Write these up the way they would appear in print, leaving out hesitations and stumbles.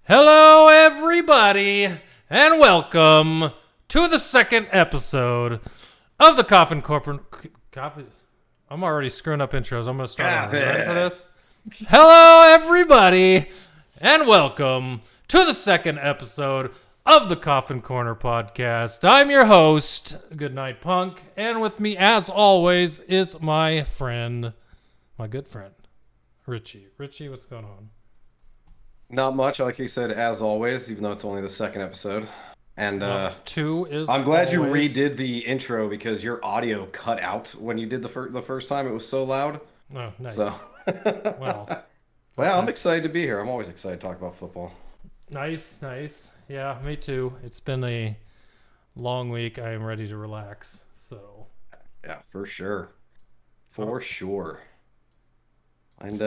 Hello, everybody, and welcome to the second episode of the Coffin Corner. I'm already screwing up intros. I'm going to start over. Ready for this? Hello, everybody, and welcome to the second episode of the Coffin Corner Podcast. I'm your host, GoodNightPunk, and with me, as always, is my good friend, Richie. Richie, what's going on? Not much, like you said, as always, even though it's only the second episode. And two is I'm glad always... you redid the intro because your audio cut out when you did the first time. It was so loud. Oh, nice. So, well, I'm excited to be here. I'm always excited to talk about football. Nice. Yeah, me too. It's been a long week. I am ready to relax. So, yeah, for sure. Sure. And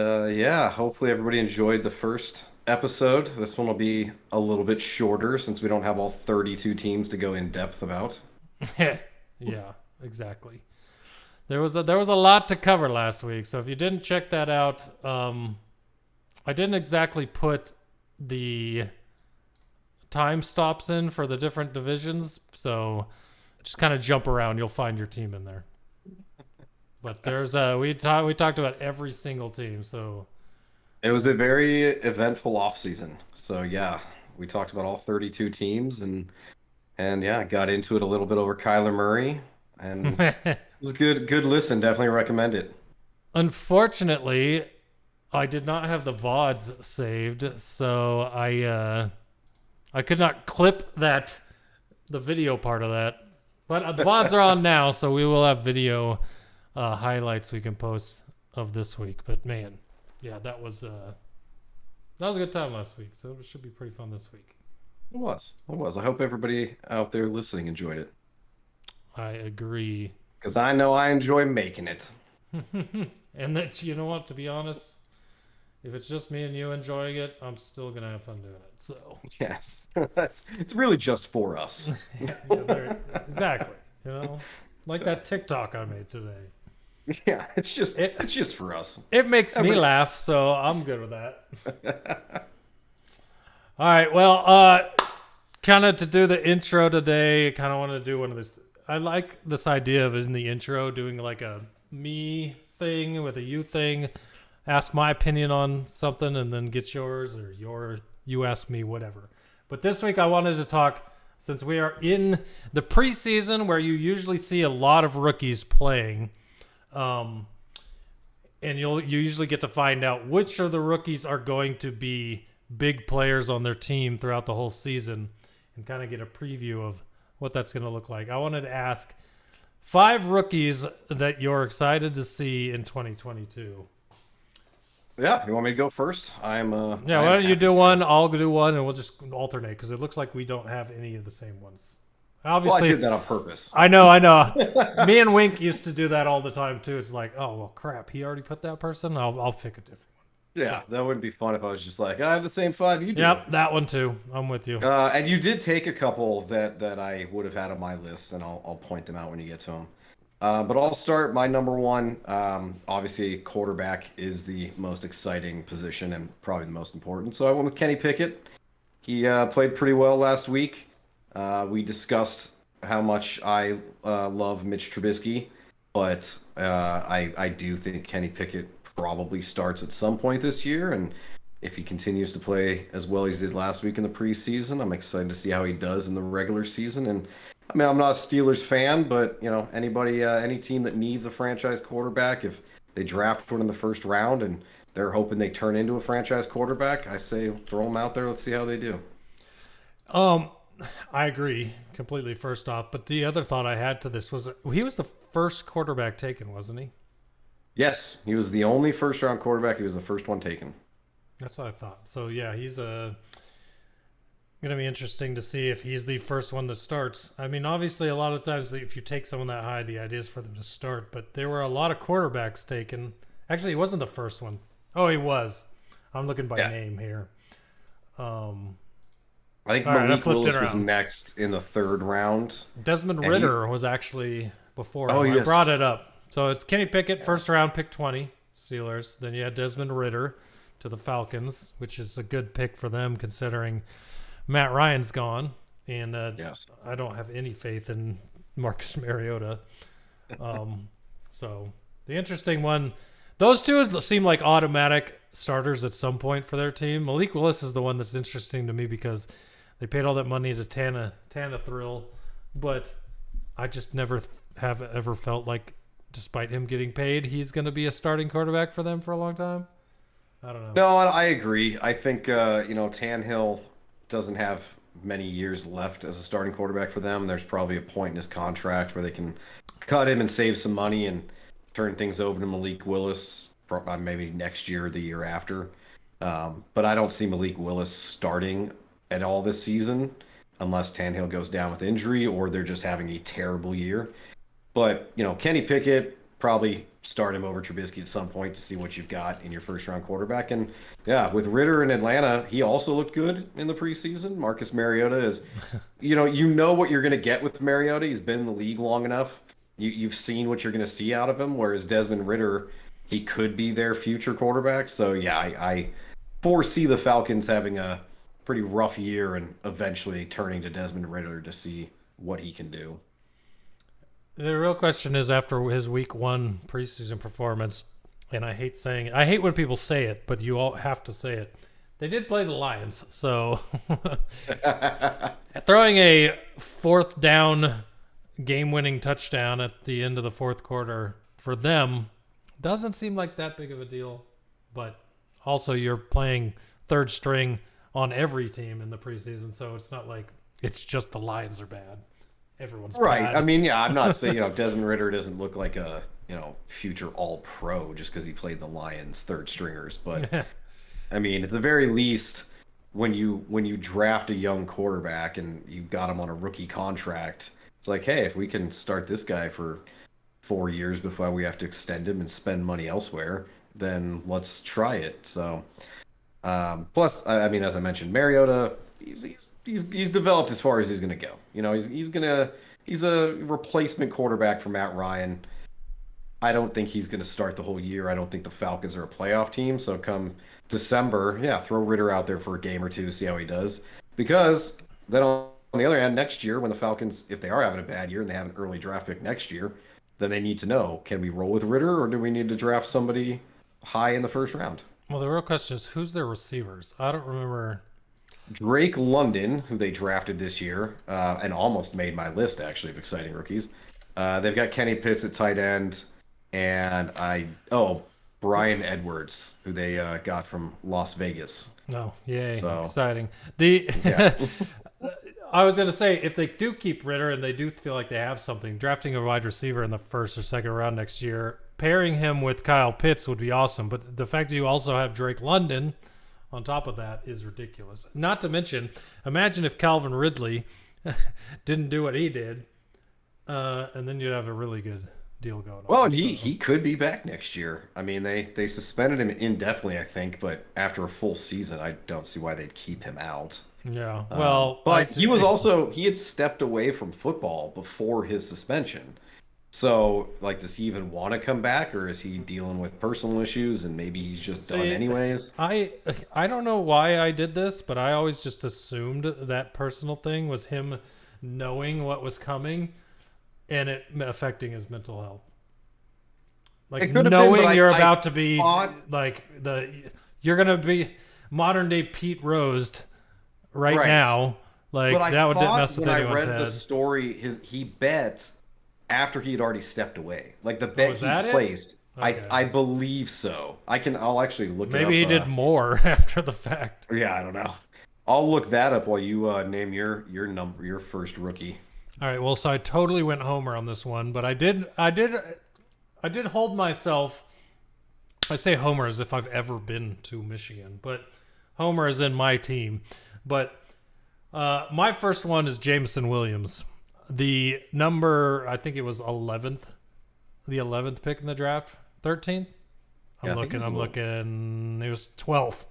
hopefully everybody enjoyed the first episode. This one will be a little bit shorter since we don't have all 32 teams to go in depth about. Yeah, exactly. There was a lot to cover last week. So if you didn't check that out, I didn't exactly put the time stops in for the different divisions. So just kind of jump around. You'll find your team in there. But there's we talked about every single team. So it was a very eventful offseason. So yeah, we talked about all 32 teams and yeah, got into it a little bit over Kyler Murray, and it was a good listen. Definitely recommend it. Unfortunately, I did not have the VODs saved, so I could not clip the video part of that. But the VODs are on now, so we will have video highlights we can post of this week. But man, yeah, that was a good time last week, so it should be pretty fun this week. It was. I hope everybody out there listening enjoyed it. I agree. Because I know I enjoy making it. And that, you know what, to be honest, if it's just me and you enjoying it, I'm still going to have fun doing it. So yes, it's really just for us. Exactly. You know, like that TikTok I made today. Yeah, it's just for us. It makes me laugh, so I'm good with that. All right, well, kind of to do the intro today, I kind of want to do one of this. I like this idea of in the intro doing like a me thing with a you thing. Ask my opinion on something and then get yours, or you ask me, whatever. But this week I wanted to talk, since we are in the preseason where you usually see a lot of rookies playing. And you usually get to find out which of the rookies are going to be big players on their team throughout the whole season, and kind of get a preview of what that's going to look like. I wanted to ask 5 rookies that you're excited to see in 2022. Yeah, you want me to go first? Why don't you do one? I'll do one, and we'll just alternate because it looks like we don't have any of the same ones. Obviously, I did that on purpose. I know. Me and Wink used to do that all the time too. It's like, oh well, crap. He already put that person. I'll pick a different one. Yeah, that wouldn't be fun if I was just like, I have the same 5 you do. Yep, that one too. I'm with you. And you did take a couple that I would have had on my list, and I'll point them out when you get to them. But I'll start my number one. Obviously, quarterback is the most exciting position and probably the most important. So I went with Kenny Pickett. He played pretty well last week. We discussed how much I love Mitch Trubisky, but I do think Kenny Pickett probably starts at some point this year, and if he continues to play as well as he did last week in the preseason, I'm excited to see how he does in the regular season. And I mean, I'm not a Steelers fan, but you know, any team that needs a franchise quarterback, if they draft one in the first round and they're hoping they turn into a franchise quarterback, I say throw them out there. Let's see how they do. I agree completely, first off, but the other thought I had to this was he was the first quarterback taken, wasn't he? Yes, he was the only first-round quarterback. He was the first one taken. That's what I thought. So, yeah, he's going to be interesting to see if he's the first one that starts. I mean, obviously, a lot of times if you take someone that high, the idea is for them to start, but there were a lot of quarterbacks taken. Actually, he wasn't the first one. Oh, he was. I'm looking by name here. I think Malik Willis was next in the 3rd round. Desmond Ritter was actually before. Oh, yes. I brought it up. So it's Kenny Pickett, first round, pick 20, Steelers. Then you had Desmond Ritter, to the Falcons, which is a good pick for them considering Matt Ryan's gone. And Yes. I don't have any faith in Marcus Mariota. So the interesting one, those two seem like automatic starters at some point for their team. Malik Willis is the one that's interesting to me because they paid all that money to Tana Thrill, but I just never have ever felt like, despite him getting paid, he's going to be a starting quarterback for them for a long time. I don't know. No, I agree. I think Tannehill doesn't have many years left as a starting quarterback for them. There's probably a point in his contract where they can cut him and save some money and turn things over to Malik Willis maybe next year or the year after. But I don't see Malik Willis starting at all this season unless Tannehill goes down with injury or they're just having a terrible year. But, Kenny Pickett, probably start him over Trubisky at some point to see what you've got in your first-round quarterback. And, yeah, with Ritter in Atlanta, he also looked good in the preseason. Marcus Mariota is, you know what you're going to get with Mariota. He's been in the league long enough. You've seen what you're going to see out of him, whereas Desmond Ritter, he could be their future quarterback. So, yeah, I foresee the Falcons having a pretty rough year and eventually turning to Desmond Ritter to see what he can do. The real question is, after his week 1 preseason performance, and I hate saying it, I hate when people say it, but you all have to say it. They did play the Lions, so throwing a 4th down game-winning touchdown at the end of the 4th quarter for them doesn't seem like that big of a deal, but also you're playing 3rd string on every team in the preseason, so it's not like it's just the Lions are bad. Everyone's right. bad. I mean, yeah, I'm not saying, Desmond Ritter doesn't look like a, future all-pro just because he played the Lions 3rd stringers. But, I mean, at the very least, when you draft a young quarterback and you got him on a rookie contract, it's like, hey, if we can start this guy for 4 years before we have to extend him and spend money elsewhere, then let's try it. So, plus, I mean, as I mentioned, Mariota, he's developed as far as he's going to go. He's a replacement quarterback for Matt Ryan. I don't think he's going to start the whole year. I don't think the Falcons are a playoff team. So come December, yeah, throw Ritter out there for a game or two, see how he does. Because then on the other hand, next year when the Falcons, if they are having a bad year and they have an early draft pick next year, then they need to know, can we roll with Ritter or do we need to draft somebody high in the first round? Well, the real question is, who's their receivers? I don't remember. Drake London, who they drafted this year, and almost made my list, actually, of exciting rookies. They've got Kenny Pitts at tight end, and Brian Edwards, who they got from Las Vegas. Oh, yay, So, exciting. yeah. I was going to say, if they do keep Ritter and they do feel like they have something, drafting a wide receiver in the 1st or 2nd round next year, pairing him with Kyle Pitts would be awesome. But the fact that you also have Drake London on top of that is ridiculous. Not to mention, imagine if Calvin Ridley didn't do what he did, and then you'd have a really good deal going on. Well, and he could be back next year. I mean, they suspended him indefinitely, I think, but after a full season, I don't see why they'd keep him out. Yeah, well, but he had stepped away from football before his suspension. So, does he even want to come back, or is he dealing with personal issues and maybe he's just done anyways? I don't know why I did this, but I always just assumed that personal thing was him knowing what was coming and it affecting his mental health. Knowing you're about to be you're gonna be modern day Pete Rose right now. That would mess with anyone's head. When I read the story, he bet after he had already stepped away. The bet he placed. Okay. I believe so. I'll actually look it up. Maybe he did more after the fact. Yeah, I don't know. I'll look that up while you name your first rookie. All right. Well, so I totally went homer on this one, but I did hold myself. I say homer as if I've ever been to Michigan, but homer is in my team. But my first one is Jameson Williams. The number, I think it was 11th, the 11th pick in the draft, 13th. I'm looking. It was 12th,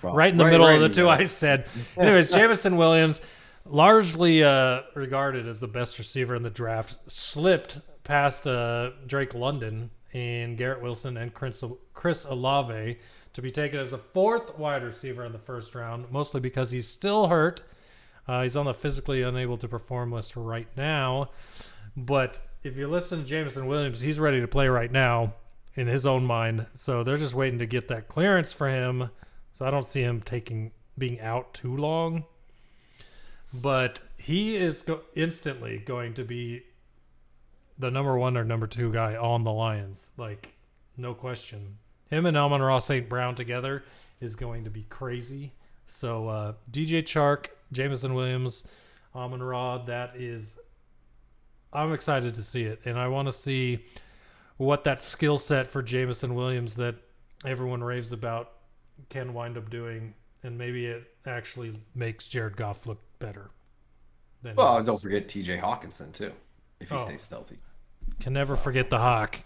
right in the middle of the two I said. Anyways, Jameson Williams, largely regarded as the best receiver in the draft, slipped past Drake London and Garrett Wilson and Chris Olave to be taken as a 4th wide receiver in the first round, mostly because he's still hurt. He's on the physically unable to perform list right now. But if you listen to Jameson Williams, he's ready to play right now in his own mind. So they're just waiting to get that clearance for him. So I don't see him being out too long. But he is instantly going to be the number 1 or number 2 guy on the Lions. Like, no question. Him and Amon-Ra St. Brown together is going to be crazy. So DJ Chark, Jameson Williams, Amon-Ra, I'm excited to see it. And I want to see what that skill set for Jameson Williams that everyone raves about can wind up doing. And maybe it actually makes Jared Goff look better. Well, don't forget TJ Hawkinson, too, if he stays healthy. Can never forget the Hawk.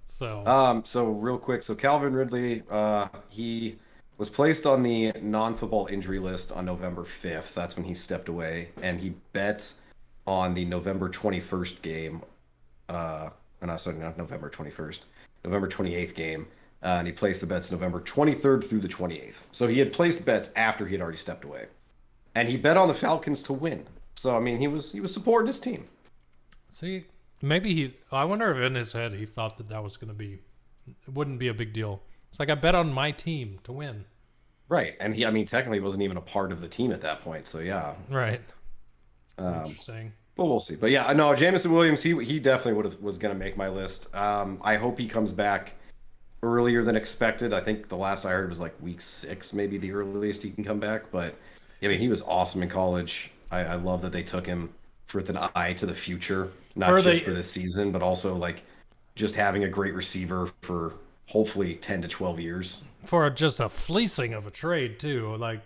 So real quick, Calvin Ridley, he was placed on the non-football injury list on November 5th. That's when he stepped away, and he bet on the November 21st game. Not November 21st, November 28th game. And he placed the bets November 23rd through the 28th. So he had placed bets after he had already stepped away. And he bet on the Falcons to win. So, I mean, he was supporting his team. See, maybe I wonder if in his head he thought that was going to be, it wouldn't be a big deal. It's like, I bet on my team to win. Going And he technically wasn't even a part of the team at that point. So, yeah. Right. Interesting. But we'll see. But yeah, no, Jameson Williams, he definitely was going to make my list. I hope he comes back earlier than expected. I think the last I heard was like week 6, maybe the earliest he can come back. But I mean, he was awesome in college. I love that they took him with an eye to the future, not for this season, but also like just having a great receiver for hopefully 10 to 12 years. For just a fleecing of a trade too. Like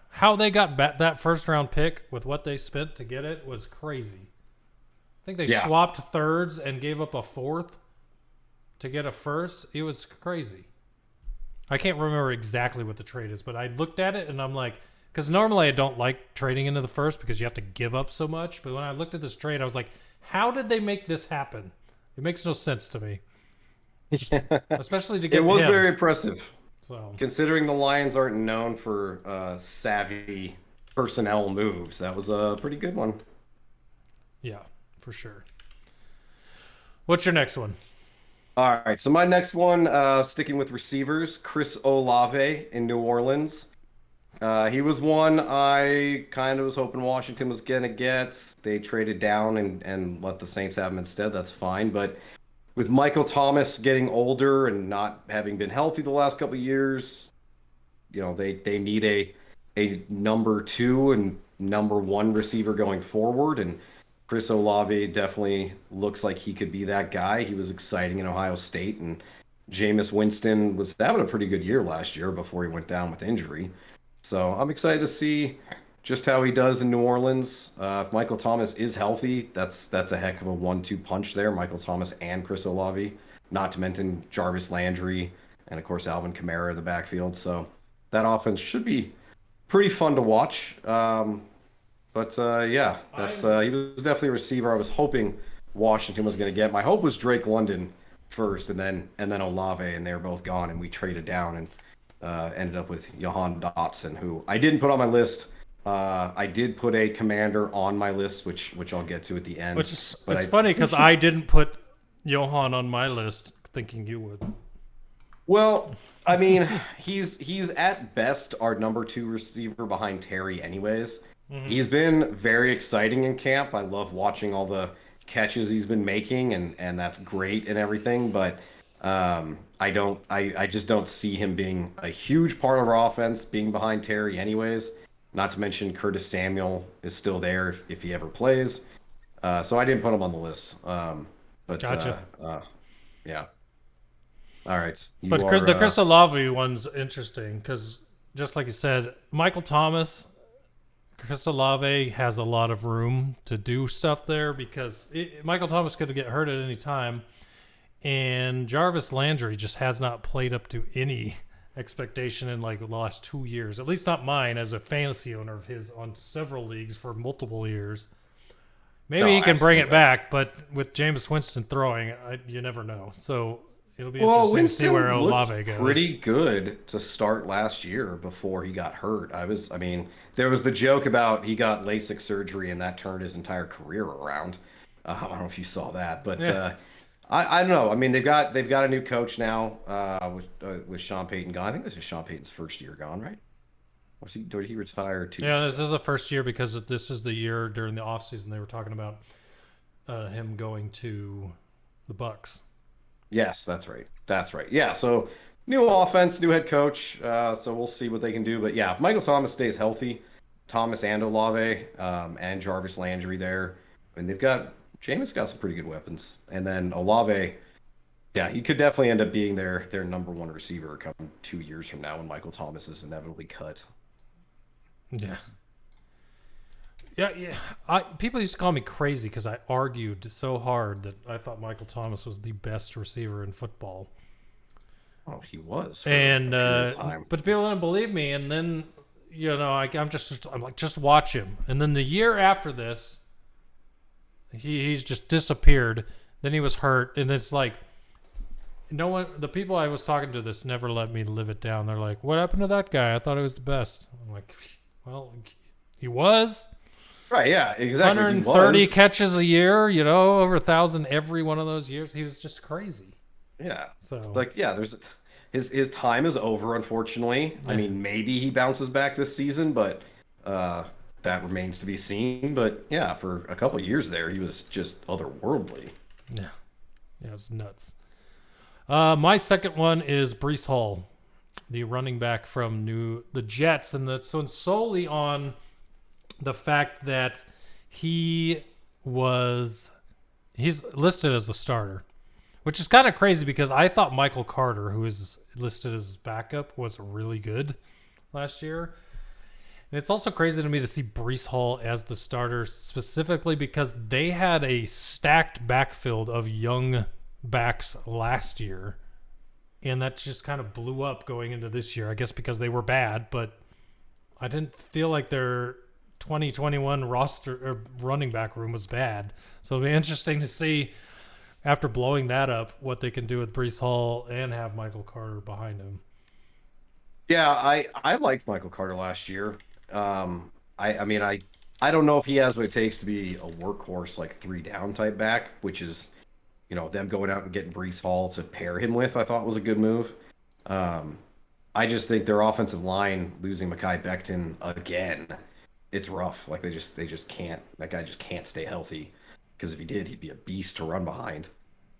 how they got that first round pick with what they spent to get it was crazy. I think they swapped thirds and gave up a 4th to get a first. It was crazy. I can't remember exactly what the trade is, but I looked at it and I'm like, because normally I don't like trading into the first because you have to give up so much. But when I looked at this trade, I was like, how did they make this happen? It makes no sense to me. Especially to get It was him. very impressive. So, considering the Lions aren't known for savvy personnel moves, that was a pretty good one. Yeah, for sure. What's your next one? All right, so my next one, sticking with receivers, Chris Olave in New Orleans. He was one I kind of was hoping Washington was going to get. They traded down and let the Saints have him instead. That's fine. But with Michael Thomas getting older and not having been healthy the last couple of years, they need a number 2 and number 1 receiver going forward. And Chris Olave definitely looks like he could be that guy. He was exciting in Ohio State. And Jameis Winston was having a pretty good year last year before he went down with injury. So I'm excited to see just how he does in New Orleans. If Michael Thomas is healthy, that's a heck of a 1-2 punch there. Michael Thomas and Chris Olave, not to mention Jarvis Landry and, of course, Alvin Kamara in the backfield. So that offense should be pretty fun to watch. He was definitely a receiver I was hoping Washington was going to get. My hope was Drake London first and then Olave, and they were both gone, and we traded down and ended up with Jahan Dotson, who I didn't put on my list. I did put a commander on my list, which I'll get to at the end. It's funny because I didn't put Johan on my list, thinking you would. Well, I mean, he's at best our number 2 receiver behind Terry anyways. Mm-hmm. He's been very exciting in camp. I love watching all the catches he's been making, and that's great and everything, but I just don't see him being a huge part of our offense, being behind Terry anyways. Not to mention Curtis Samuel is still there if he ever plays. So I didn't put him on the list. Gotcha. Yeah. All right. The Chris Olave one's interesting because, just like you said, Michael Thomas, Chris Olave has a lot of room to do stuff there because Michael Thomas could get hurt at any time. And Jarvis Landry just has not played up to any expectation in like the last 2 years. At least not mine as a fantasy owner of his on several leagues for multiple years. Maybe he can bring it back, but with Jameis Winston throwing, you never know. So it'll be interesting to see where Olave looked goes. Pretty good to start last year before he got hurt. I mean, there was the joke about he got LASIK surgery and that turned his entire career around. I don't know if you saw that, but I don't know. I mean, they've got a new coach now with Sean Payton gone. I think this is Sean Payton's first year gone, right? Did he retire 2 years Yeah, ago? this is the first year because this is the year during the offseason they were talking about him going to the Bucks. Yes, that's right. That's right. Yeah, so new offense, new head coach. So we'll see what they can do. But yeah, if Michael Thomas stays healthy, Thomas and Olave, and Jarvis Landry there, I mean, Jameis got some pretty good weapons. And then Olave, yeah, he could definitely end up being their number one receiver come 2 years from now when Michael Thomas is inevitably cut. Yeah. Yeah. People used to call me crazy because I argued so hard that I thought Michael Thomas was the best receiver in football. Oh, he was. And but people didn't believe me, and then I'm like, just watch him. And then the year after this, he's just disappeared. Then he was hurt, and it's like no one. The people I was talking to this never let me live it down. They're like, "What happened to that guy? I thought he was the best." I'm like, "Well, he was." Right, yeah, exactly. 130 catches a year, over 1,000 every one of those years. He was just crazy. Yeah. So it's like, yeah, his time is over, unfortunately. Yeah. I mean, maybe he bounces back this season, but that remains to be seen. But yeah, for a couple of years there, he was just otherworldly. Yeah. Yeah, it's nuts. My second one is Breece Hall, the running back from the Jets, and that's solely on the fact that he's listed as the starter, which is kind of crazy because I thought Michael Carter, who is listed as his backup, was really good last year. And it's also crazy to me to see Breece Hall as the starter, specifically because they had a stacked backfield of young backs last year, and that just kind of blew up going into this year, I guess because they were bad, but I didn't feel like their 2021 roster or running back room was bad. So it'll be interesting to see after blowing that up what they can do with Breece Hall and have Michael Carter behind him. Yeah, I liked Michael Carter last year. I mean I don't know if he has what it takes to be a workhorse like 3-down type back, which is them going out and getting Breece Hall to pair him with. I thought was a good move. I just think their offensive line losing Mekhi Becton again. It's rough. Like they just can't. That guy just can't stay healthy. Because if he did, he'd be a beast to run behind.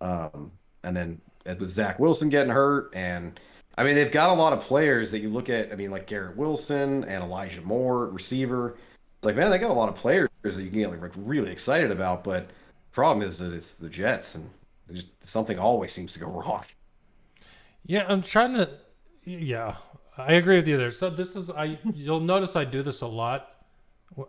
And then with Zach Wilson getting hurt, and I mean they've got a lot of players that you look at. I mean like Garrett Wilson and Elijah Moore, receiver. Like man, they got a lot of players that you can get like really excited about. But the problem is that it's the Jets, and something always seems to go wrong. Yeah, I'm trying to. Yeah, I agree with you there. So you'll notice I do this a lot.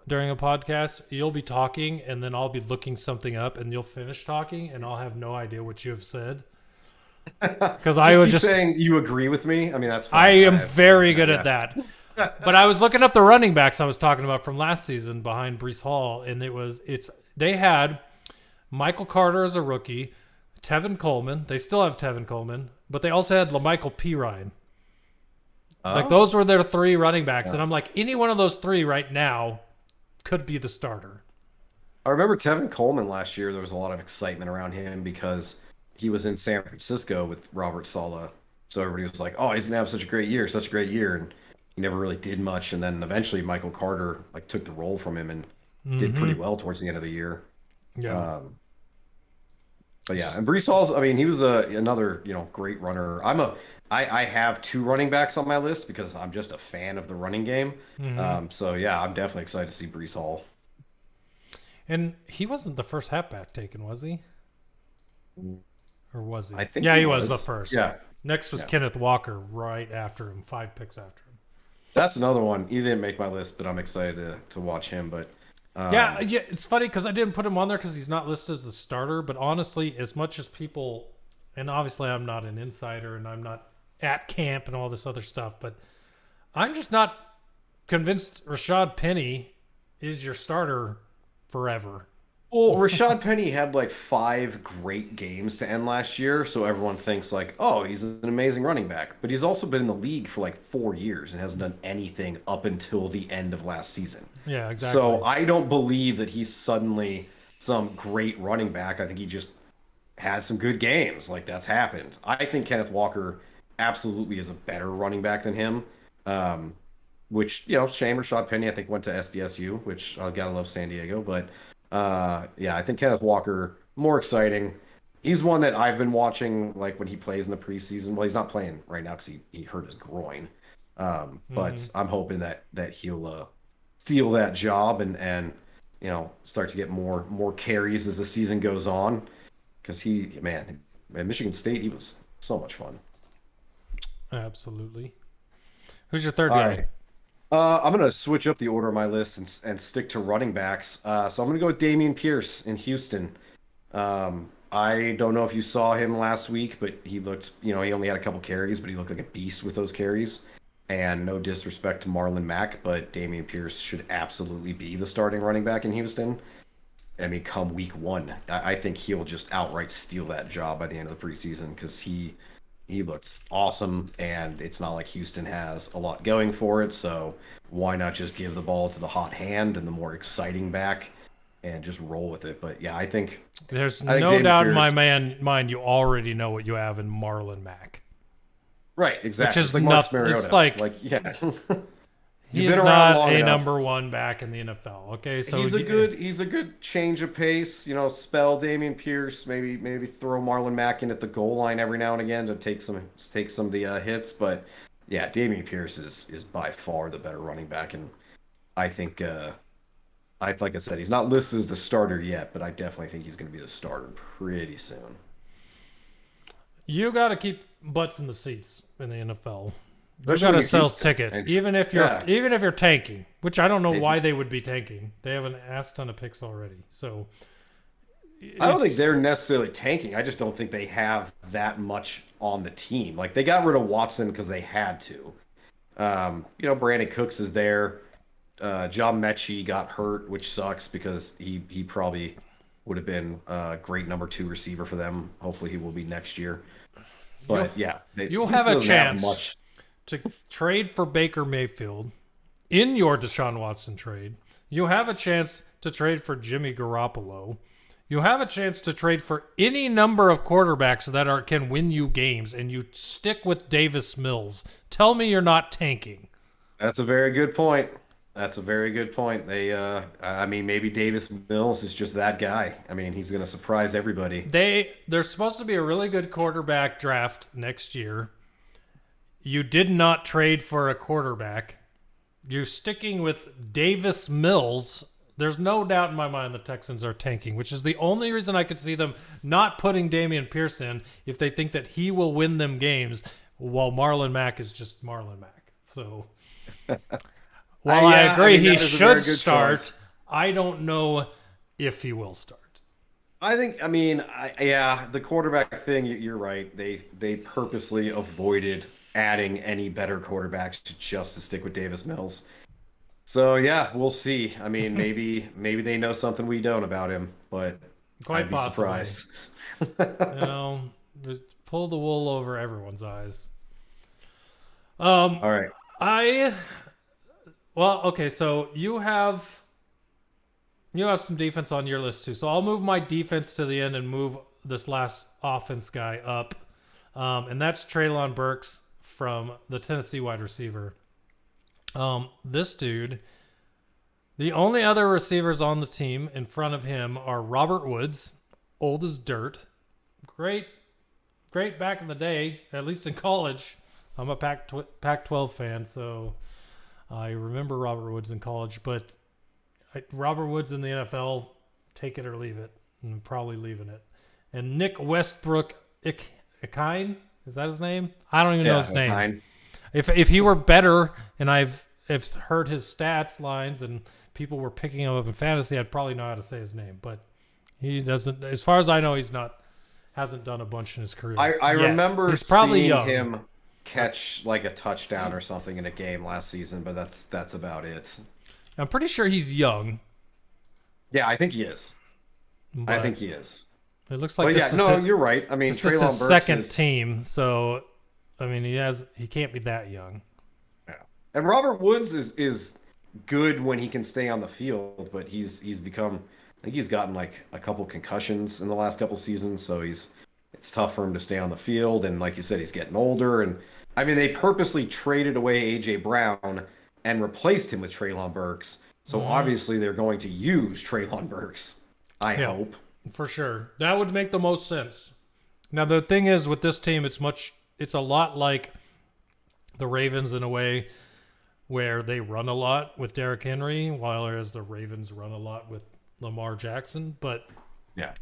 During a podcast, you'll be talking and then I'll be looking something up and you'll finish talking and I'll have no idea what you have said. Because I was just saying you agree with me. I mean, that's fine. I am very good at that. But I was looking up the running backs I was talking about from last season behind Breece Hall, and they had Michael Carter as a rookie, Tevin Coleman. They still have Tevin Coleman, but they also had LaMichael Pirine. Like those were their three running backs, and I'm like, any one of those three right now could be the starter. I remember Tevin Coleman last year. There was a lot of excitement around him because he was in San Francisco with Robert Saleh. So everybody was like, "Oh, he's gonna have such a great year, and he never really did much. And then eventually, Michael Carter took the role from him and did pretty well towards the end of the year. Yeah. But yeah, and Breece Hall's. I mean, he was another great runner. I have two running backs on my list because I'm just a fan of the running game. So yeah, I'm definitely excited to see Breece Hall. And he wasn't the first halfback taken, was he? Or was he? I think he was the first. Yeah. Next was Kenneth Walker right after him, 5 picks after him. That's another one. He didn't make my list, but I'm excited to watch him. But yeah, it's funny because I didn't put him on there because he's not listed as the starter. But honestly, as much as people, and obviously I'm not an insider and I'm not at camp and all this other stuff, but I'm just not convinced Rashad Penny is your starter forever. Well, Rashad Penny had like 5 great games to end last year, so everyone thinks like, oh, he's an amazing running back. But he's also been in the league for like 4 years and hasn't done anything up until the end of last season. Yeah, exactly. So I don't believe that he's suddenly some great running back. I think he just had some good games. Like that's happened. I think Kenneth Walker absolutely is a better running back than him. Um, which, shame Rashad Penny, I think went to SDSU, which I gotta love San Diego, but yeah, I think Kenneth Walker more exciting. He's one that I've been watching like when he plays in the preseason. Well, he's not playing right now because he hurt his groin. But I'm hoping that he'll steal that job and start to get more carries as the season goes on. Because man, at Michigan State, he was so much fun. Absolutely. Who's your third All guy? right. I'm going to switch up the order of my list and stick to running backs. So I'm going to go with Dameon Pierce in Houston. I don't know if you saw him last week, but he looked, he only had a couple carries, but he looked like a beast with those carries. And no disrespect to Marlon Mack, but Dameon Pierce should absolutely be the starting running back in Houston. I mean, come week 1, I think he'll just outright steal that job by the end of the preseason because he looks awesome, and it's not like Houston has a lot going for it, so why not just give the ball to the hot hand and the more exciting back and just roll with it? But yeah, I think no doubt in my Pierce, mind you already know what you have in Marlon Mack. right, exactly. Which is it's like nothing. Mariota. It's like yeah. he You've is been around not long a enough. number 1 back in the NFL. Okay, so He's a good change of pace. Spell Dameon Pierce. Maybe throw Marlon Mack in at the goal line every now and again to take some of the hits. But yeah, Dameon Pierce is by far the better running back, and I think like I said, he's not listed as the starter yet, but I definitely think he's going to be the starter pretty soon. You got to keep butts in the seats in the NFL. You Especially got to when sell you're Houston. tickets, even if you're tanking, which I don't know They why they would be tanking. They have an ass ton of picks already, so I don't think they're necessarily tanking. I just don't think they have that much on the team. Like they got rid of Watson because they had to. Brandon Cooks is there. John Mechie got hurt, which sucks because he probably would have been a great number 2 receiver for them. Hopefully he will be next year. But you'll have a chance to trade for Baker Mayfield in your Deshaun Watson trade. You have a chance to trade for Jimmy Garoppolo. You have a chance to trade for any number of quarterbacks that can win you games, and you stick with Davis Mills. Tell me you're not tanking. That's a very good point. Maybe Davis Mills is just that guy. I mean, he's going to surprise everybody. There's supposed to be a really good quarterback draft next year. You did not trade for a quarterback. You're sticking with Davis Mills. There's no doubt in my mind the Texans are tanking, which is the only reason I could see them not putting Dameon Pierce in if they think that he will win them games while Marlon Mack is just Marlon Mack. So while I agree he should start, choice. I don't know if he will start. The quarterback thing, you're right. They purposely avoided adding any better quarterbacks just to stick with Davis Mills. So yeah, we'll see. I mean, maybe they know something we don't about him, but I'd be surprised. Pull the wool over everyone's eyes. All right. Okay, so you have some defense on your list too. So I'll move my defense to the end and move this last offense guy up. And that's Treylon Burks from the Tennessee wide receiver. This dude, the only other receivers on the team in front of him are Robert Woods, old as dirt. Great back in the day, at least in college. I'm a Pac-12 fan, so I remember Robert Woods in college. But Robert Woods in the NFL, take it or leave it. I'm probably leaving it. And Nick Westbrook Ikine, is that his name? I don't even know his name. Ikine. If he were better, and I've heard his stats lines, and people were picking him up in fantasy, I'd probably know how to say his name. But he doesn't. As far as I know, hasn't done a bunch in his career. I remember he's probably seeing young. him catch like a touchdown or something in a game last season, but that's about it. I'm pretty sure he's young. Yeah, I think he is. I think he is. It looks like But this yeah, is no, you're right. I mean, this is Treylon his Burks second is, team, so I mean he can't be that young. yeah. And Robert Woods is good when he can stay on the field, but he's become, I think he's gotten like a couple concussions in the last couple seasons, so it's tough for him to stay on the field. And like you said, he's getting older. And I mean, they purposely traded away AJ Brown and replaced him with Treylon Burks. So obviously they're going to use Treylon Burks. I hope. For sure. That would make the most sense. Now the thing is with this team, it's a lot like the Ravens in a way where they run a lot with Derrick Henry, whereas the Ravens run a lot with Lamar Jackson. But yeah.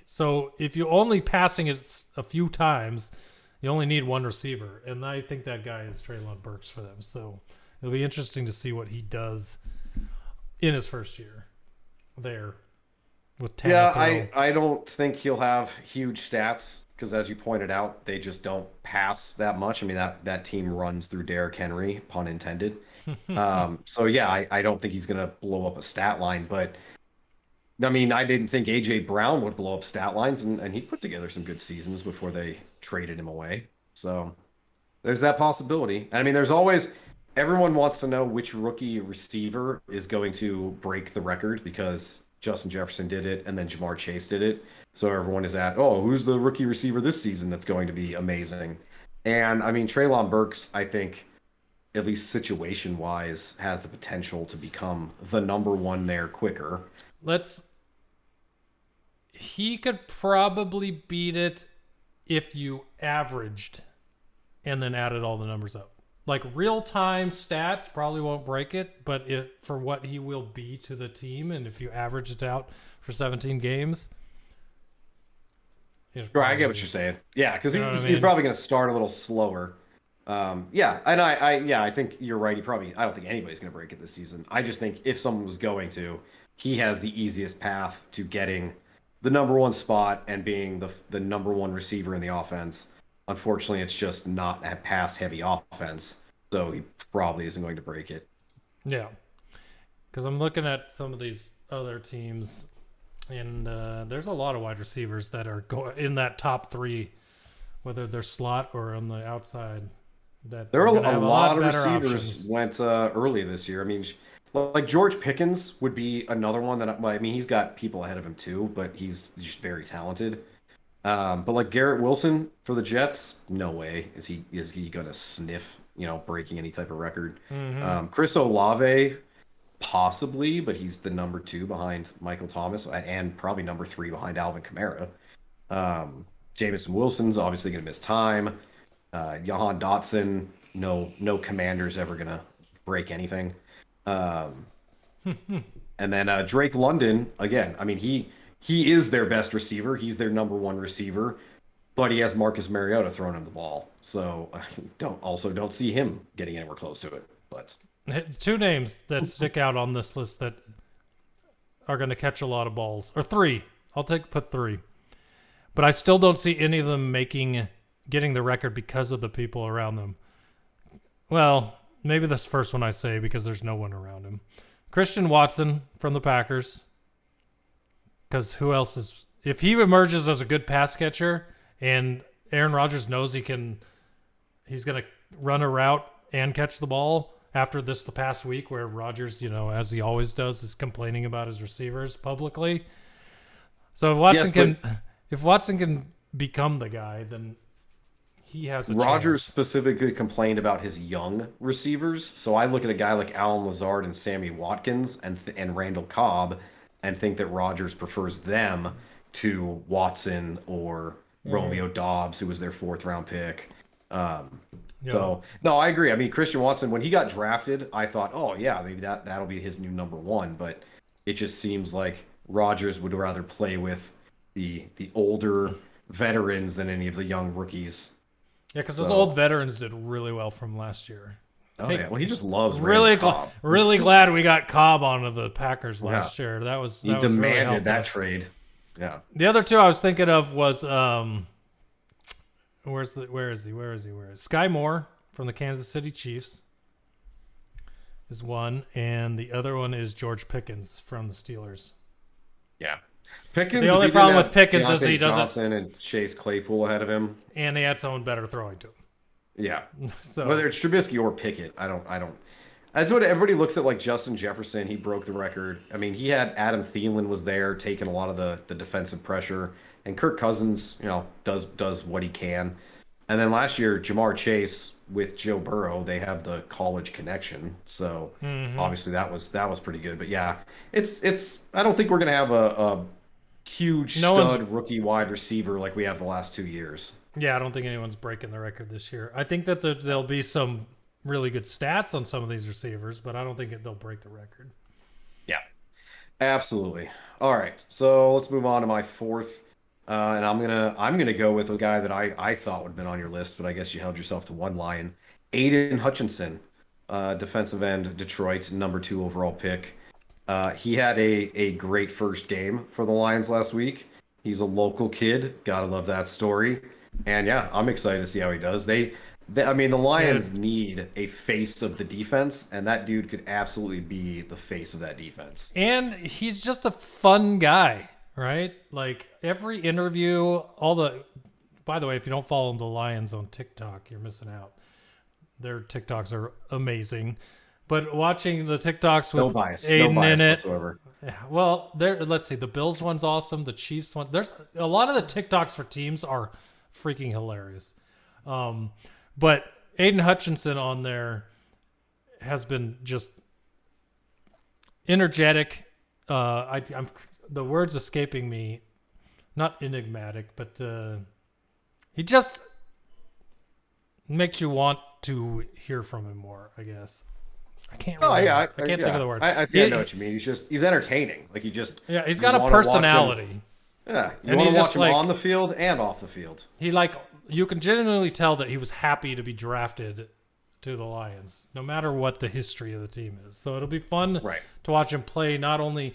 So if you're only passing it a few times, you only need one receiver. And I think that guy is Treylon Burks for them. So it'll be interesting to see what he does in his first year there with Tannehill. Yeah, I don't think he'll have huge stats because, as you pointed out, they just don't pass that much. I mean, that team runs through Derrick Henry, pun intended. So, yeah, I don't think he's going to blow up a stat line. But, I mean, I didn't think A.J. Brown would blow up stat lines, and he put together some good seasons before they traded him away. So, there's that possibility. And, I mean, there's always... Everyone wants to know which rookie receiver is going to break the record because Justin Jefferson did it and then Jamar Chase did it. So everyone is at, who's the rookie receiver this season that's going to be amazing? And I mean, Treylon Burks, I think, at least situation-wise, has the potential to become the number one there quicker. He could probably beat it if you averaged and then added all the numbers up. Like real-time stats probably won't break it, but for what he will be to the team, and if you average it out for 17 games, sure, I get what you're saying. Yeah, because he's probably going to start a little slower. Yeah, and I think you're right. I don't think anybody's going to break it this season. I just think if someone was going to, he has the easiest path to getting the number one spot and being the number one receiver in the offense. Unfortunately, it's just not a pass-heavy offense, so he probably isn't going to break it. Yeah, because I'm looking at some of these other teams, and there's a lot of wide receivers that are in that top three, whether they're slot or on the outside. That there are a lot of receivers went early this year. I mean, like George Pickens would be another one that I mean, he's got people ahead of him too, but he's just very talented. But like Garrett Wilson for the Jets, no way is he going to sniff, breaking any type of record. Chris Olave, possibly, but he's the number 2 behind Michael Thomas and probably number 3 behind Alvin Kamara. Jameson Wilson's obviously going to miss time. Jahan Dotson, no Commander's ever going to break anything. And then Drake London, again, I mean, he is their best receiver. He's their number 1 receiver, but he has Marcus Mariota throwing him the ball. So I don't see him getting anywhere close to it. But 2 names that stick out on this list that are going to catch a lot of balls, or 3. I'll put 3, but I still don't see any of them getting the record because of the people around them. Well, maybe this first one I say because there's no one around him. Christian Watson from the Packers. Because who else is... If he emerges as a good pass catcher and Aaron Rodgers knows he's going to run a route and catch the ball after the past week where Rodgers, as he always does, is complaining about his receivers publicly. So if Watson can become the guy, then he has a Rodgers chance. Specifically complained about his young receivers. So I look at a guy like Alan Lazard and Sammy Watkins and Randall Cobb and think that Rodgers prefers them to Watson or Romeo Doubs, who was their 4th-round pick. So, no, I agree. I mean, Christian Watson, when he got drafted, I thought, maybe that'll be his new number 1. But it just seems like Rodgers would rather play with the older veterans than any of the young rookies. Yeah, because those old veterans did really well from last year. Oh, yeah. Well, he just loves really Cobb. Really glad we got Cobb onto the Packers last year. He demanded really that trade. Yeah. The other 2 I was thinking of was where is he? Sky Moore from the Kansas City Chiefs is one, and the other one is George Pickens from the Steelers. Yeah. Pickens. The only problem with Pickens is he doesn't. Johnson and Chase Claypool ahead of him, and he had someone better throwing to him. Yeah. So whether it's Trubisky or Pickett, I don't. That's what everybody looks at. Like Justin Jefferson, he broke the record. I mean, he had Adam Thielen was there taking a lot of the defensive pressure, and Kirk Cousins, does what he can. And then last year, Jamar Chase with Joe Burrow, they have the college connection. So obviously that was pretty good. But yeah, it's. I don't think we're gonna have a huge stud rookie wide receiver like we have the last 2 years. Yeah, I don't think anyone's breaking the record this year. I think that there'll be some really good stats on some of these receivers, but I don't think they'll break the record. Yeah, absolutely. All right, so let's move on to my fourth, and I'm gonna go with a guy that I thought would have been on your list, but I guess you held yourself to one line. Aiden Hutchinson, defensive end, Detroit, number 2 overall pick. He had a great first game for the Lions last week. He's a local kid. Gotta love that story. And yeah, I'm excited to see how he does. I mean, the Lions need a face of the defense, and that dude could absolutely be the face of that defense. And he's just a fun guy, right? Like every interview, by the way, if you don't follow the Lions on TikTok, you're missing out. Their TikToks are amazing. But watching the TikToks with Aiden in it, whatsoever. Well, let's see. The Bills one's awesome. The Chiefs one. There's a lot of the TikToks for teams are freaking hilarious. But Aiden Hutchinson on there has been just energetic. I'm the words escaping me. Not enigmatic, but he just makes you want to hear from him more, I guess. I can't. I can't think of the word. I think I know what you mean. He's entertaining. Like he's got a personality. Yeah, you want to watch him on the field and off the field. You can genuinely tell that he was happy to be drafted to the Lions, no matter what the history of the team is. So it'll be fun to watch him play, not only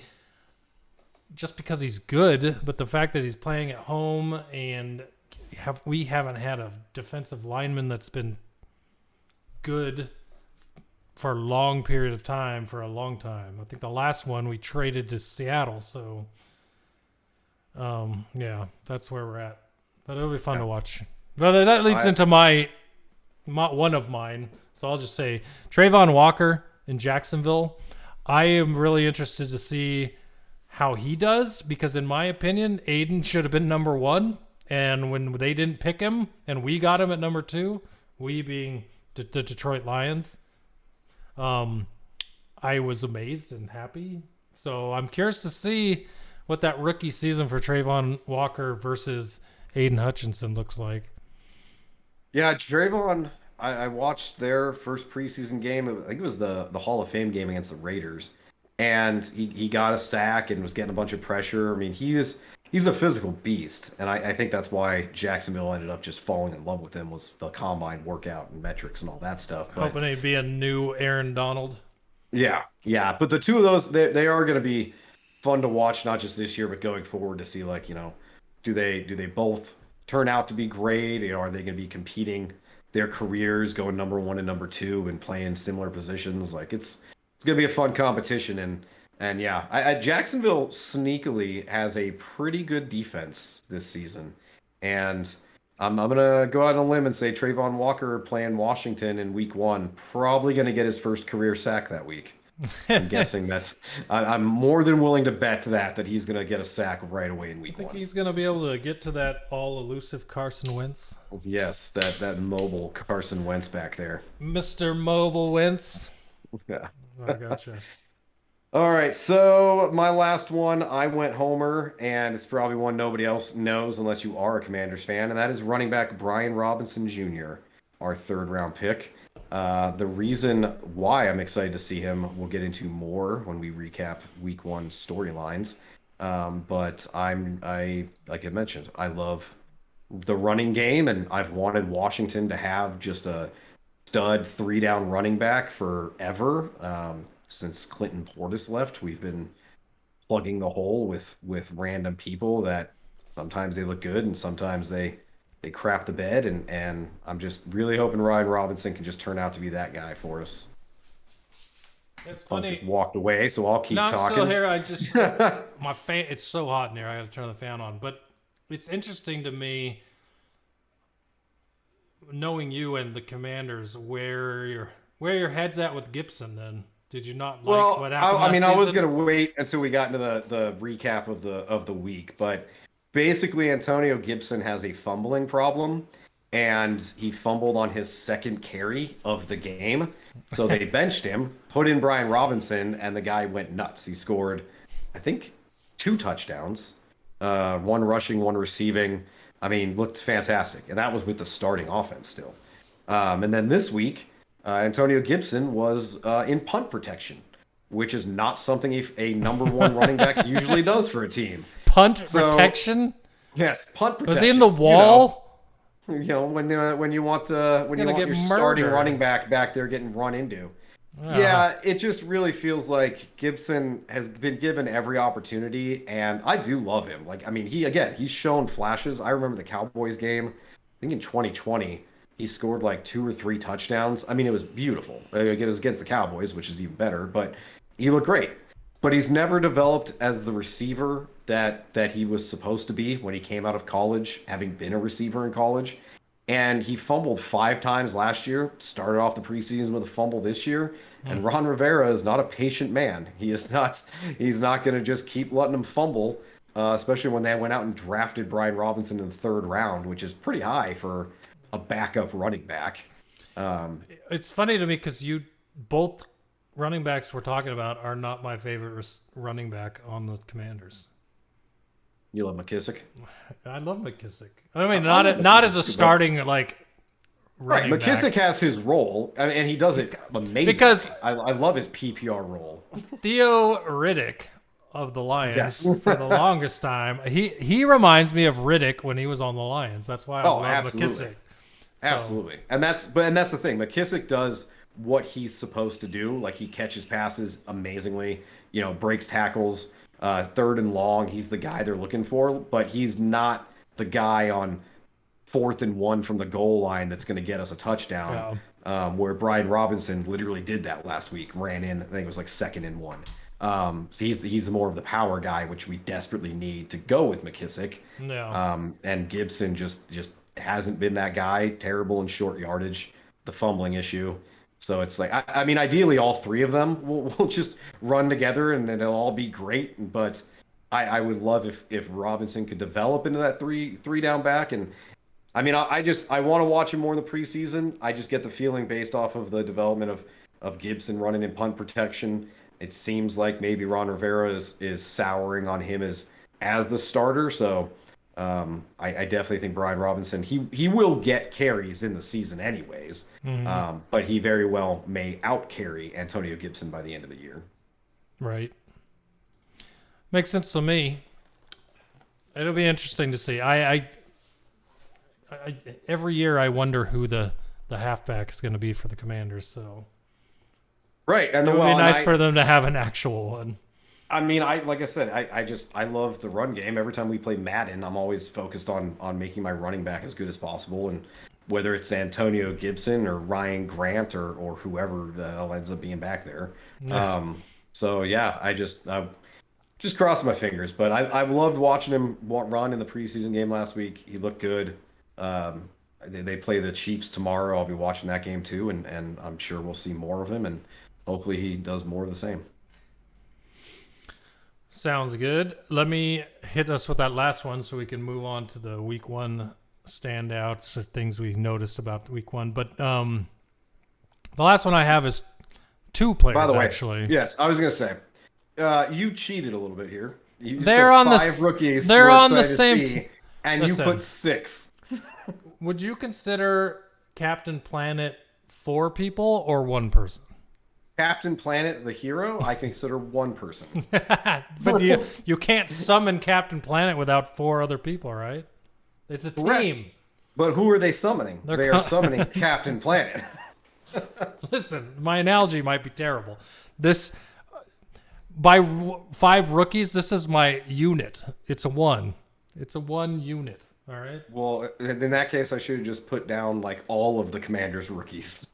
just because he's good, but the fact that he's playing at home, and we haven't had a defensive lineman that's been good for a long period of time, for a long time. I think the last one we traded to Seattle. So, yeah, that's where we're at. But it'll be fun to watch. But that leads into my one of mine. So I'll just say Trayvon Walker in Jacksonville. I am really interested to see how he does, because in my opinion, Aiden should have been number 1. And when they didn't pick him and we got him at number 2, we being the Detroit Lions, I was amazed and happy. So I'm curious to see what that rookie season for Trayvon Walker versus Aiden Hutchinson looks like. Yeah, Trayvon, I watched their first preseason game. I think it was the Hall of Fame game against the Raiders. And he got a sack and was getting a bunch of pressure. I mean, he's a physical beast. And I think that's why Jacksonville ended up just falling in love with him, was the combine workout and metrics and all that stuff. But, hoping he'd be a new Aaron Donald. Yeah. But the two of those, they are going to be fun to watch, not just this year, but going forward, to see, like, do they both turn out to be great? Are they going to be competing their careers, going number 1 and number 2 and playing similar positions? Like, it's going to be a fun competition. And yeah, Jacksonville sneakily has a pretty good defense this season. And I'm going to go out on a limb and say Trayvon Walker playing Washington in week 1, probably going to get his first career sack that week. I'm guessing I'm more than willing to bet that he's going to get a sack right away in week 1. I think he's going to be able to get to that all-elusive Carson Wentz. Yes, that mobile Carson Wentz back there. Mr. Mobile Wentz. Yeah. I gotcha. All right, so my last one, I went Homer, and it's probably one nobody else knows unless you are a Commanders fan, and that is running back Brian Robinson Jr., our 3rd-round pick. The reason why I'm excited to see him, we'll get into more when we recap week 1 storylines. But like I mentioned, I love the running game, and I've wanted Washington to have just a stud 3-down running back forever. Since Clinton Portis left, we've been plugging the hole with random people that sometimes they look good and sometimes they crap the bed, and I'm just really hoping Ryan Robinson can just turn out to be that guy for us. It's Punk funny. just walked away, so I'll keep No, talking. I'm still here. I just my fan. It's so hot in here. I got to turn the fan on. But it's interesting to me, knowing you and the Commanders, where your head's at with Gibson. Then did you not like what happened? I mean, last I was season? gonna wait until we got into the recap of the week, but basically, Antonio Gibson has a fumbling problem, and he fumbled on his second carry of the game. So they benched him, put in Brian Robinson, and the guy went nuts. He scored, I think, 2 touchdowns, 1 rushing, 1 receiving. I mean, looked fantastic, and that was with the starting offense still. And then this week, Antonio Gibson was in punt protection, which is not something a number 1 running back usually does for a team. Punt protection? Yes, punt protection. Was he in the wall? When you want your starting running back there getting run into. Yeah, it just really feels like Gibson has been given every opportunity, and I do love him. Like, I mean, he's shown flashes. I remember the Cowboys game, I think in 2020, he scored like 2 or 3 touchdowns. I mean, it was beautiful. It was against the Cowboys, which is even better, but he looked great. But he's never developed as the receiver that he was supposed to be when he came out of college, having been a receiver in college. And he fumbled 5 times last year, started off the preseason with a fumble this year. And Ron Rivera is not a patient man. He's not going to just keep letting him fumble, especially when they went out and drafted Brian Robinson in the 3rd round, which is pretty high for a backup running back. It's funny to me because both running backs we're talking about are not my favorite running back on the Commanders. You love McKissick? I love McKissick. I mean, not as a starting like running McKissick back. has his role, and he does it amazing. Because I love his PPR role. Theo Riddick of the Lions for the longest time. He reminds me of Riddick when he was on the Lions. That's why I love McKissick. Absolutely. And that's the thing. McKissick does what he's supposed to do. Like, he catches passes amazingly, breaks tackles, 3rd and long. He's the guy they're looking for, but he's not the guy on 4th and 1 from the goal line that's going to get us a touchdown. Where Brian Robinson literally did that last week, ran in, I think it was like 2nd and 1. So he's more of the power guy, which we desperately need to go with McKissick. And Gibson just hasn't been that guy. Terrible in short yardage, the fumbling issue. So it's like, I mean, ideally all 3 of them will just run together and it'll all be great. But I would love if Robinson could develop into that three down back. And I mean, I want to watch him more in the preseason. I just get the feeling based off of the development of Gibson running in punt protection. It seems like maybe Ron Rivera is souring on him as the starter. So I definitely think Brian Robinson, he will get carries in the season anyways, but he very well may out-carry Antonio Gibson by the end of the year. Right. Makes sense to me. It'll be interesting to see. I every year I wonder who the halfback is going to be for the Commanders. So right, and it would be nice for them to have an actual one. I mean, like I said, I love the run game. Every time we play Madden, I'm always focused on making my running back as good as possible. And whether it's Antonio Gibson or Ryan Grant or whoever the hell ends up being back there. So yeah, I just crossed my fingers. But I loved watching him run in the preseason game last week. He looked good. They play the Chiefs tomorrow. I'll be watching that game too, and I'm sure we'll see more of him. And hopefully he does more of the same. Sounds good. Let me hit us with that last one so we can move on to the week 1 standouts or things we noticed about week 1. But the last one I have is 2 players, by the way, actually. Yes, I was going to say, you cheated a on the little bit here. They're on 5 rookies. They're on the same team. And you put 6. Would you consider Captain Planet 4 people or 1 person? Captain Planet, the hero, I consider 1 person. But you can't summon Captain Planet without 4 other people, right? It's a team. Correct. But who are they summoning? They are summoning Captain Planet. Listen, my analogy might be terrible. This, by 5 rookies, this is my unit. It's a 1. It's a 1 unit, all right? Well, in that case, I should have just put down like all of the Commander's rookies.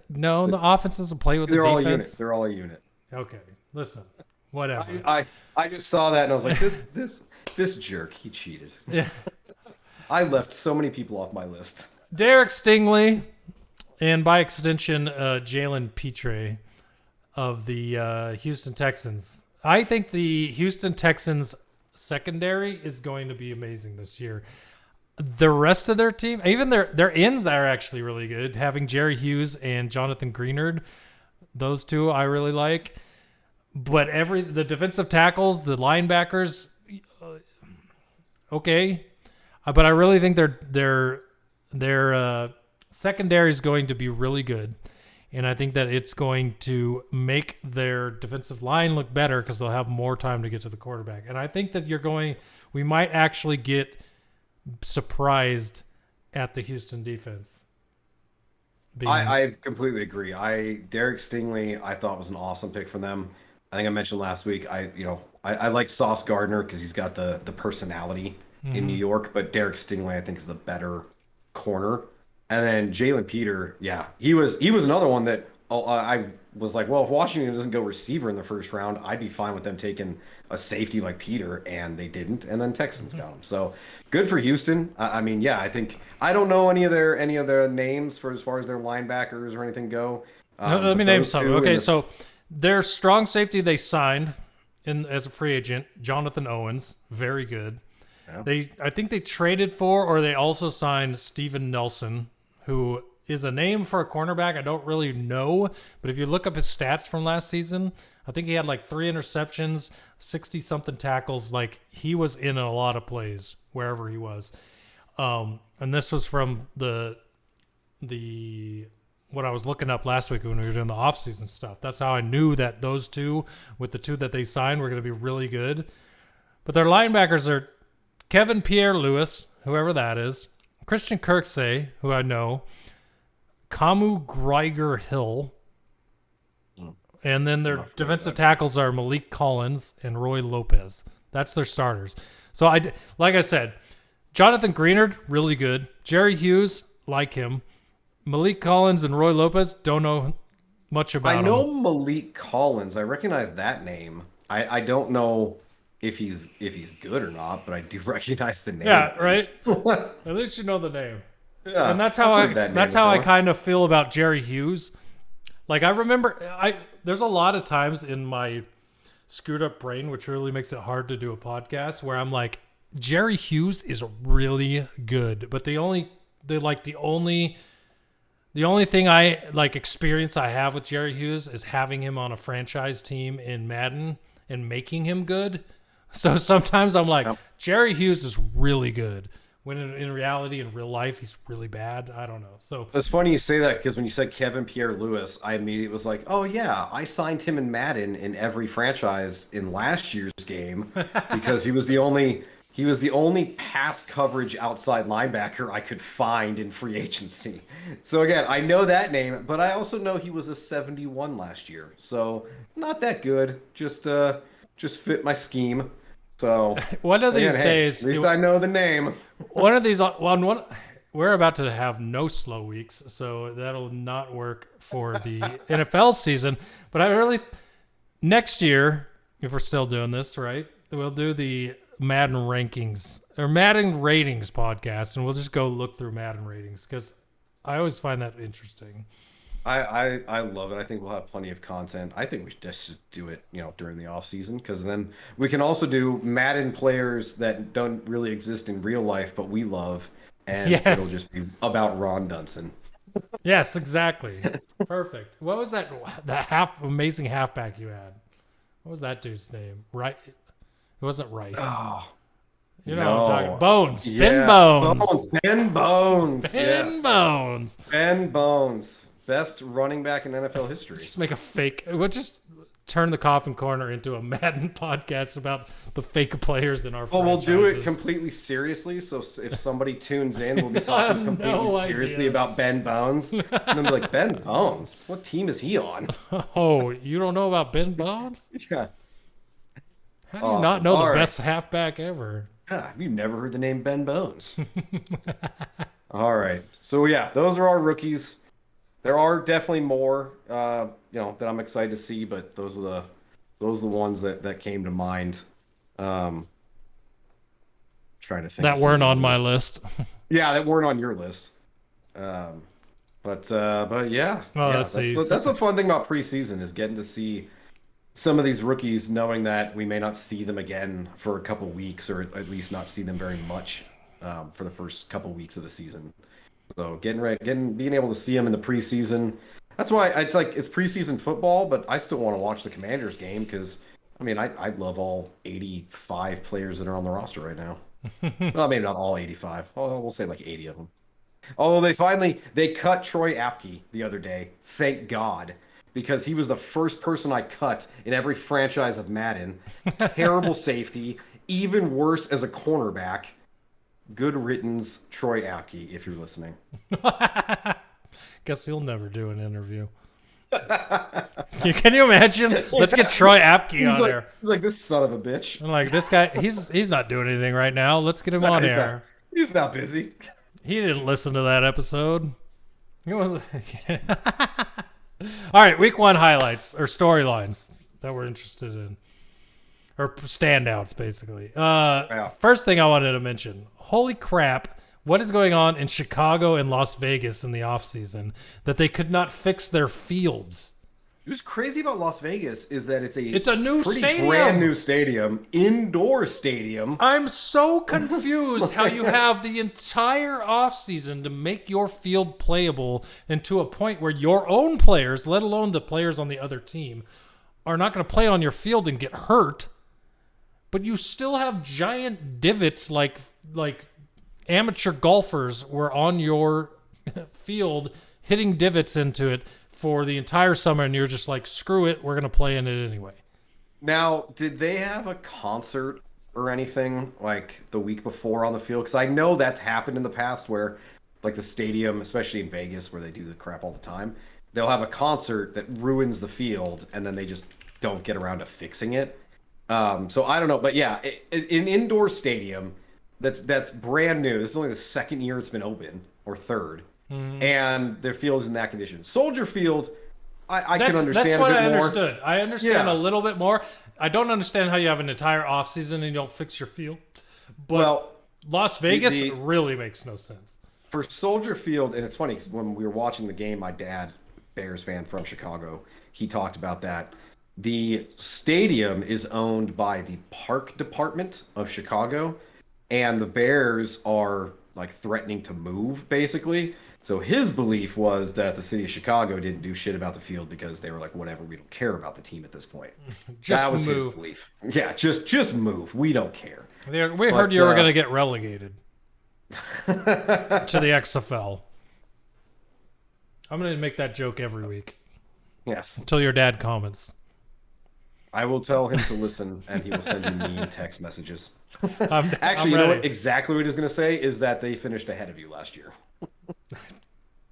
No, the offense doesn't play with the They're all a unit. defense. They're all a unit. Okay, listen, whatever. I just saw that and I was like, this jerk, he cheated. Yeah. I left so many people off my list. Derek Stingley, and by extension, Jalen Petre of the Houston Texans. I think the Houston Texans secondary is going to be amazing this year. The rest of their team, even their ends are actually really good. Having Jerry Hughes and Jonathan Greenard, those two I really like. But the defensive tackles, the linebackers, okay. But I really think their secondary is going to be really good. And I think that it's going to make their defensive line look better because they'll have more time to get to the quarterback. And I think that we might actually get surprised at the Houston defense. I completely agree. Derek Stingley, I thought was an awesome pick for them. I think I mentioned last week. I like Sauce Gardner because he's got the personality in New York, but Derek Stingley I think is the better corner. And then Jalen Peter, yeah, he was another one that I was like, well, if Washington doesn't go receiver in the first round, I'd be fine with them taking a safety like Peter, and they didn't, and then Texans got him. So good for Houston. I mean, yeah, I don't know any of their names for as far as their linebackers or anything go. Let me name some. Okay, so their strong safety they signed as a free agent, Jonathan Owens, very good. Yeah. I think they traded for, or they also signed Steven Nelson, who is a name for a cornerback I don't really know, but if you look up his stats from last season, I think he had like 3 interceptions, 60-something tackles. Like, he was in a lot of plays wherever he was. And this was from the what I was looking up last week when we were doing the offseason stuff. That's how I knew that those two, with the two that they signed, were going to be really good. But their linebackers are Kevin Pierre-Louis, whoever that is, Christian Kirksey, who I know, Kamu Greiger-Hill, and then their defensive tackles are Malik Collins and Roy Lopez. That's their starters. So, like I said, Jonathan Greenard, really good. Jerry Hughes, like him. Malik Collins and Roy Lopez, don't know much about him. I know Malik Collins. I recognize that name. I don't know if he's good or not, but I do recognize the name. Yeah, right. At least you know the name. Yeah, and that's how I kind of feel about Jerry Hughes. Like, I remember, there's a lot of times in my screwed up brain, which really makes it hard to do a podcast, where I'm like, Jerry Hughes is really good, but the only thing I like experience I have with Jerry Hughes is having him on a franchise team in Madden and making him good. So sometimes I'm like, Jerry Hughes is really good, when in reality, in real life, he's really bad. I don't know. So it's funny you say that, because when you said Kevin Pierre-Louis, I immediately was like, oh yeah, I signed him in Madden in every franchise in last year's game because he was the only pass coverage outside linebacker I could find in free agency. So again, I know that name, but I also know he was a 71 last year. So not that good. Just fit my scheme. So one of these days, at least I know the name. One of these, we're about to have no slow weeks, so that'll not work for the NFL season. But next year, if we're still doing this, right, we'll do the Madden rankings or Madden ratings podcast, and we'll just go look through Madden ratings because I always find that interesting. I love it. I think we'll have plenty of content. I think we just do it, during the off season, because then we can also do Madden players that don't really exist in real life, but we love, and it'll just be about Ron Dunson. Yes, exactly. Perfect. What was that amazing halfback you had? What was that dude's name? Right? It wasn't Rice. Oh, what I'm talking. Bones. Yeah. Ben Bones. Ben Bones. Bones. Ben Bones. Best running back in NFL history. Just make a fake. We'll just turn the Coffin Corner into a Madden podcast about the fake players in our franchises. Well, we'll do it completely seriously. So if somebody tunes in, we'll be talking completely seriously about Ben Bones. And they'll be like, Ben Bones? What team is he on? Oh, you don't know about Ben Bones? Yeah. How do you not know the best halfback ever? Yeah, have you never heard the name Ben Bones? All right. So, yeah, those are our rookies. There are definitely more, that I'm excited to see, but those are the ones that came to mind. Trying to think That of some weren't on my others. list. Yeah, that weren't on your list. But yeah, Oh, yeah, let's see. that's the fun thing about preseason is getting to see some of these rookies, knowing that we may not see them again for a couple weeks, or at least not see them very much for the first couple weeks of the season. So being able to see them in the preseason. That's why it's preseason football, but I still want to watch the Commanders game because I mean I love all 85 players that are on the roster right now. Well, maybe not all 85. Oh, we'll say like 80 of them. Although they cut Troy Apke the other day. Thank God. Because he was the first person I cut in every franchise of Madden. Terrible safety. Even worse as a cornerback. Good riddance, Troy Apke, if you're listening. Guess he'll never do an interview. Can you imagine? Let's get Troy Apke on there. He's like, this son of a bitch. I'm like, this guy, he's not doing anything right now. Let's get him on here. He's not busy. He didn't listen to that episode. It was. All right, week 1 highlights or storylines that we're interested in, or standouts, basically. First thing I wanted to mention: holy crap, what is going on in Chicago and Las Vegas in the offseason that they could not fix their fields? What's crazy about Las Vegas is that it's a new stadium, brand new stadium, indoor stadium. I'm so confused how you have the entire offseason to make your field playable, and to a point where your own players, let alone the players on the other team, are not going to play on your field and get hurt. But you still have giant divots like amateur golfers were on your field hitting divots into it for the entire summer, and you're just like, screw it, we're going to play in it anyway. Now, did they have a concert or anything like the week before on the field? Because I know that's happened in the past where, like the stadium, especially in Vegas where they do the crap all the time, they'll have a concert that ruins the field, and then they just don't get around to fixing it. So I don't know. But yeah, an indoor stadium that's brand new. This is only the second year it's been open, or third. And their field is in that condition. Soldier Field, I can understand. That's what a bit I more. understood. I understand a little bit more. I don't understand how you have an entire offseason and you don't fix your field. But Las Vegas really makes no sense. For Soldier Field, and it's funny because when we were watching the game, my dad, Bears fan from Chicago, he talked about that. The stadium is owned by the park department of Chicago, and the Bears are like threatening to move, basically. So his belief was that the city of Chicago didn't do shit about the field because they were like, whatever, we don't care about the team at this point. That was his belief. Yeah, just move. We don't care. We heard you were going to get relegated to the XFL. I'm going to make that joke every week. Yes. Until your dad comments. I will tell him to listen, and he will send you mean text messages. Actually, you know what? Exactly what he's going to say is that they finished ahead of you last year.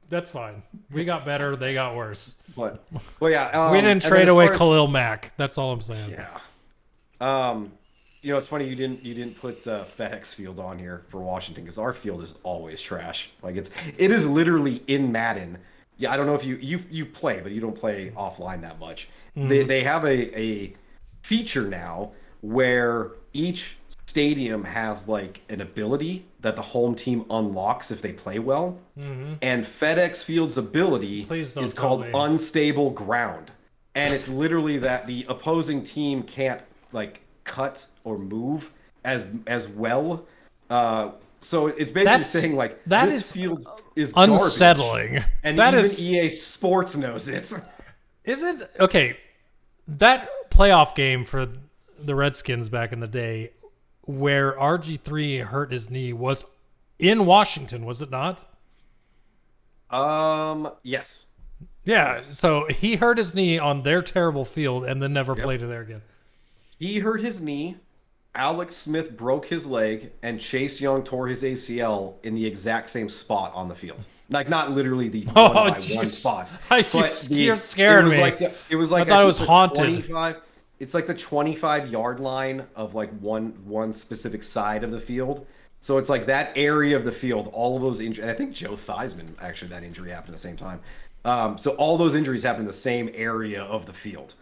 That's fine. We got better. They got worse. But yeah, we didn't trade away Khalil Mack. That's all I'm saying. Yeah. It's funny you didn't put FedEx Field on here for Washington because our field is always trash. Like it is literally in Madden. Yeah, I don't know if you play, but you don't play offline that much. They have a feature now where each stadium has like an ability that the home team unlocks if they play well. And FedEx Field's ability is called unstable ground. And it's literally that the opposing team can't like cut or move as well. So it's basically saying like this field is unsettling. Garbage, and that even is EA Sports knows it. Is it okay? That playoff game for the Redskins back in the day, where RG3 hurt his knee, was in Washington, was it not? Yes. Yeah. Yes. So he hurt his knee on their terrible field and then never played it there again. He hurt his knee. Alex Smith broke his leg, and Chase Young tore his ACL in the exact same spot on the field. Like, not literally the one spot. You're scaring me. It was like I thought it was haunted. It's like the 25-yard line of like one specific side of the field. So it's like that area of the field, all of those injuries. And I think Joe Theismann, actually, that injury happened at the same time. So all those injuries happen in the same area of the field.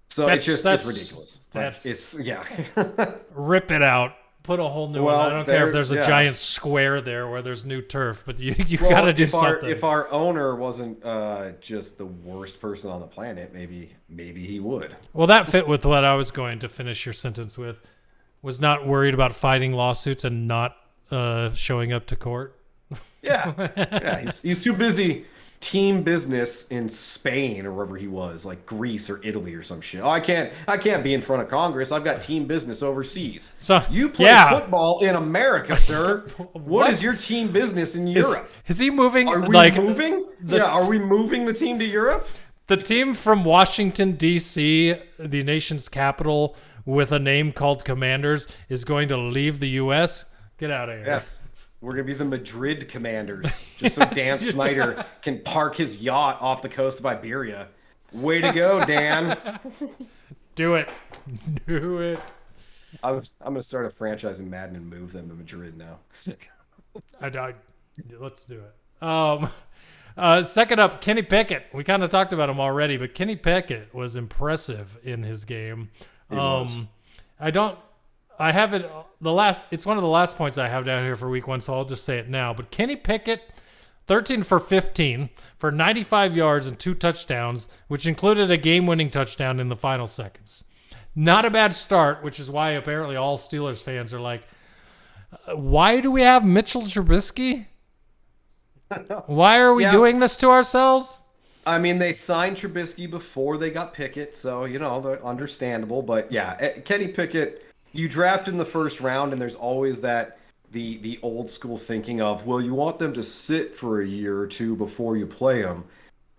So it's ridiculous. Rip it out. Put a whole new one. I don't care if there's a giant square there where there's new turf, but you got to do something. If our owner wasn't just the worst person on the planet, maybe he would. Well, that fit with what I was going to finish your sentence with. Was not worried about fighting lawsuits and not showing up to court. Yeah. He's too busy team business in Spain or wherever he was, like Greece or Italy or some shit. Oh, I can't be in front of Congress. I've got team business overseas. So you play football in America, sir. What is your team business in Europe? Is he moving? Are we moving? Are we moving the team to Europe? The team from Washington, D.C., the nation's capital, with a name called Commanders, is going to leave the U.S.? Get out of here. Yes. We're going to be the Madrid Commanders, just so Dan Snyder can park his yacht off the coast of Iberia. Way to go, Dan. Do it. Do it. I'm going to start a franchise in Madden and move them to Madrid now. Let's do it. Second up, Kenny Pickett. We kind of talked about him already, but Kenny Pickett was impressive in his game. I have it it's one of the last points I have down here for week 1, so I'll just say it now. But Kenny Pickett, 13 for 15 for 95 yards and 2 touchdowns, which included a game-winning touchdown in the final seconds. Not a bad start, which is why apparently all Steelers fans are like, why do we have Mitchell Trubisky? Why are we doing this to ourselves? I mean, they signed Trubisky before they got Pickett, so, they're understandable. But, yeah, Kenny Pickett, you draft in the first round, and there's always that the old school thinking of, well, you want them to sit for a year or two before you play them.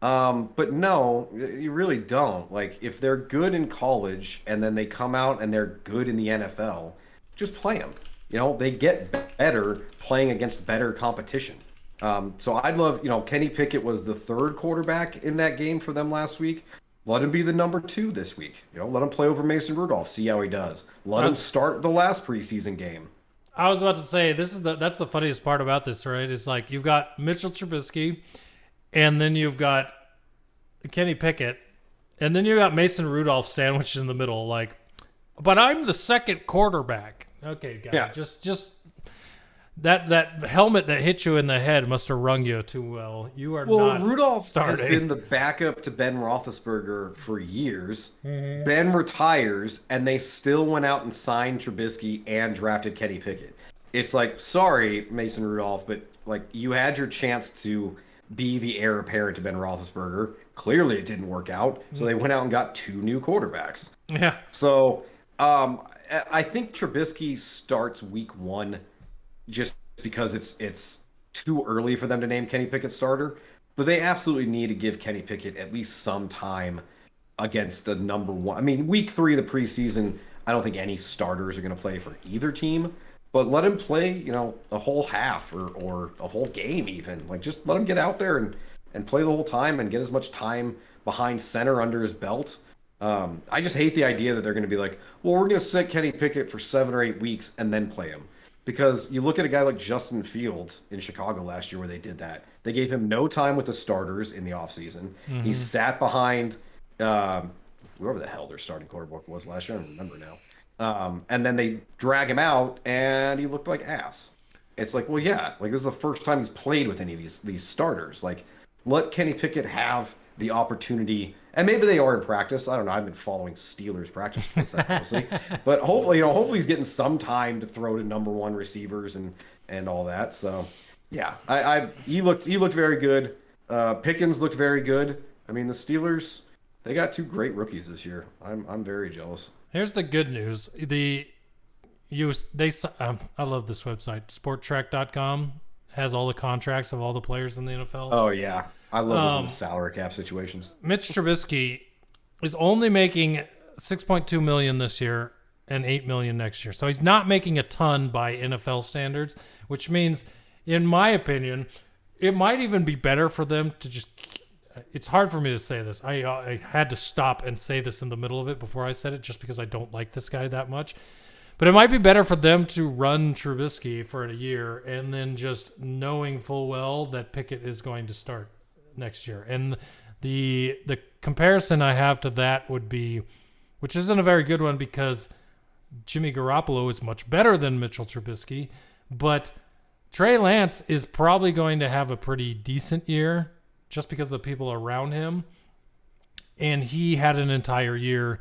But no, you really don't. Like, if they're good in college and then they come out and they're good in the NFL, just play them. They get better playing against better competition. So I'd love, Kenny Pickett was the 3rd quarterback in that game for them last week. Let him be the number 2 this week. Let him play over Mason Rudolph. See how he does. Let him start the last preseason game. I was about to say that's the funniest part about this, right? It's like you've got Mitchell Trubisky, and then you've got Kenny Pickett, and then you got Mason Rudolph sandwiched in the middle. Like, but I'm the 2nd quarterback. Okay, guys, yeah. Just. That helmet that hit you in the head must have rung you too well. You are not Rudolph starting. Has been the backup to Ben Roethlisberger for years. Mm-hmm. Ben retires, and they still went out and signed Trubisky and drafted Kenny Pickett. It's like, sorry, Mason Rudolph, but like you had your chance to be the heir apparent to Ben Roethlisberger. Clearly, it didn't work out, so they went out and got 2 new quarterbacks. Yeah. So, I think Trubisky starts week 1. Just because it's too early for them to name Kenny Pickett starter. But they absolutely need to give Kenny Pickett at least some time against the number 1. I mean, week 3 of the preseason, I don't think any starters are going to play for either team. But let him play, a whole half or a whole game even. Like, just let him get out there and play the whole time and get as much time behind center under his belt. I just hate the idea that they're going to be like, well, we're going to sit Kenny Pickett for 7 or 8 weeks and then play him. Because you look at a guy like Justin Fields in Chicago last year where they did that. They gave him no time with the starters in the offseason. Mm-hmm. He sat behind whoever the hell their starting quarterback was last year. I don't remember now. And then they drag him out, and he looked like ass. It's like, well, yeah. Like, this is the first time he's played with any of these starters. Like, let Kenny Pickett have the opportunity. And maybe they are in practice. I don't know. I've been following Steelers practice reports that closely, but hopefully he's getting some time to throw to number 1 receivers and all that. So, yeah, he looked very good. Pickens looked very good. I mean, the Steelers, they got 2 great rookies this year. I'm very jealous. Here's the good news. I love this website. Sporttrack.com has all the contracts of all the players in the NFL. Oh yeah. I love the salary cap situations. Mitch Trubisky is only making $6.2 million this year and $8 million next year. So he's not making a ton by NFL standards, which means, in my opinion, it might even be better for them to just. It's hard for me to say this. I had to stop and say this in the middle of it before I said it, just because I don't like this guy that much. But it might be better for them to run Trubisky for a year and then just knowing full well that Pickett is going to start. next year. And the comparison I have to that would be, which isn't a very good one because Jimmy Garoppolo is much better than Mitchell Trubisky, but Trey Lance is probably going to have a pretty decent year just because of the people around him. And he had an entire year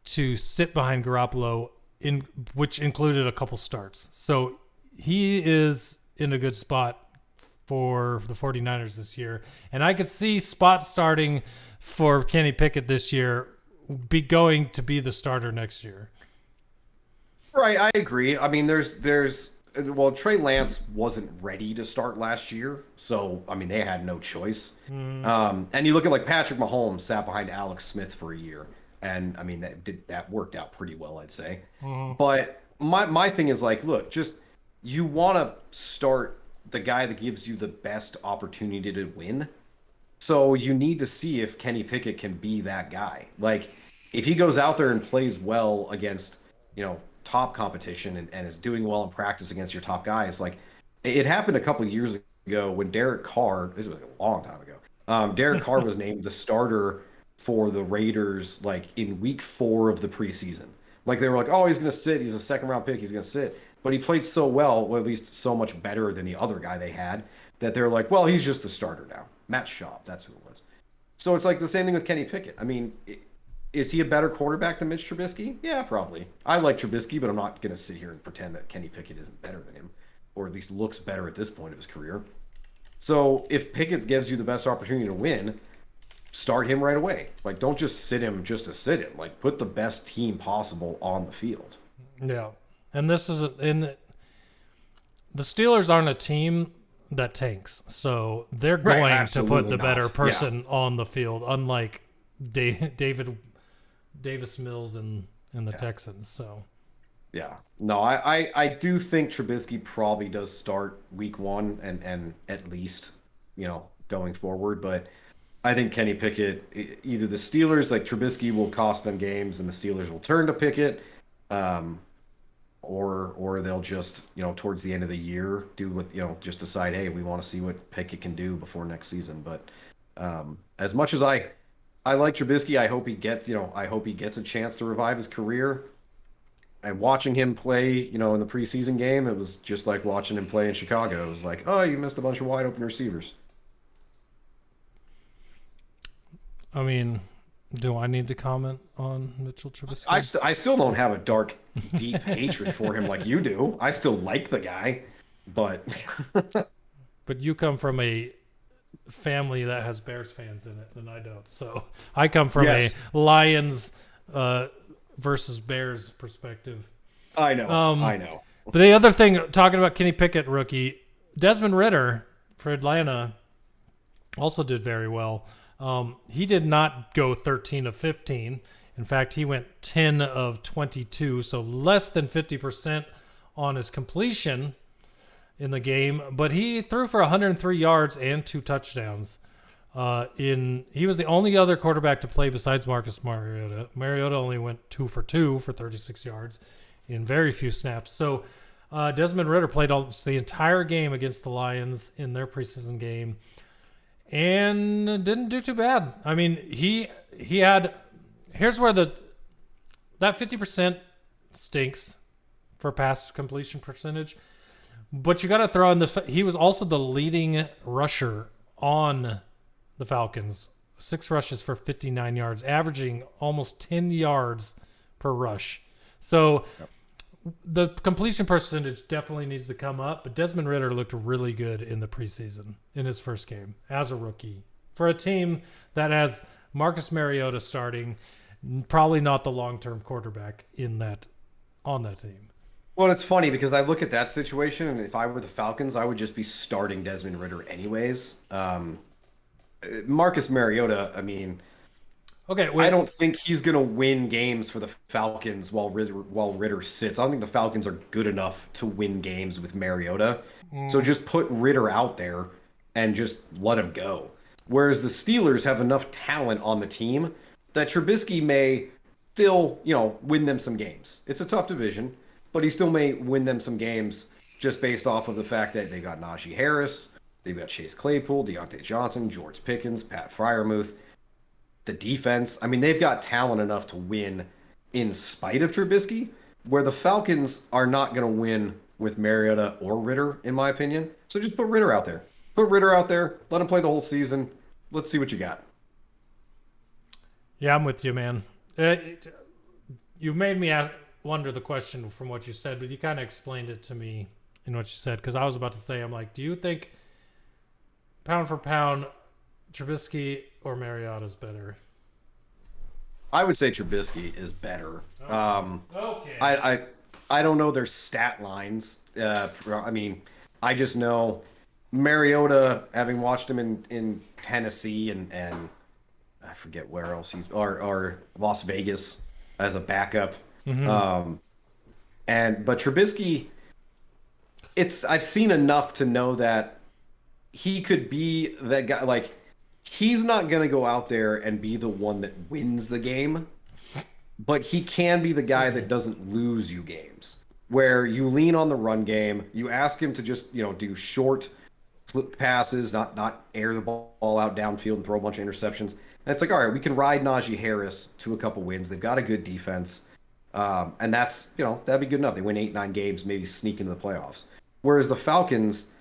to sit behind Garoppolo, which included a couple starts. So he is in a good spot for the 49ers this year. And I could see spot starting for Kenny Pickett this year going to be the starter next year. Right, I agree. I mean, well, Trey Lance wasn't ready to start last year, so I mean they had no choice. And you look at like Patrick Mahomes sat behind Alex Smith for a year, and I mean that worked out pretty well, I'd say. But my thing is like, look, just you want to start the guy that gives you the best opportunity to win. So you need to see if Kenny Pickett can be that guy. Like if he goes out there and plays well against, top competition and is doing well in practice against your top guys. Like it happened a couple of years ago when Derek Carr, this was like a long time ago. Derek Carr was named the starter for the Raiders, like in week 4 of the preseason. Like they were like, oh, he's going to sit. He's a second round pick. He's going to sit. But he played so well, or at least so much better than the other guy they had, that they're like, well, he's just the starter now. Matt Schaub, that's who it was. So it's like the same thing with Kenny Pickett. I mean, is he a better quarterback than Mitch Trubisky? Yeah, probably. I like Trubisky, but I'm not going to sit here and pretend that Kenny Pickett isn't better than him, or at least looks better at this point of his career. So if Pickett gives you the best opportunity to win, start him right away. Like, don't just sit him just to sit him. Like, put the best team possible on the field. Yeah. And this is the Steelers aren't a team that tanks, so they're going to put the better person on the field, unlike Davis Mills and the Texans. So yeah, no, I do think Trubisky probably does start week 1 and at least going forward, but I think Kenny Pickett, either the Steelers, like Trubisky will cost them games and the Steelers will turn to Pickett, or they'll just towards the end of the year do what just decide, hey, we want to see what Pickett can do before next season. But as much as I like Trubisky, I hope he gets a chance to revive his career. And watching him play, in the preseason game, it was just like watching him play in Chicago. It was like, oh, you missed a bunch of wide open receivers. I mean, do I need to comment on Mitchell Trubisky? I still don't have a dark, deep hatred for him like you do. I still like the guy, but but you come from a family that has Bears fans in it, and I don't. So I come from a Lions versus Bears perspective. I know. But the other thing, talking about Kenny Pickett, rookie, Desmond Ritter for Atlanta also did very well. He did not go 13 of 15. In fact, he went 10 of 22, so less than 50% on his completion in the game. But he threw for 103 yards and 2 touchdowns. He was the only other quarterback to play besides Marcus Mariota. Mariota only went 2 for 2 for 36 yards in very few snaps. So Desmond Ritter played the entire game against the Lions in their preseason game and didn't do too bad. I mean, he had, here's where that 50% stinks for pass completion percentage, but you got to throw in this. He was also the leading rusher on the Falcons, 6 rushes for 59 yards, averaging almost 10 yards per rush. So the completion percentage definitely needs to come up, but Desmond Ritter looked really good in the preseason in his first game as a rookie for a team that has Marcus Mariota starting, probably not the long-term quarterback on that team. Well, it's funny because I look at that situation, and if I were the Falcons, I would just be starting Desmond Ritter anyways. Marcus Mariota, I mean, okay, I don't think he's going to win games for the Falcons while Ritter sits. I don't think the Falcons are good enough to win games with Mariota. So just put Ritter out there and just let him go. Whereas the Steelers have enough talent on the team that Trubisky may still, win them some games. It's a tough division, but he still may win them some games just based off of the fact that they got Najee Harris. They've got Chase Claypool, Deontay Johnson, George Pickens, Pat Freiermuth. The defense, I mean, they've got talent enough to win in spite of Trubisky, where the Falcons are not going to win with Mariota or Ritter, in my opinion. So just put Ritter out there. Put Ritter out there. Let him play the whole season. Let's see what you got. Yeah, I'm with you, man. You made me wonder the question from what you said, but you kind of explained it to me in what you said, because I was about to say, I'm like, do you think pound for pound, Trubisky or Mariota is better? I would say Trubisky is better. Okay. I don't know their stat lines. I mean, I just know Mariota, having watched him in Tennessee and I forget where else or Las Vegas as a backup. Mm-hmm. But Trubisky, I've seen enough to know that he could be that guy. Like, he's not going to go out there and be the one that wins the game, but he can be the guy that doesn't lose you games, where you lean on the run game. You ask him to just, do short passes, not air the ball out downfield and throw a bunch of interceptions. And it's like, all right, we can ride Najee Harris to a couple wins. They've got a good defense. And that's, that'd be good enough. They win 8-9 games, maybe sneak into the playoffs. Whereas the Falcons,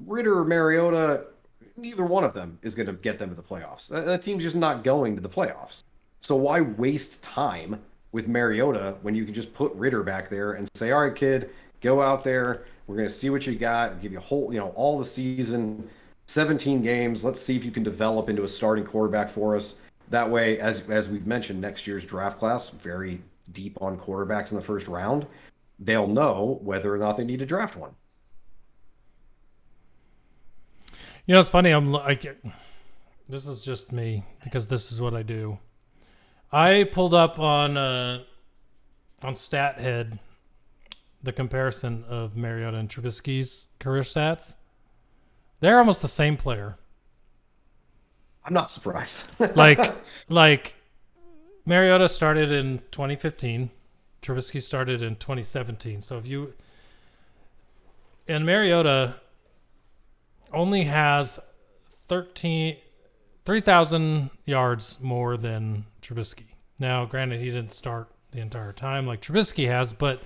Ritter or Mariota, neither one of them is going to get them to the playoffs. That team's just not going to the playoffs. So why waste time with Mariota when you can just put Ritter back there and say, all right, kid, go out there. We're going to see what you got. Give you a whole, all the season, 17 games. Let's see if you can develop into a starting quarterback for us. That way, as we've mentioned, next year's draft class, very deep on quarterbacks in the first round. They'll know whether or not they need to draft one. It's funny. This is just me because this is what I do. I pulled up on StatHead the comparison of Mariota and Trubisky's career stats. They're almost the same player. I'm not surprised. like Mariota started in 2015, Trubisky started in 2017. So and Mariota only has 3,000 yards more than Trubisky. Now, granted, he didn't start the entire time like Trubisky has, but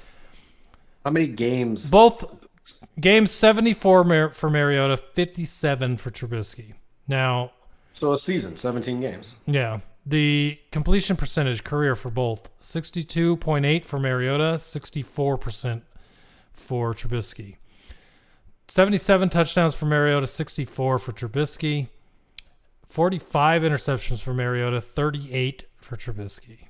how many games? Both games, 74 for Mariota, 57 for Trubisky. Now, so a season, 17 games. Yeah. The completion percentage career for both, 62.8 for Mariota, 64% for Trubisky. 77 touchdowns for Mariota, 64 for Trubisky. 45 interceptions for Mariota, 38 for Trubisky.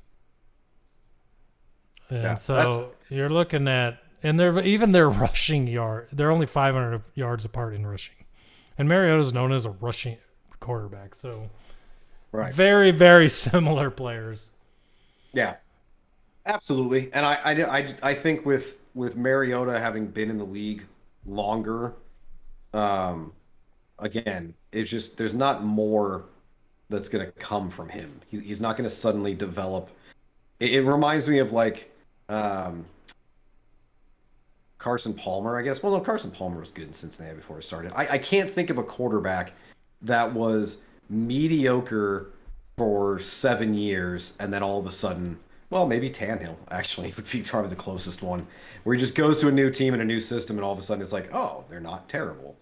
And so you're looking at, and their rushing yard, they're only 500 yards apart in rushing. And Mariota's known as a rushing quarterback, so right. Very, very similar players. Yeah, absolutely. And I think with Mariota having been in the league longer, again, it's just there's not more that's going to come from him. He's not going to suddenly develop. It reminds me of Carson Palmer, I guess. Well, no, Carson Palmer was good in Cincinnati before he started. I can't think of a quarterback that was mediocre for 7 years and then all of a sudden, well, maybe Tannehill actually would be probably the closest one, where he just goes to a new team and a new system and all of a sudden it's like, oh, they're not terrible.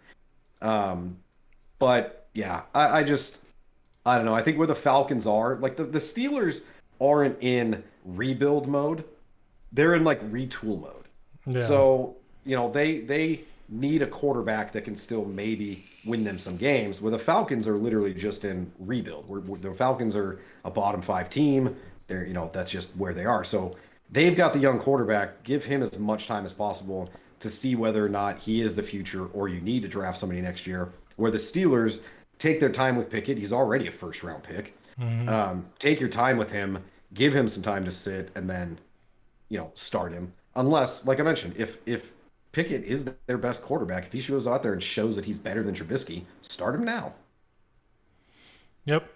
But yeah, I don't know. I think where the Falcons are, like the Steelers aren't in rebuild mode. They're in retool mode. Yeah. So, they need a quarterback that can still maybe win them some games, where the Falcons are literally just in rebuild. The Falcons are a bottom 5 team. They're, that's just where they are. So they've got the young quarterback. Give him as much time as possible to see whether or not he is the future, or you need to draft somebody next year. Where the Steelers take their time with Pickett. He's already a first-round pick. Mm-hmm. Take your time with him. Give him some time to sit, and then, start him. Unless, like I mentioned, if Pickett is their best quarterback, if he goes out there and shows that he's better than Trubisky, start him now. Yep,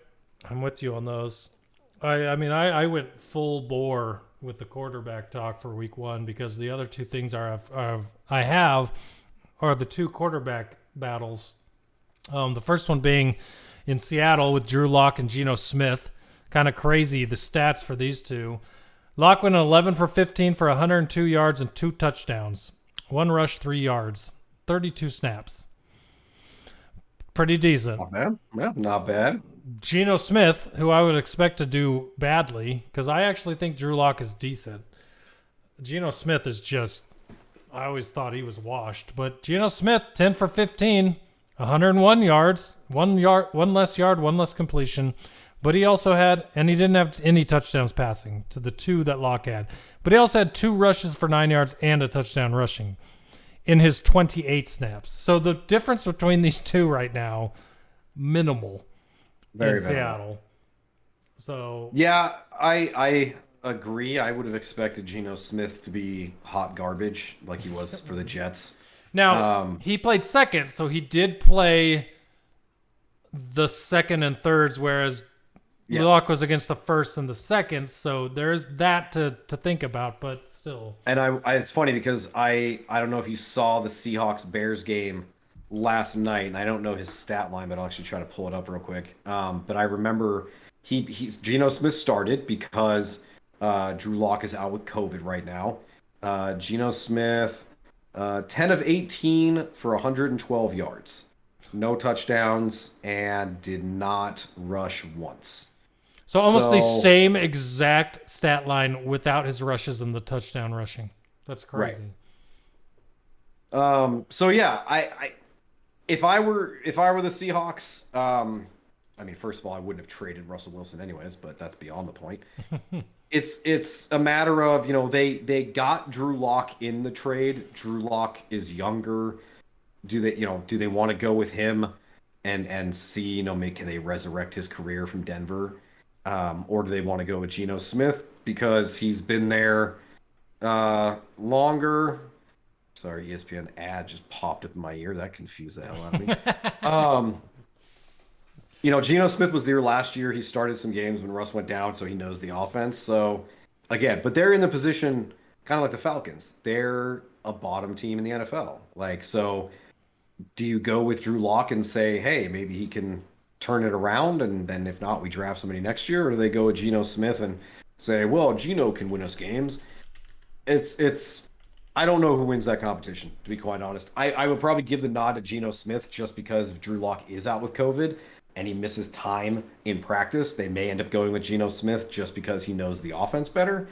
I'm with you on those. I went full bore with the quarterback talk for week 1 because the other two things I have are the two quarterback battles The first one being in Seattle with Drew Lock and Gino Smith. Kind of crazy, the stats for these two. Lock went 11 for 15 for 102 yards and 2 touchdowns. 1 rush, 3 yards. 32 snaps. Pretty decent. Not bad. Yeah, not bad. Gino Smith, who I would expect to do badly, because I actually think Drew Lock is decent. Gino Smith is just, I always thought he was washed. But Gino Smith, 10 for 15, 101 yards, 1 less yard, 1 less completion. But he also had, and he didn't have any touchdowns passing to the 2 that Lock had. But he also had 2 rushes for 9 yards and a touchdown rushing in his 28 snaps. So the difference between these two right now, minimal. Very in Seattle. So yeah, I agree. I would have expected Geno Smith to be hot garbage like he was for the Jets. Now he played second, so he did play the second and thirds, whereas Luck was against the first and the second. So there's that to think about, but still. And I it's funny because I don't know if you saw the Seahawks Bears game last night, and I don't know his stat line, but I'll actually try to pull it up real quick. But I remember Geno Smith started because Drew Lock is out with COVID right now. Geno Smith, 10 of 18 for 112 yards, no touchdowns, and did not rush once. So almost the same exact stat line without his rushes and the touchdown rushing. That's crazy. Right. So yeah, If I were the Seahawks, I mean, first of all, I wouldn't have traded Russell Wilson anyways, but that's beyond the point. It's a matter of, they got Drew Lock in the trade. Drew Lock is younger. Do they want to go with him and see, can they resurrect his career from Denver? Or do they want to go with Geno Smith because he's been there longer? Sorry, ESPN ad just popped up in my ear. That confused the hell out of me. Geno Smith was there last year. He started some games when Russ went down, so he knows the offense. So, again, but they're in the position kind of like the Falcons. They're a bottom team in the NFL. So do you go with Drew Lock and say, hey, maybe he can turn it around, and then if not, we draft somebody next year? Or do they go with Geno Smith and say, well, Geno can win us games? It's I don't know who wins that competition, to be quite honest. I would probably give the nod to Geno Smith just because if Drew Lock is out with COVID and he misses time in practice, they may end up going with Geno Smith just because he knows the offense better.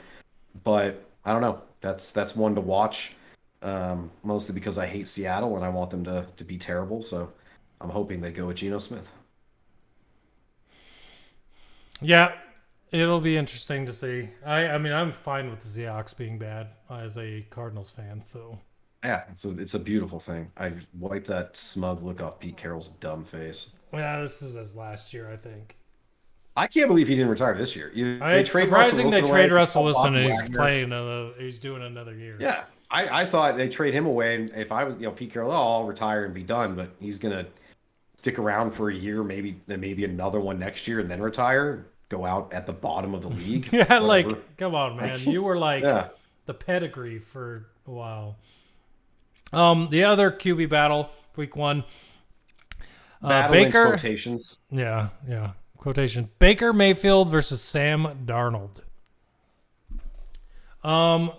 But I don't know. That's one to watch, mostly because I hate Seattle and I want them to be terrible. So I'm hoping they go with Geno Smith. Yeah. It'll be interesting to see. I mean, I'm fine with the Seahawks being bad as a Cardinals fan. So yeah, it's a beautiful thing. I wiped that smug look off Pete Carroll's dumb face. Yeah, this is his last year, I think. I can't believe he didn't retire this year. It's surprising they trade Russell Wilson and he's playing he's doing another year. Yeah, I thought they trade him away, and if I was Pete Carroll, I'll retire and be done. But he's gonna stick around for a year, maybe another one next year, and then retire. Go out at the bottom of the league. Yeah, whatever. Come on, man. You were the pedigree for a while. The other QB battle, week 1. Baker. Quotations. Yeah. Quotation. Baker Mayfield versus Sam Darnold.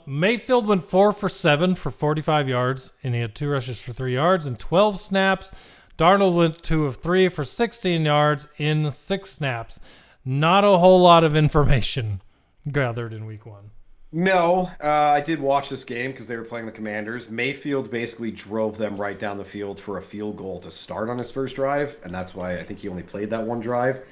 Mayfield went 4 for 7 for 45 yards, and he had 2 rushes for 3 yards and 12 snaps. Darnold went 2 of 3 for 16 yards in 6 snaps. Not a whole lot of information gathered in week 1. No, I did watch this game because they were playing the Commanders. Mayfield basically drove them right down the field for a field goal to start on his first drive, and that's why I think he only played that one drive.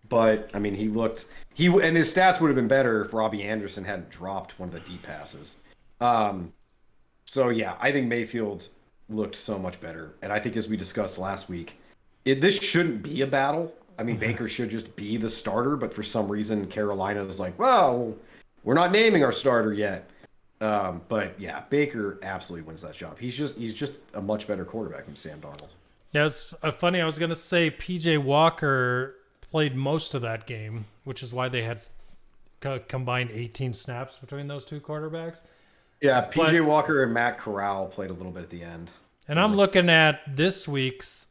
But, I mean, and his stats would have been better if Robbie Anderson hadn't dropped one of the deep passes. So, yeah, I think Mayfield looked so much better. And I think as we discussed last week, this shouldn't be a battle. I mean, Baker should just be the starter, but for some reason, Carolina is like, well, we're not naming our starter yet. But yeah, Baker absolutely wins that job. He's just a much better quarterback than Sam Darnold. Yeah, it's funny. I was going to say PJ Walker played most of that game, which is why they had combined 18 snaps between those two quarterbacks. Yeah, PJ Walker and Matt Corral played a little bit at the end. And I'm looking at this week's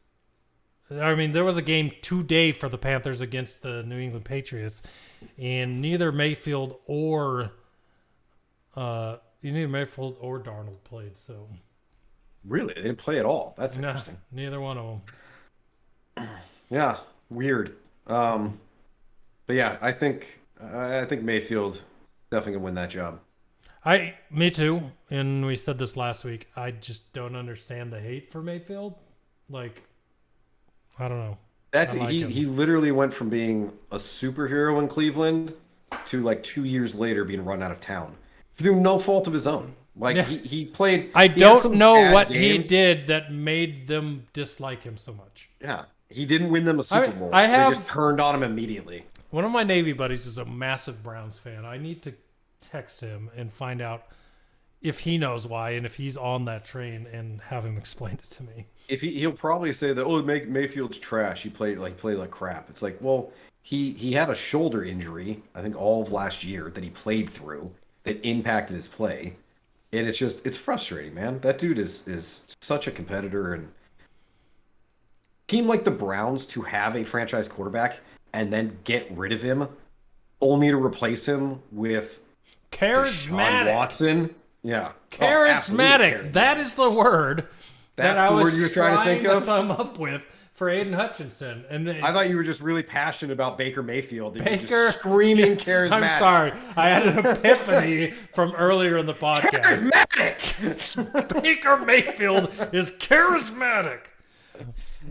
I mean, there was a game today for the Panthers against the New England Patriots, and neither Mayfield or Darnold played. So Really, they didn't play at all. That's interesting. Neither one of them. Yeah, weird. But yeah, I think Mayfield definitely gonna win that job. Me too. And we said this last week. I just don't understand the hate for Mayfield. Like, I don't know. He literally went from being a superhero in Cleveland to like 2 years later being run out of town through no fault of his own. Like he played. I don't know what he did that made them dislike him so much. Yeah, he didn't win them a Super Bowl. They just turned on him immediately. One of my Navy buddies is a massive Browns fan. I need to text him and find out if he knows why and if he's on that train and have him explain it to me. If he'll probably say that Mayfield's trash. He played like crap. It's like, well, he had a shoulder injury, I think all of last year that he played through that impacted his play. And it's frustrating, man. That dude is such a competitor, and team like the Browns to have a franchise quarterback and then get rid of him only to replace him with charismatic Deshaun Watson. Yeah. Charismatic. That is the word that I was trying to think of. Come up with for Aiden Hutchinson. And I thought you were just really passionate about Baker Mayfield. You were just screaming charismatic. I'm sorry. I had an epiphany from earlier in the podcast. Charismatic! Baker Mayfield is charismatic.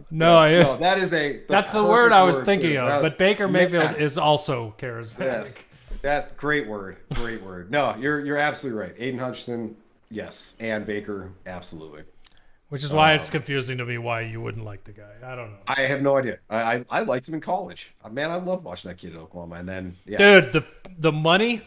No, that is that's the word I was thinking of. But Baker Mayfield is also charismatic. Yes. That's great word. Great word. No, you're absolutely right. Aiden Hutchinson, yes. And Baker, absolutely. Which is why it's confusing to me why you wouldn't like the guy. I don't know. I have no idea. I liked him in college. Man, I loved watching that kid at Oklahoma. And then, dude, the money.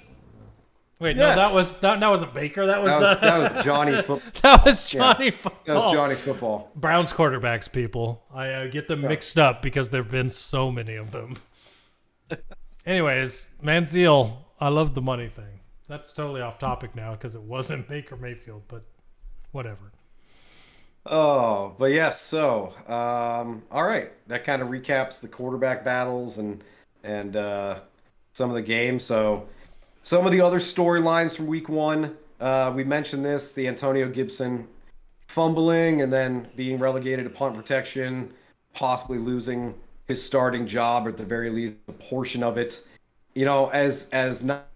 Wait, yes. No, that wasn't Baker. That was Johnny Football. That was Johnny Football. That was Johnny Football. Browns quarterbacks, people. I get them mixed up because there've been so many of them. Anyways, Manziel, I love the money thing. That's totally off topic now because it wasn't Baker Mayfield, but whatever. Oh, but yes. So, all right. That kind of recaps the quarterback battles and some of the games. So, some of the other storylines from Week 1. We mentioned this: the Antonio Gibson fumbling and then being relegated to punt protection, possibly losing his starting job, or at the very least, a portion of it. You know, as not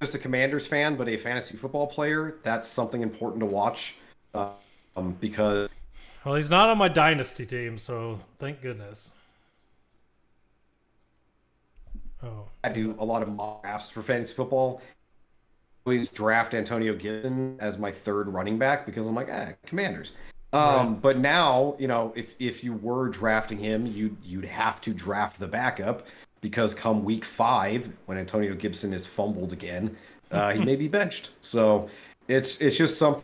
just a Commanders fan, but a fantasy football player, that's something important to watch. Because he's not on my dynasty team, so thank goodness. I do a lot of mock drafts for fantasy football. I always draft Antonio Gibson as my third running back because I'm like, Commanders. Right. But now, you know, if you were drafting him, you'd have to draft the backup because come week 5, when Antonio Gibson is fumbled again, he may be benched. So it's just something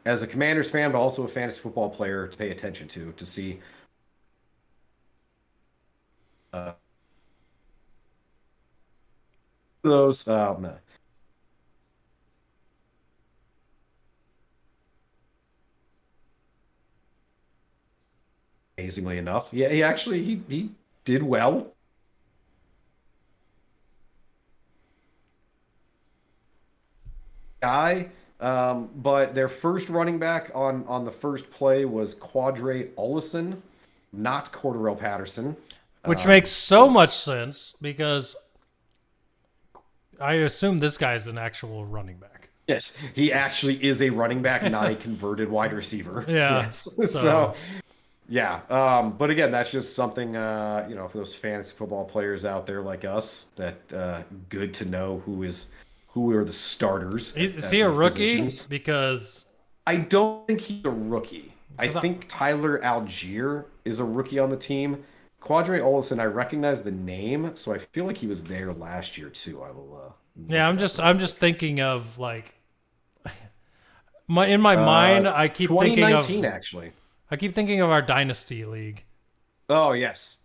as a Commanders fan, but also a fantasy football player to pay attention to see. Those amazingly enough, he actually did well. But their first running back on the first play was Quadre Ollison, not Cordarrelle Patterson. Which makes so much sense because I assume this guy's an actual running back. Yes, he actually is a running back, not a converted wide receiver. Yeah. Yes. So yeah. But again, that's just something, for those fantasy football players out there like us, that good to know who are the starters. Is he a rookie? Positions. Because I don't think he's a rookie. I think Tyler Algier is a rookie on the team. Quadre Ollison, I recognize the name, so I feel like he was there last year too. I will. I'm just thinking of like in my mind. I keep thinking of 2019 actually. I keep thinking of our dynasty league. Oh yes.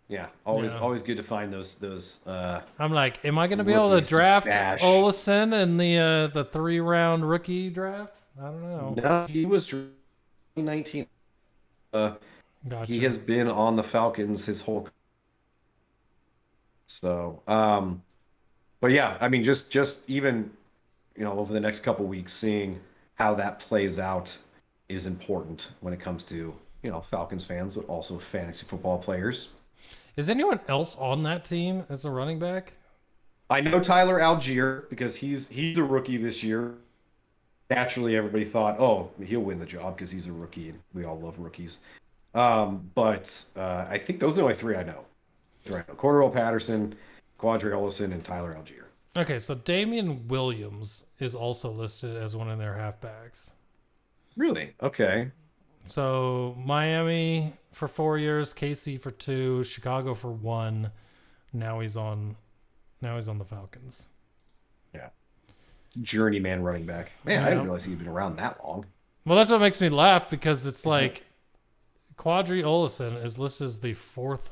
Yeah, always good to find those. I'm like, am I going to be able to draft Ollison in the 3-round rookie draft? I don't know. No, he was 2019. Gotcha. He has been on the Falcons his whole. So, but yeah, I mean, just even over the next couple weeks, seeing how that plays out is important when it comes to Falcons fans, but also fantasy football players. Is anyone else on that team as a running back? I know Tyler Algier because he's a rookie this year. Naturally, everybody thought, oh, he'll win the job because he's a rookie, and we all love rookies. But I think those are the only three I know. Right, Cordell Patterson, Quadri Olison, and Tyler Algier. Okay, so Jamison Williams is also listed as one of their halfbacks. Really? Okay. So Miami for 4 years, KC for 2, Chicago for 1. Now he's on the Falcons. Yeah. Journeyman running back. Man, I didn't realize he'd been around that long. Well, that's what makes me laugh because it's like Quadri Olison is listed as the 4th.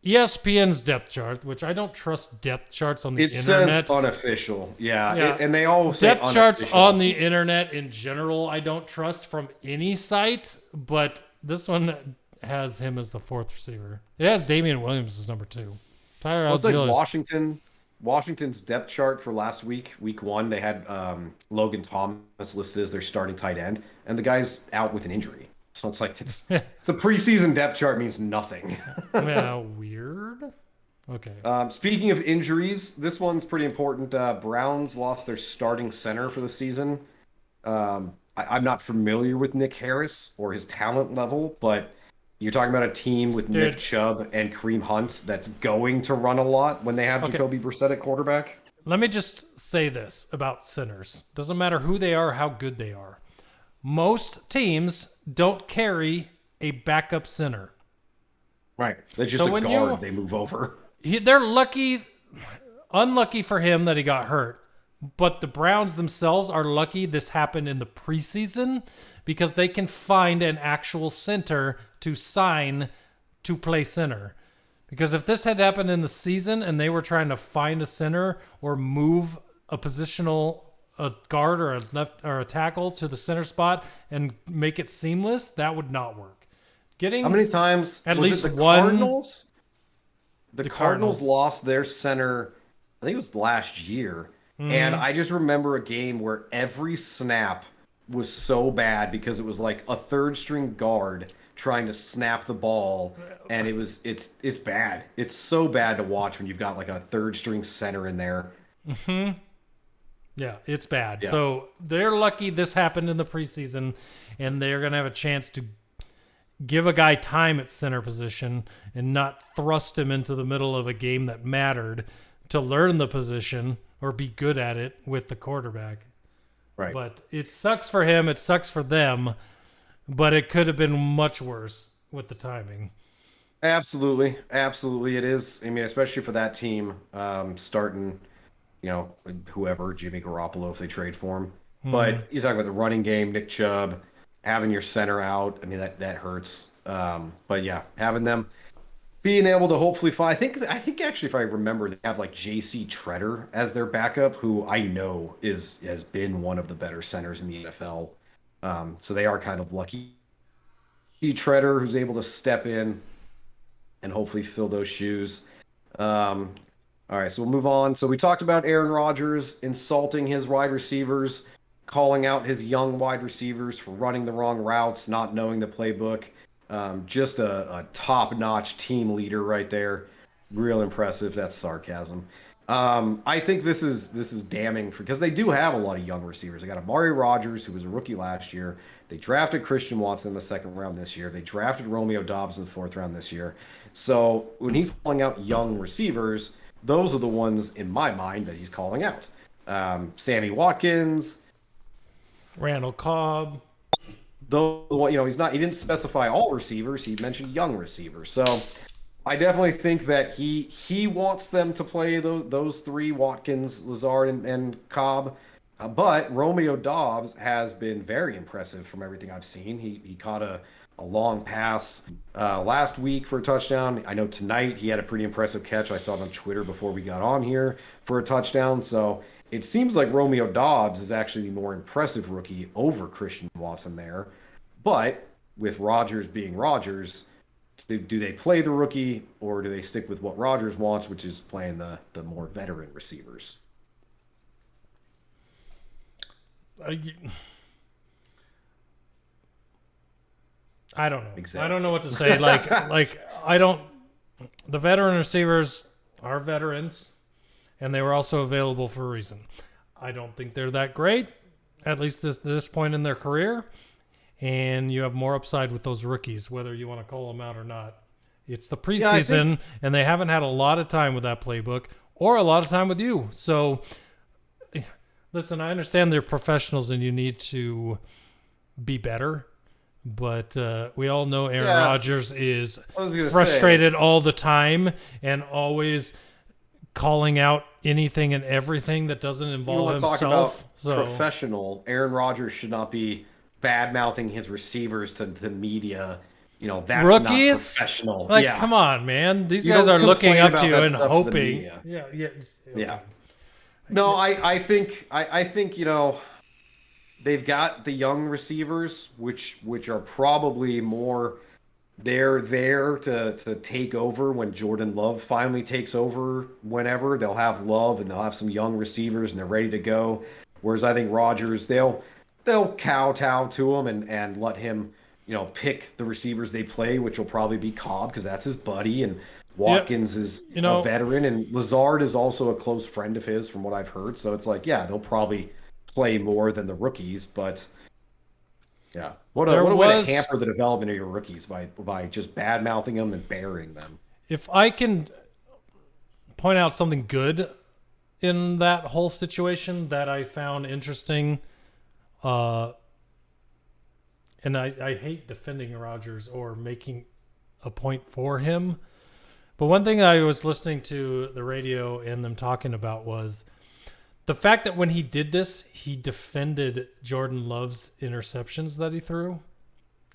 ESPN's depth chart, which I don't trust depth charts on the internet. It says unofficial. Yeah. And they all say depth charts on the internet in general I don't trust from any site, but this one has him as the 4th receiver. It has Jamison Williams as number 2. Tyler Algier. It's like Washington's depth chart for last week, week 1, they had Logan Thomas listed as their starting tight end, and the guy's out with an injury. So it's like it's a preseason depth chart means nothing. Yeah, weird. Okay. Speaking of injuries, this one's pretty important. Browns lost their starting center for the season. I'm not familiar with Nick Harris or his talent level, but you're talking about a team with Nick Chubb and Kareem Hunt that's going to run a lot when they have Jacoby Brissett at quarterback. Let me just say this about centers. Doesn't matter who they are, how good they are. Most teams don't carry a backup center. Right. They're just a guard they move over. They're unlucky for him that he got hurt. But the Browns themselves are lucky this happened in the preseason because they can find an actual center to sign to play center. Because if this had happened in the season and they were trying to find a center or move a guard or a tackle to the center spot and make it seamless, that would not work. How many times at least the one Cardinals? The Cardinals lost their center, I think it was last year. And I just remember a game where every snap was so bad because it was like a third string guard trying to snap the ball, and it's bad. It's so bad to watch when you've got like a third string center in there. Mm-hmm. Yeah, it's bad. Yeah. So they're lucky this happened in the preseason, and they're going to have a chance to give a guy time at center position and not thrust him into the middle of a game that mattered to learn the position or be good at it with the quarterback. Right. But it sucks for him. It sucks for them. But it could have been much worse with the timing. Absolutely. Absolutely it is. I mean, especially for that team starting, whoever, Jimmy Garoppolo if they trade for him. But you talk about the running game, Nick Chubb, having your center out. I mean, that hurts. But yeah, having them being able to hopefully find, I think actually, if I remember, they have like J.C. Treader as their backup, who I know has been one of the better centers in the NFL. So they are kind of lucky. Treader, who's able to step in and hopefully fill those shoes. All right, so we'll move on. So we talked about Aaron Rodgers insulting his wide receivers, calling out his young wide receivers for running the wrong routes, not knowing the playbook. Just a top-notch team leader right there. Real impressive. That's sarcasm. I think this is damning because they do have a lot of young receivers. They got Amari Rodgers, who was a rookie last year. They drafted Christian Watson in the 2nd round this year. They drafted Romeo Doubs in the 4th round this year. So when he's calling out young receivers, those are the ones in my mind that he's calling out. Sammy Watkins, Randall Cobb. Though he didn't specify all receivers. He mentioned young receivers. So I definitely think that he wants them to play those 3, Watkins, Lazard, and Cobb. But Romeo Doubs has been very impressive from everything I've seen. He caught a long pass last week for a touchdown. I know tonight he had a pretty impressive catch. I saw it on Twitter before we got on here for a touchdown. So it seems like Romeo Doubs is actually the more impressive rookie over Christian Watson there. But with Rodgers being Rodgers, do they play the rookie or do they stick with what Rodgers wants, which is playing the more veteran receivers? I don't know. Exactly. I don't know what to say. The veteran receivers are veterans, and they were also available for a reason. I don't think they're that great, at least this point in their career. And you have more upside with those rookies, whether you want to call them out or not. It's the preseason, and they haven't had a lot of time with that playbook or a lot of time with you. So, listen, I understand they're professionals and you need to be better. But we all know Aaron Rodgers is frustrated all the time and always calling out anything and everything that doesn't involve himself. Professional. Aaron Rodgers should not be bad-mouthing his receivers to the media. That's rookies? Not professional. Come on, man. These guys are looking up to you and hoping. Yeah. No, I think they've got the young receivers, which are probably more. They're there to take over when Jordan Love finally takes over. Whenever they'll have Love and they'll have some young receivers and they're ready to go. Whereas I think Rodgers, they'll kowtow to him and let him, pick the receivers they play, which will probably be Cobb because that's his buddy, and Watkins is a veteran, and Lazard is also a close friend of his from what I've heard. So it's like, they'll probably play more than the rookies, but what a way to hamper the development of your rookies by just bad mouthing them and burying them. If I can point out something good in that whole situation that I found interesting, and I hate defending Rodgers or making a point for him, but one thing I was listening to the radio and them talking about was the fact that when he did this, he defended Jordan Love's interceptions that he threw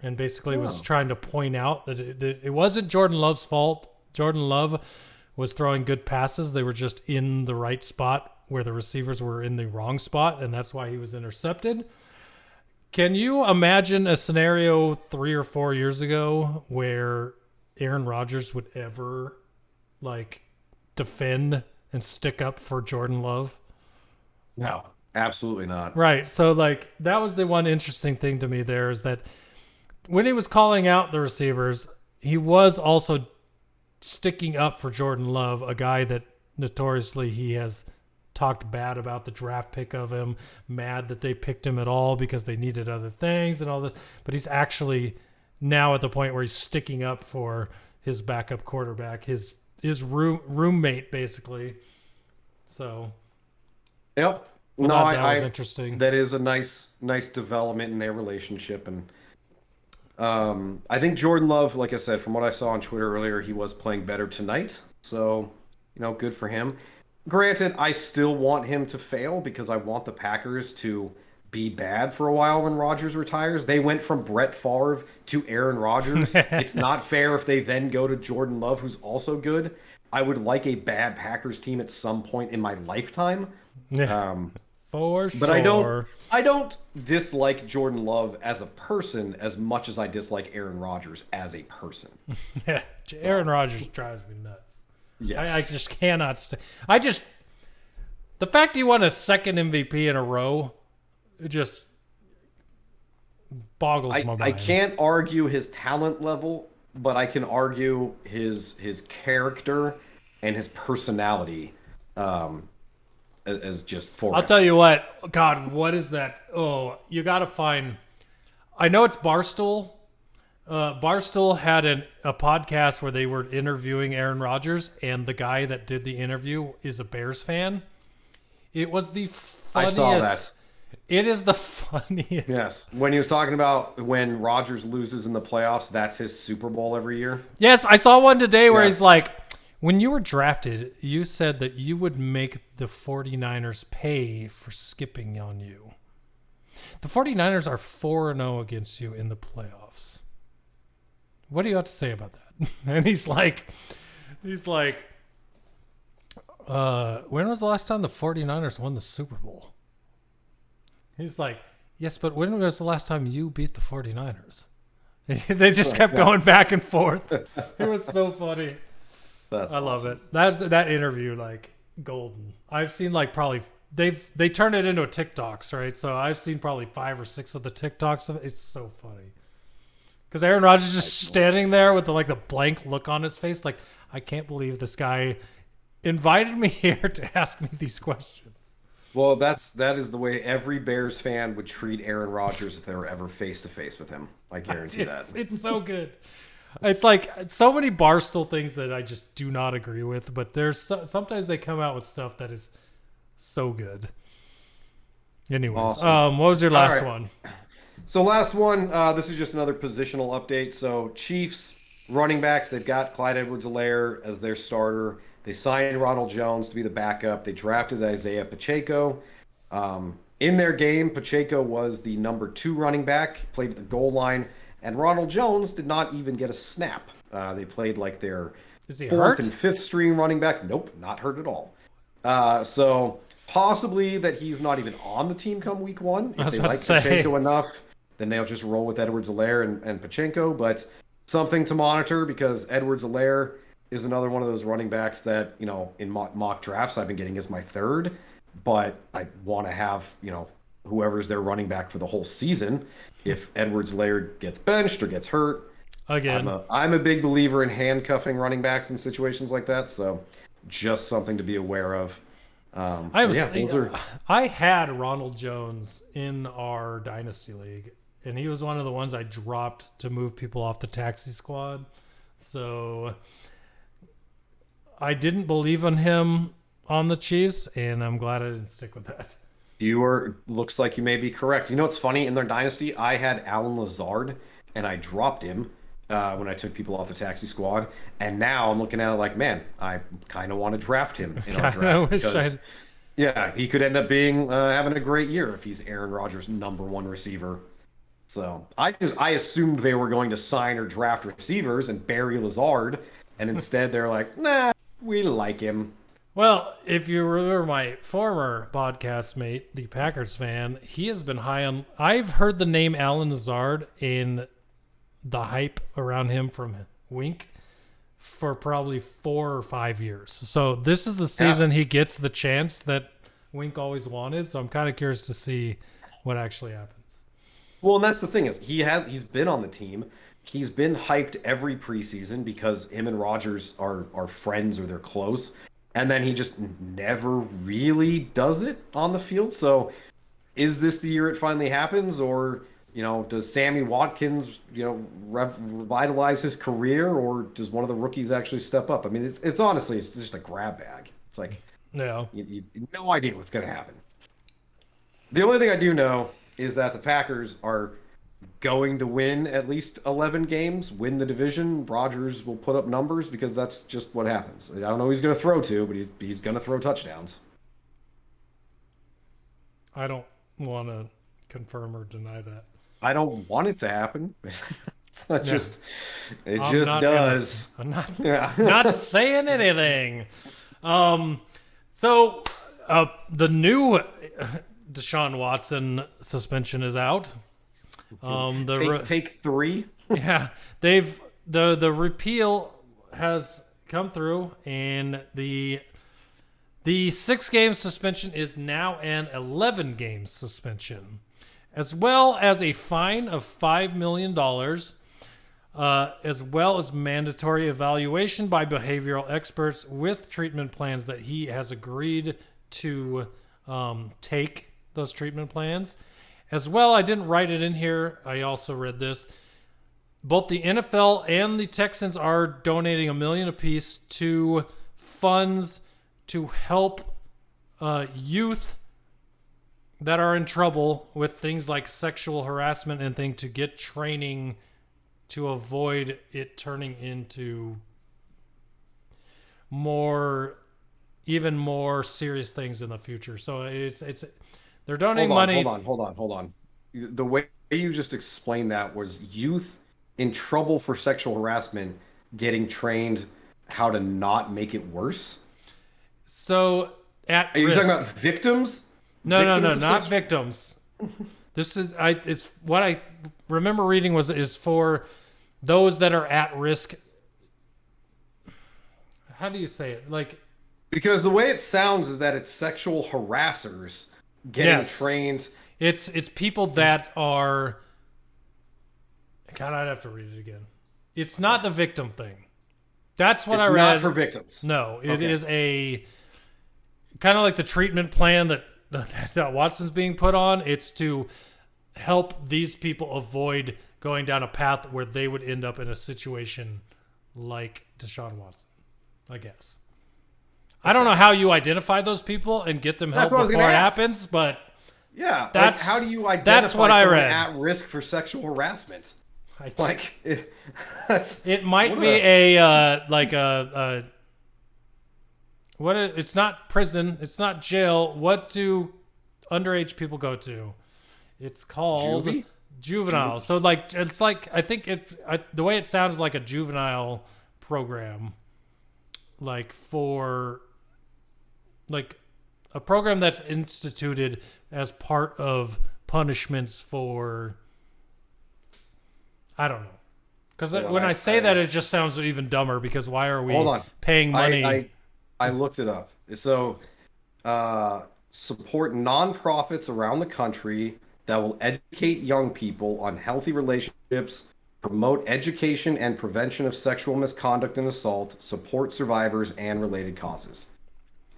and basically was trying to point out that it wasn't Jordan Love's fault. Jordan Love was throwing good passes. They were just in the right spot where the receivers were in the wrong spot, and that's why he was intercepted. Can you imagine a scenario 3 or 4 years ago where Aaron Rodgers would ever defend and stick up for Jordan Love? No, absolutely not. Right. So that was the one interesting thing to me there is that when he was calling out the receivers, he was also sticking up for Jordan Love, a guy that notoriously he has talked bad about the draft pick of him, mad that they picked him at all because they needed other things and all this. But he's actually now at the point where he's sticking up for his backup quarterback, his roommate basically. So, yep. That was interesting. That is a nice development in their relationship, and I think Jordan Love, like I said, from what I saw on Twitter earlier, he was playing better tonight. So, good for him. Granted, I still want him to fail because I want the Packers to be bad for a while when Rodgers retires. They went from Brett Favre to Aaron Rodgers. It's not fair if they then go to Jordan Love, who's also good. I would like a bad Packers team at some point in my lifetime. For sure. But I don't dislike Jordan Love as a person as much as I dislike Aaron Rodgers as a person. Yeah, Aaron Rodgers drives me nuts. Yes. I just cannot the fact he won a second MVP in a row, it just boggles my mind. I can't argue his talent level, but I can argue his character and his personality as just for I'll tell you what, God, what is that? Oh, you got to find, I know it's Barstool. Barstool had a podcast where they were interviewing Aaron Rodgers, and the guy that did the interview is a Bears fan. It was the funniest. I saw that. It is the funniest. Yes. When he was talking about when Rodgers loses in the playoffs, that's his Super Bowl every year. Yes, I saw one today where he's like, when you were drafted, you said that you would make the 49ers pay for skipping on you. The 49ers are 4-0 against you in the playoffs. What do you have to say about that? And he's like, when was the last time the 49ers won the Super Bowl? He's like, yes, but when was the last time you beat the 49ers? They just kept going back and forth. It was so funny. I love it. That interview, like, golden. I've seen like probably they turn it into a TikToks, right? So I've seen probably 5 or 6 of the TikToks. It's so funny because Aaron Rodgers is just standing there with the blank look on his face, like, I can't believe this guy invited me here to ask me these questions. Well, that is the way every Bears fan would treat Aaron Rodgers if they were ever face to face with him. I guarantee that. It's so good. It's like so many Barstool things that I just do not agree with, but sometimes they come out with stuff that is so good. Anyways, awesome. What was your last one? So last one, this is just another positional update. So Chiefs running backs, they've got Clyde Edwards-Helaire as their starter. They signed Ronald Jones to be the backup. They drafted Isaiah Pacheco. In their game, Pacheco was the number 2 running back, played at the goal line, and Ronald Jones did not even get a snap. They played like their 4th and 5th string running backs. Nope, not hurt at all. So possibly that he's not even on the team come week 1. If they like Pacheco enough, then they'll just roll with Edwards-Helaire and Pacheco. But something to monitor, because Edwards-Helaire is another one of those running backs that, in mock drafts I've been getting as my 3rd, but I want to have, whoever's their running back for the whole season. If Edwards-Helaire gets benched or gets hurt, again, I'm a big believer in handcuffing running backs in situations like that. So just something to be aware of. I had Ronald Jones in our Dynasty League, and he was one of the ones I dropped to move people off the taxi squad. So I didn't believe in him on the Chiefs, and I'm glad I didn't stick with that. Looks like you may be correct. You know what's funny? In their Dynasty, I had Alan Lazard, and I dropped him when I took people off the taxi squad. And now I'm looking at it like, man, I kind of want to draft him in our draft. Because, he could end up being having a great year if he's Aaron Rodgers' number 1 receiver. So I assumed they were going to sign or draft receivers and bury Lazard, and instead they're like, nah, we like him. Well, if you remember my former podcast mate, the Packers fan, he has been high on. I've heard the name Alan Lazard and the hype around him from Wink for probably 4 or 5 years. So this is the season he gets the chance that Wink always wanted. So I'm kind of curious to see what actually happens. Well, and that's the thing is he's been on the team. He's been hyped every preseason because him and Rodgers are friends or they're close. And then he just never really does it on the field. So is this the year it finally happens? Or, does Sammy Watkins, revitalize his career? Or does one of the rookies actually step up? I mean, it's honestly, it's just a grab bag. It's like, you no idea what's going to happen. The only thing I do know is that the Packers are going to win at least 11 games, win the division. Rodgers will put up numbers because that's just what happens. I don't know who he's going to throw to, but he's going to throw touchdowns. I don't want to confirm or deny that. I don't want it to happen. It's not just it I'm just does. I'm not saying anything. So the new Deshaun Watson suspension is out. Take 3. Yeah, the repeal has come through, and the 6-game suspension is now an 11-game suspension, as well as a fine of $5 million, as well as mandatory evaluation by behavioral experts with treatment plans that he has agreed to take those treatment plans. As well, I didn't write it in here. I also read this. Both the NFL and the Texans are donating $1 million apiece to funds to help youth that are in trouble with things like sexual harassment and things to get training to avoid it turning into even more serious things in the future. So it's they're donating money. Hold on. The way you just explained that was youth in trouble for sexual harassment getting trained how to not make it worse. So are you talking about victims? No, not victims. It's what I remember reading is for those that are at risk. How do you say it? Like, because the way it sounds is that it's sexual harassers getting trained. It's people that are. God, I'd have to read it again. It's not the victim thing. That's what I read. It's not for victims. No, it is a kind of like the treatment plan that Watson's being put on. It's to help these people avoid going down a path where they would end up in a situation like Deshaun Watson, I guess. Okay. I don't know how you identify those people and get them help before it happens, but yeah, that's how do you identify that's what I read. At risk for sexual harassment? It might be it's not prison, it's not jail. What do underage people go to? It's called juvenile. So it's like I think the way it sounds like a juvenile program, like for like a program that's instituted as part of punishments for. I don't know. Because when I say that, it just sounds even dumber because why are we paying money? I looked it up. So, support nonprofits around the country that will educate young people on healthy relationships, promote education and prevention of sexual misconduct and assault, support survivors, and related causes.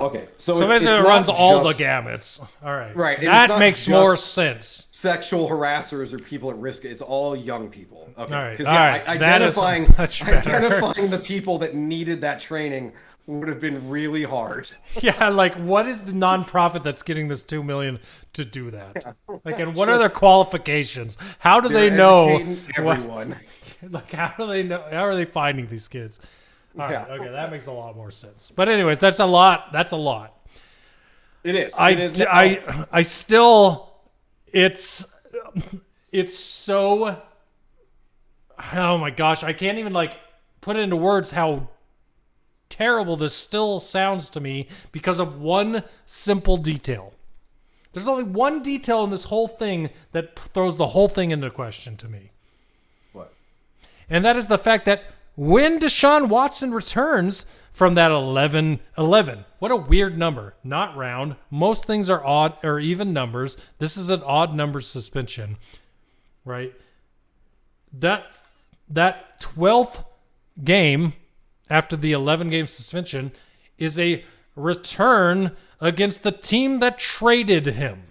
Okay, so basically it runs all the gamuts. All right. Right. That makes more sense. Sexual harassers or people at risk. It's all young people. Okay. All right. Identifying the people that needed that training would have been really hard. Yeah, like what is the nonprofit that's getting this $2 million to do that? Like, and what are their qualifications? How do they know everyone? Like, how do they know? How are they finding these kids? All right, okay, that makes a lot more sense. But anyways, that's a lot. That's a lot. It is. I still, it's so, oh my gosh, I can't even like put it into words how terrible this still sounds to me because of one simple detail. There's only one detail in this whole thing that throws the whole thing into question to me. What? And that is the fact that when Deshaun Watson returns from that 11, what a weird number. Not round. Most things are odd or even numbers. This is an odd number suspension, right? That 12th game after the 11-game suspension is a return against the team that traded him.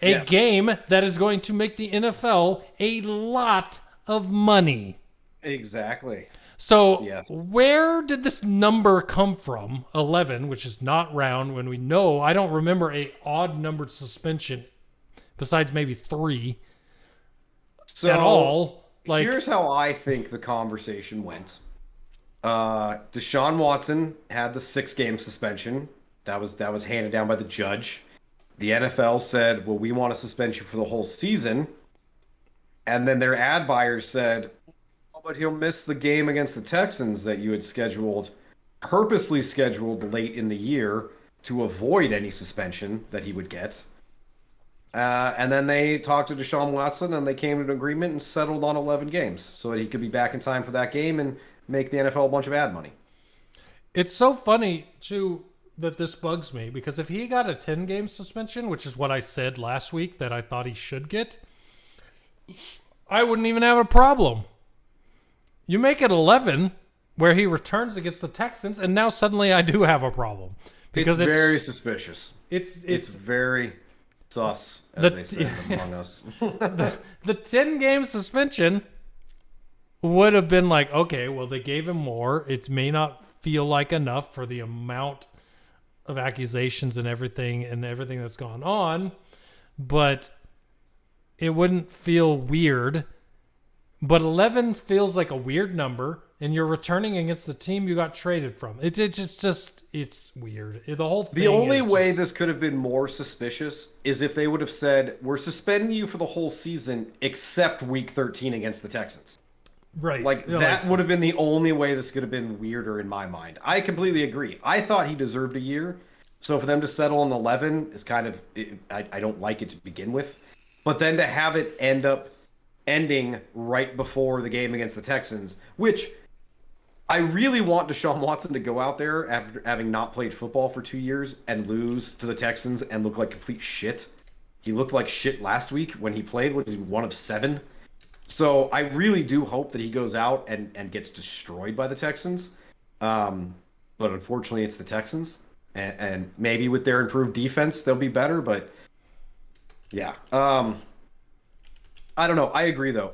A game that is going to make the NFL a lot of money. Exactly. So where did this number come from? 11, which is not round when we know. I don't remember a odd numbered suspension besides maybe 3 at all. Like, here's how I think the conversation went. Deshaun Watson had the 6-game suspension. That was handed down by the judge. The NFL said, well, we want to suspend you for the whole season. And then their ad buyers said, but he'll miss the game against the Texans that you had purposely scheduled late in the year to avoid any suspension that he would get. And then they talked to Deshaun Watson and they came to an agreement and settled on 11 games so that he could be back in time for that game and make the NFL a bunch of ad money. It's so funny, too, that this bugs me because if he got a 10-game suspension, which is what I said last week that I thought he should get, I wouldn't even have a problem. You make it 11 where he returns against the Texans, and now suddenly I do have a problem. Because it's very suspicious. It's very sus, as they say among us. The 10-game suspension would have been like, okay, well, they gave him more. It may not feel like enough for the amount of accusations and everything that's gone on, but it wouldn't feel weird. But 11 feels like a weird number, and you're returning against the team you got traded from. It's weird. The only way this could have been more suspicious is if they would have said, we're suspending you for the whole season except week 13 against the Texans. Right. That would have been the only way this could have been weirder in my mind. I completely agree. I thought he deserved a year. So for them to settle on 11 is kind of, I don't like it to begin with. But then to have it ending right before the game against the Texans, which I really want Deshaun Watson to go out there after having not played football for 2 years and lose to the Texans and look like complete shit. He looked like shit last week when he played, which was 1 of 7. So I really do hope that he goes out and gets destroyed by the Texans. But unfortunately, it's the Texans. And maybe with their improved defense, they'll be better. But yeah, I don't know. I agree though.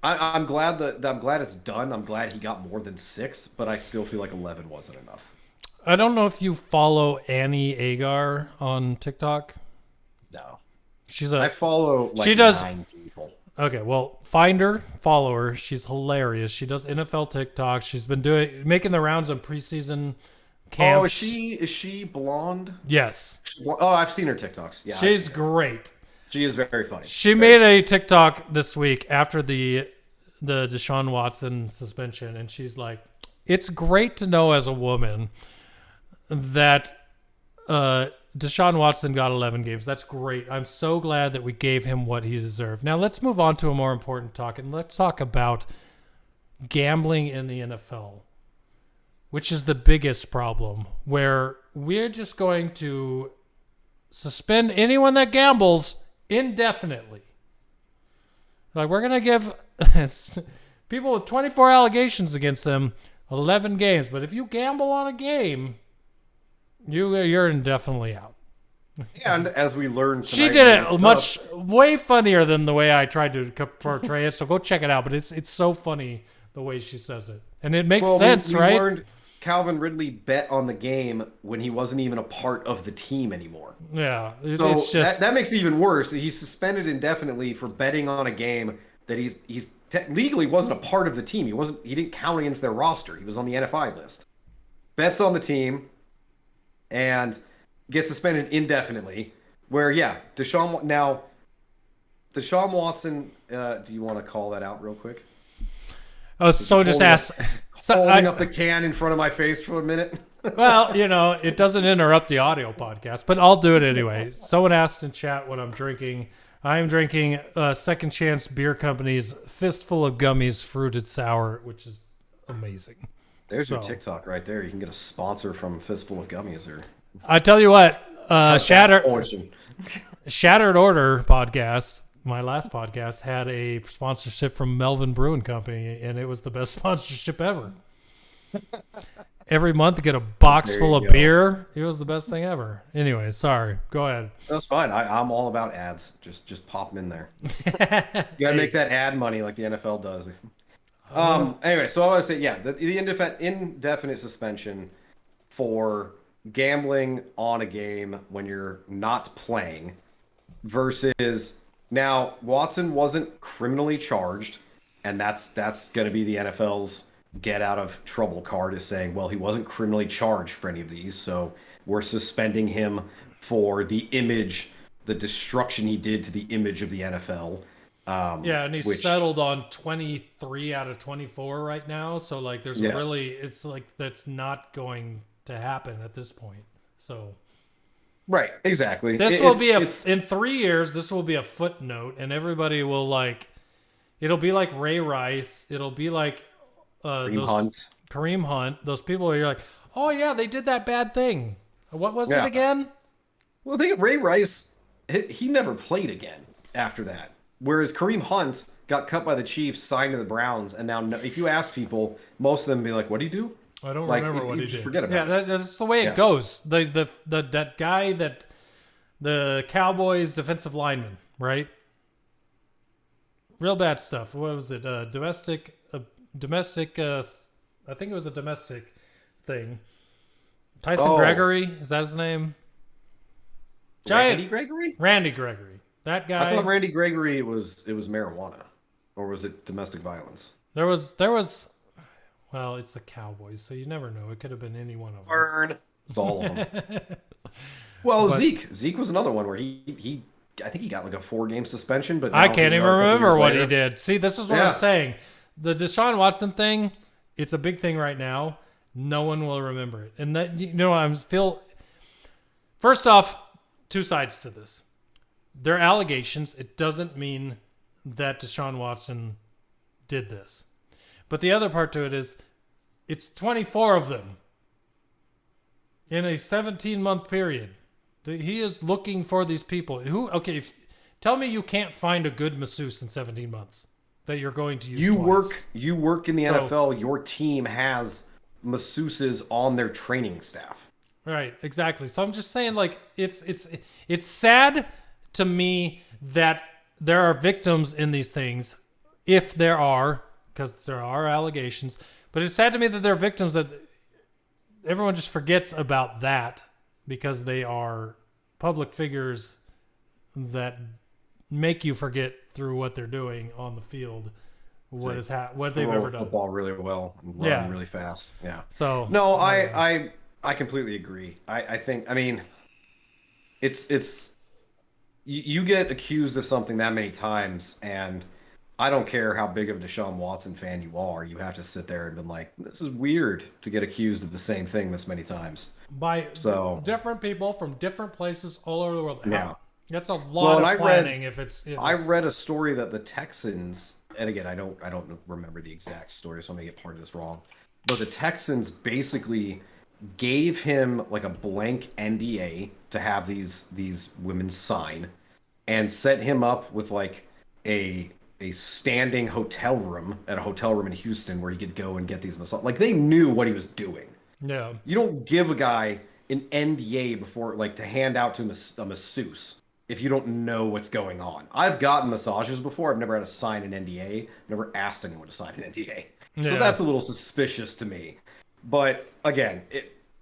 I'm glad I'm glad it's done. I'm glad he got more than 6, but I still feel like 11 wasn't enough. I don't know if you follow Annie Agar on TikTok. No, I follow like she does 9 people. Okay, well, find her, follow her. She's hilarious. She does NFL TikTok. She's been making the rounds on preseason camps. Oh, is she blonde? Yes. Oh, I've seen her TikToks. Yeah, she's great. She is very funny. She made a TikTok this week after the Deshaun Watson suspension, and she's like, "It's great to know as a woman that Deshaun Watson got 11 games. That's great. I'm so glad that we gave him what he deserved." Now let's move on to a more important talk, and let's talk about gambling in the NFL, which is the biggest problem, where we're just going to suspend anyone that gambles indefinitely. Like, we're going to give people with 24 allegations against them 11 games, but if you gamble on a game, you're indefinitely out. And as we learned tonight, she did it way funnier than the way I tried to portray it, so go check it out. But it's so funny the way she says it. And it makes sense, we right? Learned Calvin Ridley bet on the game when he wasn't even a part of the team anymore. Yeah. It's just that makes it even worse. He's suspended indefinitely for betting on a game that he's legally wasn't a part of the team. He didn't count against their roster. He was on the NFI list. Bets on the team and gets suspended indefinitely. Where Deshaun Watson, do you want to call that out real quick? Oh, so just ask. Holding up the can in front of my face for a minute. Well, it doesn't interrupt the audio podcast, but I'll do it anyway. Someone asked in chat what I'm drinking. I'm drinking Second Chance Beer Company's Fistful of Gummies Fruited Sour, which is amazing. There's your TikTok right there. You can get a sponsor from Fistful of Gummies. I tell you what, Shattered Order podcast, my last podcast, had a sponsorship from Melvin Brewing Company, and it was the best sponsorship ever. Every month, get a box full of beer. It was the best thing ever. Anyway, sorry. Go ahead. That's fine. I'm all about ads. Just pop them in there. You gotta make that ad money like the NFL does. Anyway, so I want to say, the indefinite suspension for gambling on a game when you're not playing versus now Watson wasn't criminally charged, and that's going to be the NFL's get out of trouble card, is saying, well, he wasn't criminally charged for any of these, so we're suspending him for the destruction he did to the image of the NFL. And he's settled on 23 out of 24 right now, so like it's like that's not going to happen at this point. So right, exactly. This will be in 3 years. This will be a footnote, and everybody will it'll be like Ray Rice. It'll be like Kareem Hunt. Those people where you're like, oh yeah, they did that bad thing. What was it again? Well, think of Ray Rice. He never played again after that. Whereas Kareem Hunt got cut by the Chiefs, signed to the Browns, and now if you ask people, most of them be like, "What do you do?" I don't remember what he did. Forget about it. That's the way it goes. That guy the Cowboys defensive lineman, right? Real bad stuff. What was it? Domestic. I think it was a domestic thing. Tyson Gregory, is that his name? Randy Gregory. Randy Gregory. That guy. I thought Randy Gregory was marijuana, or was it domestic violence? There was. Well, it's the Cowboys, so you never know. It could have been any one of them. Burn. It's all of them. Well, Zeke was another one where he I think he got like a 4-game suspension, but I can't even remember what he did. See, this is what I'm saying. The Deshaun Watson thing, it's a big thing right now. No one will remember it, and that First off, two sides to this. They're allegations. It doesn't mean that Deshaun Watson did this. But the other part to it is it's 24 of them in a 17-month period. He is looking for these people. Tell me you can't find a good masseuse in 17 months that you're going to use You work in the NFL. Your team has masseuses on their training staff. Right, exactly. So I'm just saying, like, it's sad to me that there are victims in these things, if there are, because there are allegations. But it's sad to me that there are victims that everyone just forgets about that because they are public figures that make you forget through what they're doing on the field what they've ever done. Football really well, and run really fast. Yeah. So no, I completely agree. I think, I mean, it's you get accused of something that many times, and I don't care how big of a Deshaun Watson fan you are, you have to sit there and be like, this is weird to get accused of the same thing this many times. By different people from different places all over the world. Yeah. That's a lot of planning. I read a story that the Texans, and again, I don't remember the exact story, so I'm going to get part of this wrong, but the Texans basically gave him like a blank NDA to have these women sign, and set him up with like a standing hotel room at a hotel room in Houston where he could go and get these massages. Like, they knew what he was doing. Yeah. You don't give a guy an NDA before, like, to hand out to a masseuse if you don't know what's going on. I've gotten massages before. I've never had to sign an NDA. Never asked anyone to sign an NDA. So that's a little suspicious to me. But again,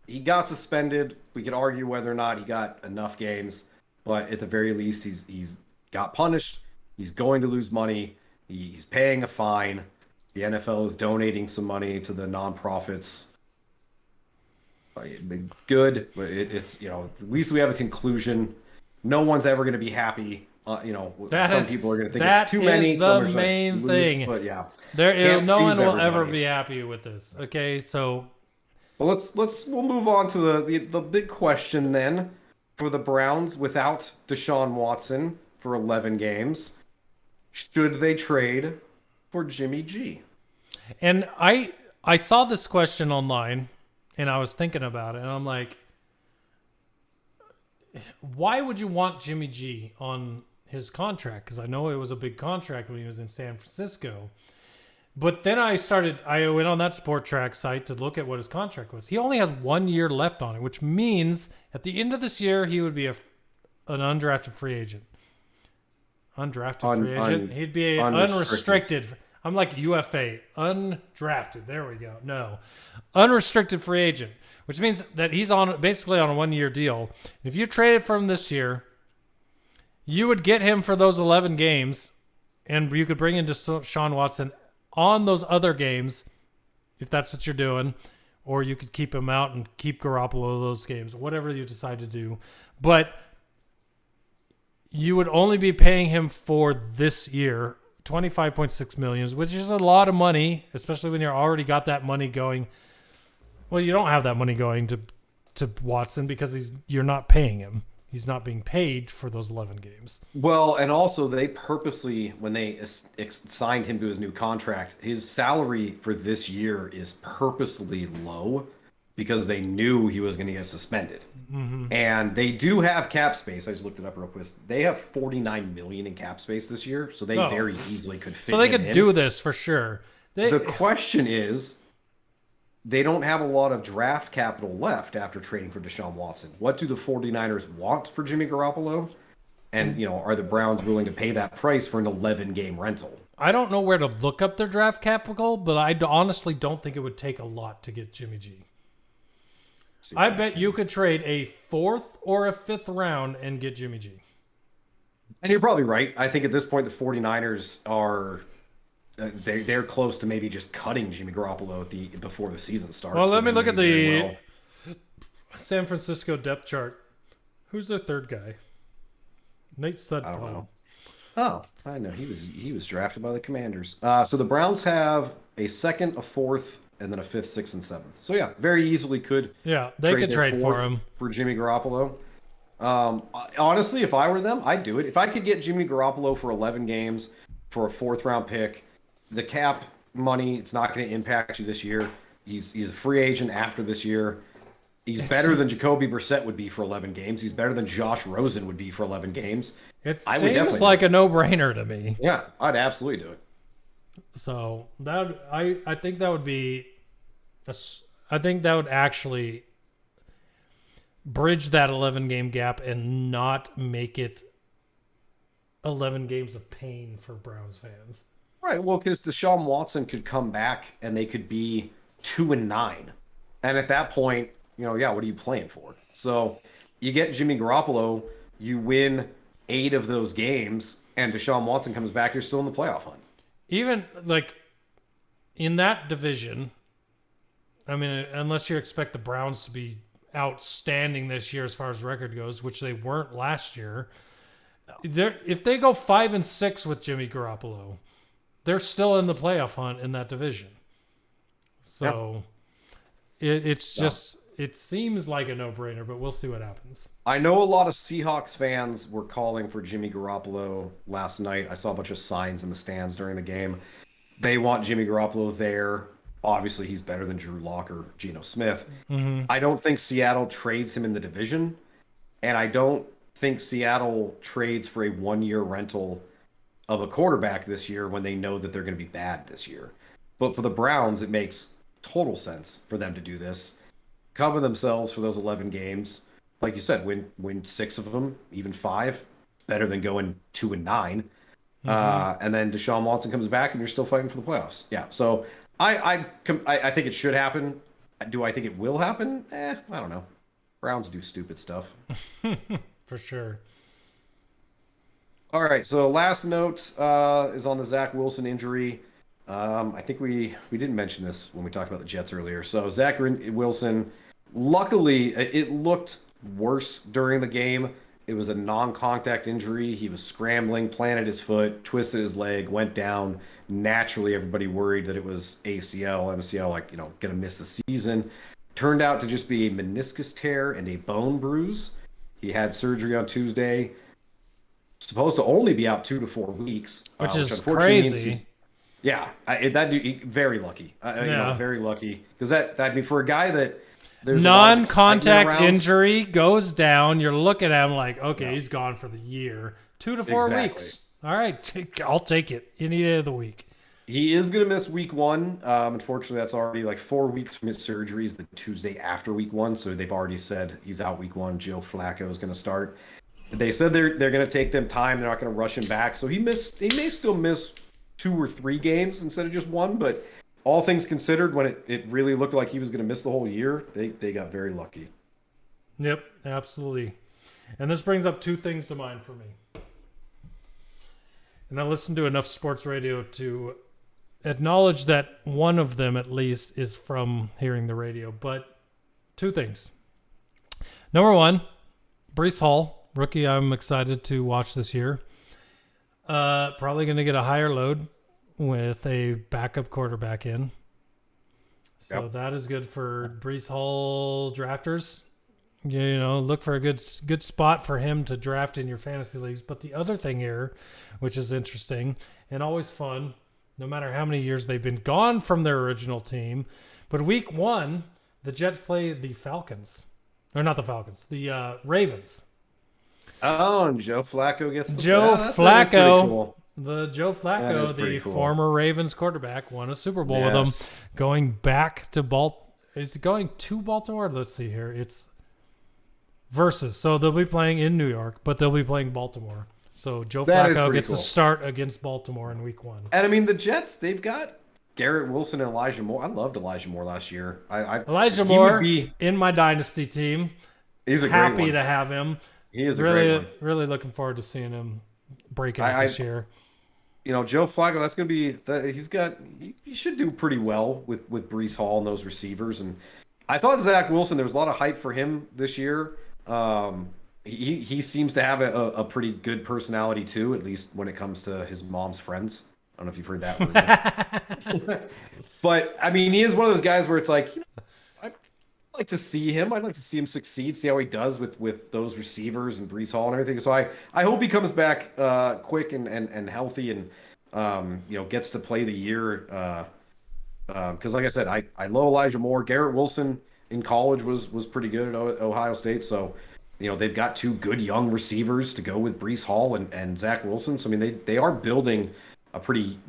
he got suspended. We could argue whether or not he got enough games, but at the very least, he's got punished. He's going to lose money. He's paying a fine. The NFL is donating some money to the nonprofits. Good. It's, at least we have a conclusion. No one's ever going to be happy. Some people are going to think it's too many. That is the main thing. But yeah, no one will ever be happy with this. Okay, so. Well, we'll move on to the big question then for the Browns without Deshaun Watson for 11 games. Should they trade for Jimmy G? And I saw this question online, and I was thinking about it, and I'm like, why would you want Jimmy G on his contract? Because I know it was a big contract when he was in San Francisco. But then I went on that Sport Track site to look at what his contract was. He only has 1 year left on it, which means at the end of this year, he would be an undrafted free agent. Free agent? He'd be unrestricted. I'm like UFA. Undrafted. There we go. No. Unrestricted free agent, which means that he's basically on a 1 year deal. If you traded for him this year, you would get him for those 11 games, and you could bring in Deshaun Watson on those other games, if that's what you're doing, or you could keep him out and keep Garoppolo those games, whatever you decide to do. But you would only be paying him for this year $25.6 million, which is a lot of money, especially when you're already got that money going. Well, you don't have that money going to Watson because you're not paying him. He's not being paid for those 11 games. Well, and also they purposely, when they signed him to his new contract, his salary for this year is purposely low because they knew he was going to get suspended. Mm-hmm. And they do have cap space. I just looked it up real quick. They have $49 million in cap space this year, so they very easily could fit. So they could do this for sure. The question is, they don't have a lot of draft capital left after trading for Deshaun Watson. What do the 49ers want for Jimmy Garoppolo? And, are the Browns willing to pay that price for an 11-game rental? I don't know where to look up their draft capital, but I honestly don't think it would take a lot to get Jimmy G. I bet you could trade a 4th or a 5th round and get Jimmy G. And you're probably right. I think at this point, the 49ers are... They're close to maybe just cutting Jimmy Garoppolo before the season starts. Well, let me look at the San Francisco depth chart. Who's their third guy? Nate Sudfeld. I don't know. Oh, I know. He was drafted by the Commanders. So the Browns have a 2nd, a 4th, and then a 5th, 6th, and 7th. So yeah, very easily could. Yeah, they could trade for him for Jimmy Garoppolo. Honestly, if I were them, I'd do it. If I could get Jimmy Garoppolo for 11 games for a 4th-round pick, the cap money, it's not going to impact you this year. He's a free agent after this year. He's better than Jacoby Brissett would be for 11 games. He's better than Josh Rosen would be for 11 games. It seems like a no-brainer to me. Yeah, I'd absolutely do it. So that I think that would be, I think that would actually bridge that 11-game gap and not make it 11 games of pain for Browns fans. Right. Well, because Deshaun Watson could come back and they could be 2-9, and at that point, what are you playing for? So you get Jimmy Garoppolo, you win 8 of those games, and Deshaun Watson comes back, you're still in the playoff hunt. Even like in that division, I mean, unless you expect the Browns to be outstanding this year as far as record goes, which they weren't last year, if they go 5-6 with Jimmy Garoppolo, they're still in the playoff hunt in that division. So it's just, it seems like a no-brainer, but we'll see what happens. I know a lot of Seahawks fans were calling for Jimmy Garoppolo last night. I saw a bunch of signs in the stands during the game. They want Jimmy Garoppolo there. Obviously, he's better than Drew Lock or Gino Smith. Mm-hmm. I don't think Seattle trades him in the division, and I don't think Seattle trades for a 1-year rental of a quarterback this year when they know that they're going to be bad this year. But for the Browns, it makes total sense for them to do this. Cover themselves for those 11 games. Like you said, win 6 of them, even 5. Better than going 2-9. Mm-hmm. And then Deshaun Watson comes back and you're still fighting for the playoffs. Yeah, so I think it should happen. Do I think it will happen? I don't know. Browns do stupid stuff. For sure. All right, so last note is on the Zach Wilson injury. I think we didn't mention this when we talked about the Jets earlier. So Zach Wilson, luckily, it looked worse during the game. It was a non-contact injury. He was scrambling, planted his foot, twisted his leg, went down. Naturally, everybody worried that it was ACL, MCL, going to miss the season. Turned out to just be a meniscus tear and a bone bruise. He had surgery on Tuesday. Supposed to only be out 2 to 4 weeks, which is crazy. That dude, very lucky. Very lucky, because that mean, for a guy that there's non-contact injury goes down, you're looking at him like, okay, he's gone for the year. 2 to 4 weeks. All right, I'll take it any day of the week. He is going to miss week 1. Unfortunately, that's already like 4 weeks from his surgeries, the Tuesday after week 1. So they've already said he's out week 1. Joe Flacco is going to start. They said they're going to take them time. They're not going to rush him back. So he may still miss 2 or 3 games instead of just 1. But all things considered, when it really looked like he was going to miss the whole year, they got very lucky. Yep, absolutely. And this brings up 2 things to mind for me. And I listened to enough sports radio to acknowledge that one of them, at least, is from hearing the radio. But 2 things. Number 1, Breece Hall. Rookie I'm excited to watch this year. Probably going to get a higher load with a backup quarterback in. So that is good for Breece Hall drafters. Look for a good spot for him to draft in your fantasy leagues. But the other thing here, which is interesting and always fun, no matter how many years they've been gone from their original team, but week 1, the Jets play the Falcons. Or not the Falcons, the Ravens. Oh, and Joe Flacco gets the Joe Flacco. Cool. The Joe Flacco, the cool. former Ravens quarterback, won a Super Bowl with them. Going back to Baltimore. Is it going to Baltimore? Let's see here. It's versus. So they'll be playing in New York, but they'll be playing Baltimore. So Joe Flacco gets to start against Baltimore in week 1. And I mean, the Jets, they've got Garrett Wilson and Elijah Moore. I loved Elijah Moore last year. Elijah Moore in my dynasty team. He's a great one. Happy to have him. He is really, really looking forward to seeing him break out this year. Joe Flacco, that's going to be he should do pretty well with Breece Hall and those receivers. And I thought Zach Wilson, there was a lot of hype for him this year. He seems to have a pretty good personality too, at least when it comes to his mom's friends. I don't know if you've heard that word. But I mean, he is one of those guys where it's like, I like to see him. I'd like to see him succeed, see how he does with those receivers and Breece Hall and everything. So I hope he comes back quick and healthy and gets to play the year. Because like I said, I love Elijah Moore. Garrett Wilson in college was pretty good at Ohio State. So they've got two good young receivers to go with Breece Hall and Zach Wilson. So I mean they are building a pretty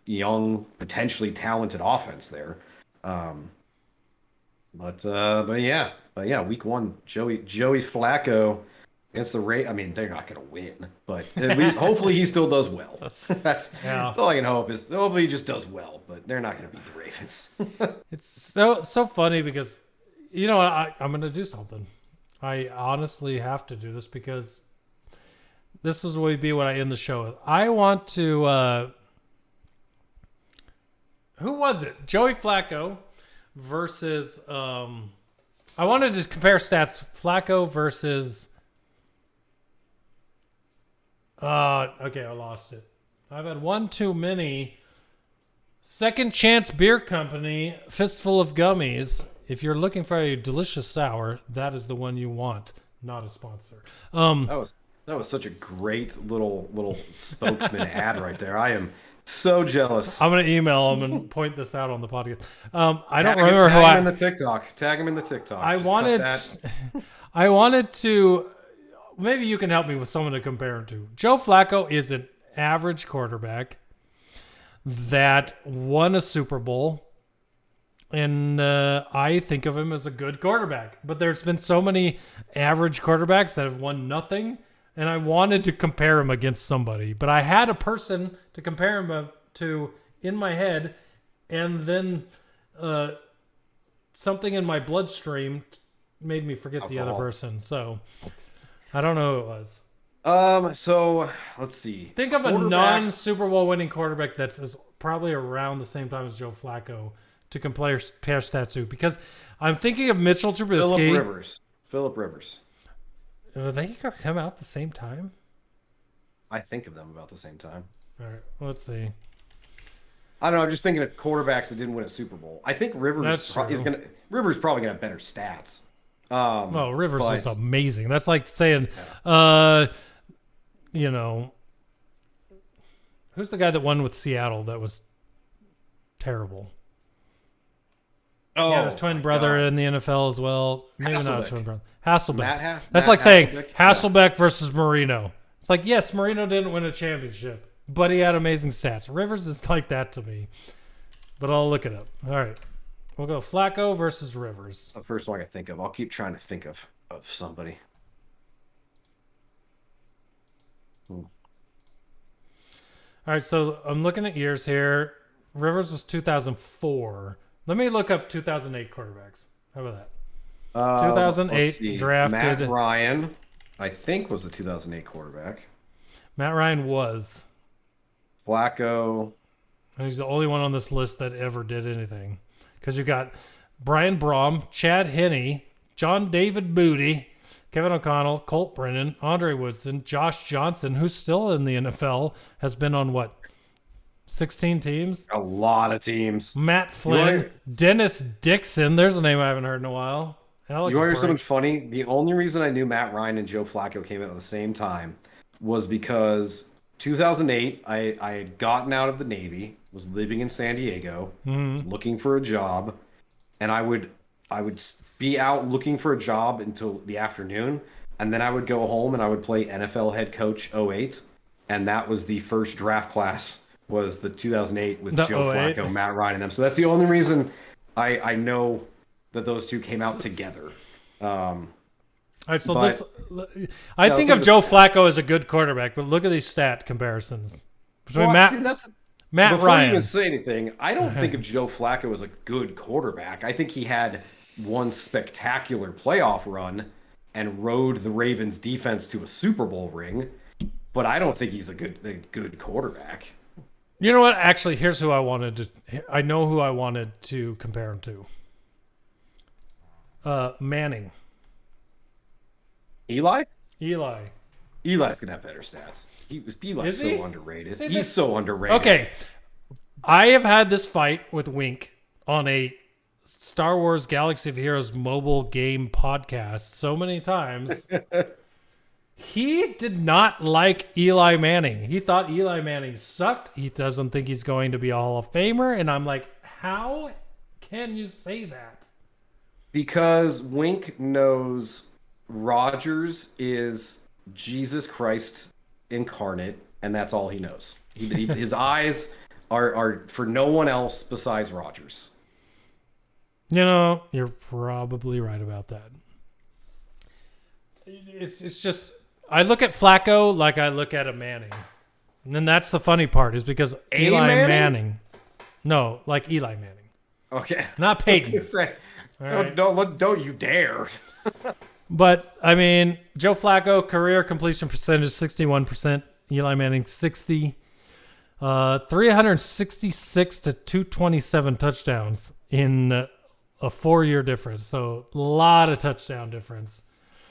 young, potentially talented offense there. But yeah, week one, Joey Flacco against the Ravens. I mean, they're not going to win, but at least hopefully he still does well. That's all I can hope is hopefully he just does well, but they're not going to beat the Ravens. It's so funny because I'm going to do something. I honestly have to do this because this is what I end the show with. I want to. Who was it? Joey Flacco versus. I wanted to compare stats. Flacco versus. Okay, I lost it. I've had one too many. Second Chance Beer Company, Fistful of Gummies. If you're looking for a delicious sour, that is the one you want. Not a sponsor. That was such a great little spokesman ad right there. I am so jealous. I'm gonna email him and point this out on the podcast. I don't Tag remember who him in the TikTok. Tag him in the TikTok. I wanted to. Maybe you can help me with someone to compare him to. Joe Flacco is an average quarterback that won a Super Bowl, and I think of him as a good quarterback. But there's been so many average quarterbacks that have won nothing, and I wanted to compare him against somebody. But I had a person to compare him to in my head, and then something in my bloodstream made me forget the other person. So I don't know who it was. So let's see. Think of a non-Super Bowl winning quarterback that's probably around the same time as Joe Flacco to compare stats to, because I'm thinking of Mitchell Trubisky. Phillip Rivers. Do they come out the same time? I think of them about the same time. All right, let's see. I don't know. I'm just thinking of quarterbacks that didn't win a Super Bowl. I think Rivers Rivers probably gonna have better stats. Rivers was amazing. That's like saying, who's the guy that won with Seattle that was terrible? His twin brother in the NFL as well. Maybe not a twin brother. Hasselbeck. That's like saying Hasselbeck versus Marino. It's like, yes, Marino didn't win a championship, but he had amazing stats. Rivers is like that to me, but I'll look it up. All right. We'll go Flacco versus Rivers. That's the first one I can think of. I'll keep trying to think of somebody. All right, so I'm looking at years here. Rivers was 2004. Let me look up 2008 quarterbacks. How about that? 2008 drafted. Matt Ryan, I think, was a 2008 quarterback. Matt Ryan was. Flacco. He's the only one on this list that ever did anything. Because you got Brian Brom, Chad Henne, John David Booty, Kevin O'Connell, Colt Brennan, Andre Woodson, Josh Johnson, who's still in the NFL, has been on 16 teams? A lot of teams. Matt Flynn, Dennis Dixon. There's a name I haven't heard in a while. You want to hear something funny? The only reason I knew Matt Ryan and Joe Flacco came out at the same time was because 2008, I had gotten out of the Navy, was living in San Diego, was looking for a job, and I would be out looking for a job until the afternoon, and then I would go home and I would play NFL head coach 08, and that was the first draft class, was the 2008 with Joe Flacco, Matt Ryan, and them. So that's the only reason I know that those two came out together. All right, so I think of Joe Flacco as a good quarterback, but look at these stat comparisons between Matt Ryan. Before you even say anything, I don't think of Joe Flacco as a good quarterback. I think he had one spectacular playoff run and rode the Ravens defense to a Super Bowl ring, but I don't think he's a good quarterback. You know what? Actually, here's who I wanted to. I know who I wanted to compare him to. Manning. Eli's gonna have better stats. Eli's so underrated. He's so underrated. Okay, I have had this fight with Wink on a Star Wars Galaxy of Heroes mobile game podcast so many times. He did not like Eli Manning. He thought Eli Manning sucked. He doesn't think he's going to be a Hall of Famer. And I'm like, how can you say that? Because Wink knows Rodgers is Jesus Christ incarnate, and that's all he knows. His eyes are for no one else besides Rodgers. You know, you're probably right about that. It's just, I look at Flacco like I look at a Manning. And then that's the funny part, is because Eli Manning? No, like Eli Manning. Okay. Not Peyton. Right. Don't you dare. But, I mean, Joe Flacco, career completion percentage, 61%. Eli Manning, 60. 366 to 227 touchdowns in a 4-year difference. So, a lot of touchdown difference.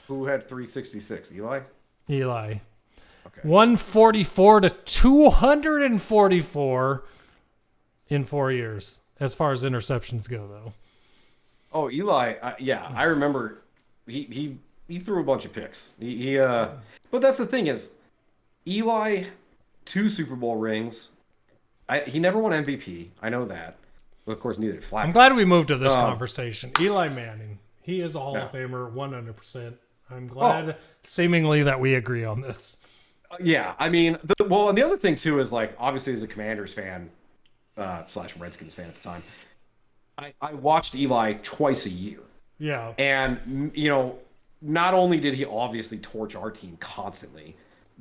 Who had 366? Eli? Eli. Okay. 144 to 244 in 4 years, as far as interceptions go, though. Oh, Eli, yeah, I remember he threw a bunch of picks. But that's the thing is, Eli, 2 Super Bowl rings. He never won MVP. I know that. But of course, neither did Flacco. I'm glad we moved to this conversation. Eli Manning, he is a Hall of Famer, 100%. I'm glad, seemingly, that we agree on this. Yeah, I mean, and the other thing too is, like, obviously as a Commanders fan / Redskins fan at the time, I watched Eli twice a year. Yeah. And, you know, not only did he obviously torch our team constantly,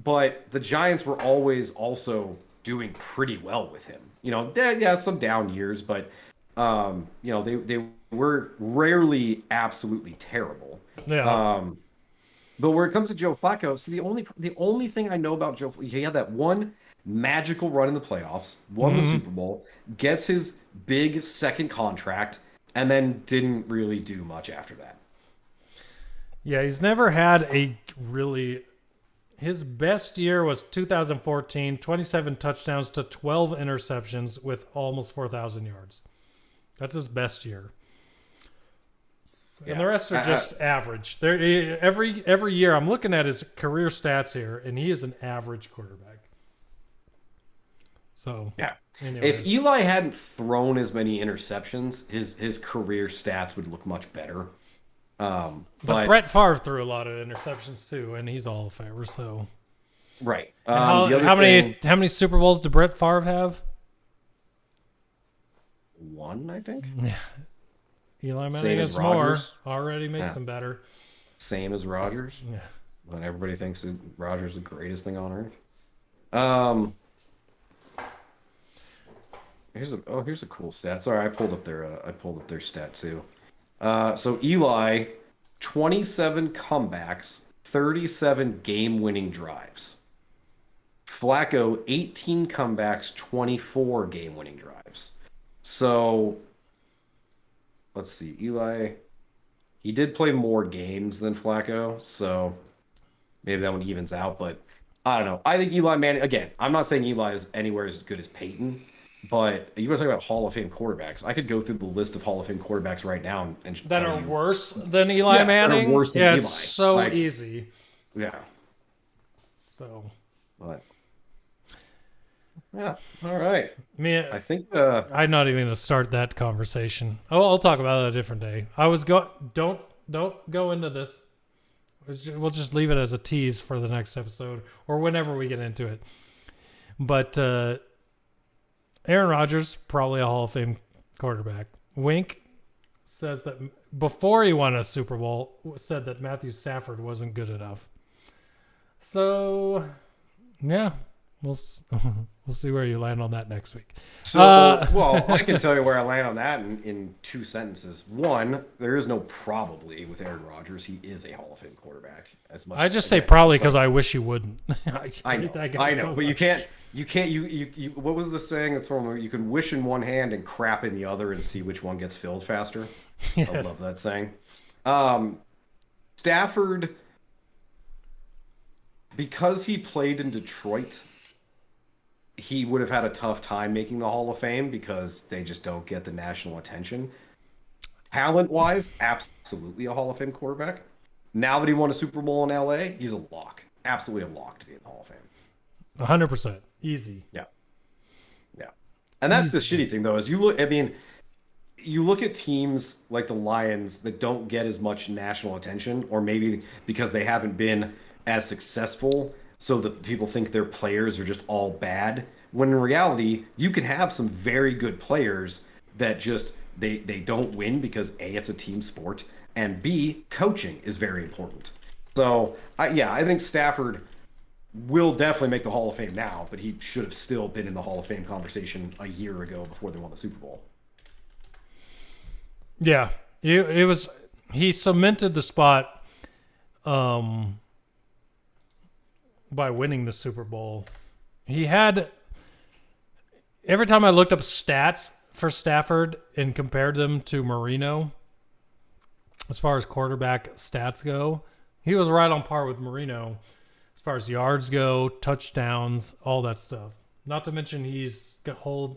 but the Giants were always also doing pretty well with him. You know, yeah, some down years, but, you know, they were rarely absolutely terrible. Yeah. But where it comes to Joe Flacco, so the only thing I know about Joe, he had that one magical run in the playoffs, won the Super Bowl, gets his big second contract, and then didn't really do much after that. Yeah, he's never had a really... His best year was 2014, 27 touchdowns to 12 interceptions with almost 4,000 yards. That's his best year. Yeah. And the rest are just average. Every year, I'm looking at his career stats here, and he is an average quarterback. So, yeah. Anyways. If Eli hadn't thrown as many interceptions, his career stats would look much better. But Brett Favre threw a lot of interceptions too, and he's all famer. So, right. How many Super Bowls did Brett Favre have? 1, I think. Yeah. Eli Manning has more. Already makes him better. Same as Rodgers. Yeah. When everybody thinks Rodgers is the greatest thing on earth. Here's a cool stat. Sorry, I pulled up their stat too. So Eli, 27 comebacks, 37 game-winning drives. Flacco, 18 comebacks, 24 game-winning drives. So let's see. Eli, he did play more games than Flacco, so maybe that one evens out. But I don't know. I think Eli Manning, again, I'm not saying Eli is anywhere as good as Peyton, but you were talking about Hall of Fame quarterbacks. I could go through the list of Hall of Fame quarterbacks right now and that are worse than Eli Manning. That are worse than Eli. It's so easy. Yeah. So. But yeah. All right. I think I'm not even gonna start that conversation. Oh, I'll talk about it a different day. Don't go into this. We'll just leave it as a tease for the next episode or whenever we get into it. But Aaron Rodgers, probably a Hall of Fame quarterback. Wink says that before he won a Super Bowl, said that Matthew Stafford wasn't good enough. So, yeah, we'll see where you land on that next week. So, well, I can tell you where I land on that in 2 sentences. One, there is no probably with Aaron Rodgers. He is a Hall of Fame quarterback. As much I just say probably because I wish he wouldn't. I know, so but you can't. You what was the saying? It's from you can wish in one hand and crap in the other and see which one gets filled faster. Yes. I love that saying. Stafford, because he played in Detroit, he would have had a tough time making the Hall of Fame because they just don't get the national attention. Talent-wise, absolutely a Hall of Fame quarterback. Now that he won a Super Bowl in LA, he's a lock. Absolutely a lock to be in the Hall of Fame. 100%. Easy. Yeah. Yeah. And that's the shitty thing, though, is you look at teams like the Lions that don't get as much national attention, or maybe because they haven't been as successful, so that people think their players are just all bad. When in reality, you can have some very good players that just they don't win because A, it's a team sport, and B, coaching is very important. So I think Stafford will definitely make the Hall of Fame now, but he should have still been in the Hall of Fame conversation a year ago before they won the Super Bowl. Yeah, he cemented the spot by winning the Super Bowl. He had, every time I looked up stats for Stafford and compared them to Marino, as far as quarterback stats go, he was right on par with Marino as far as yards go, touchdowns, all that stuff. Not to mention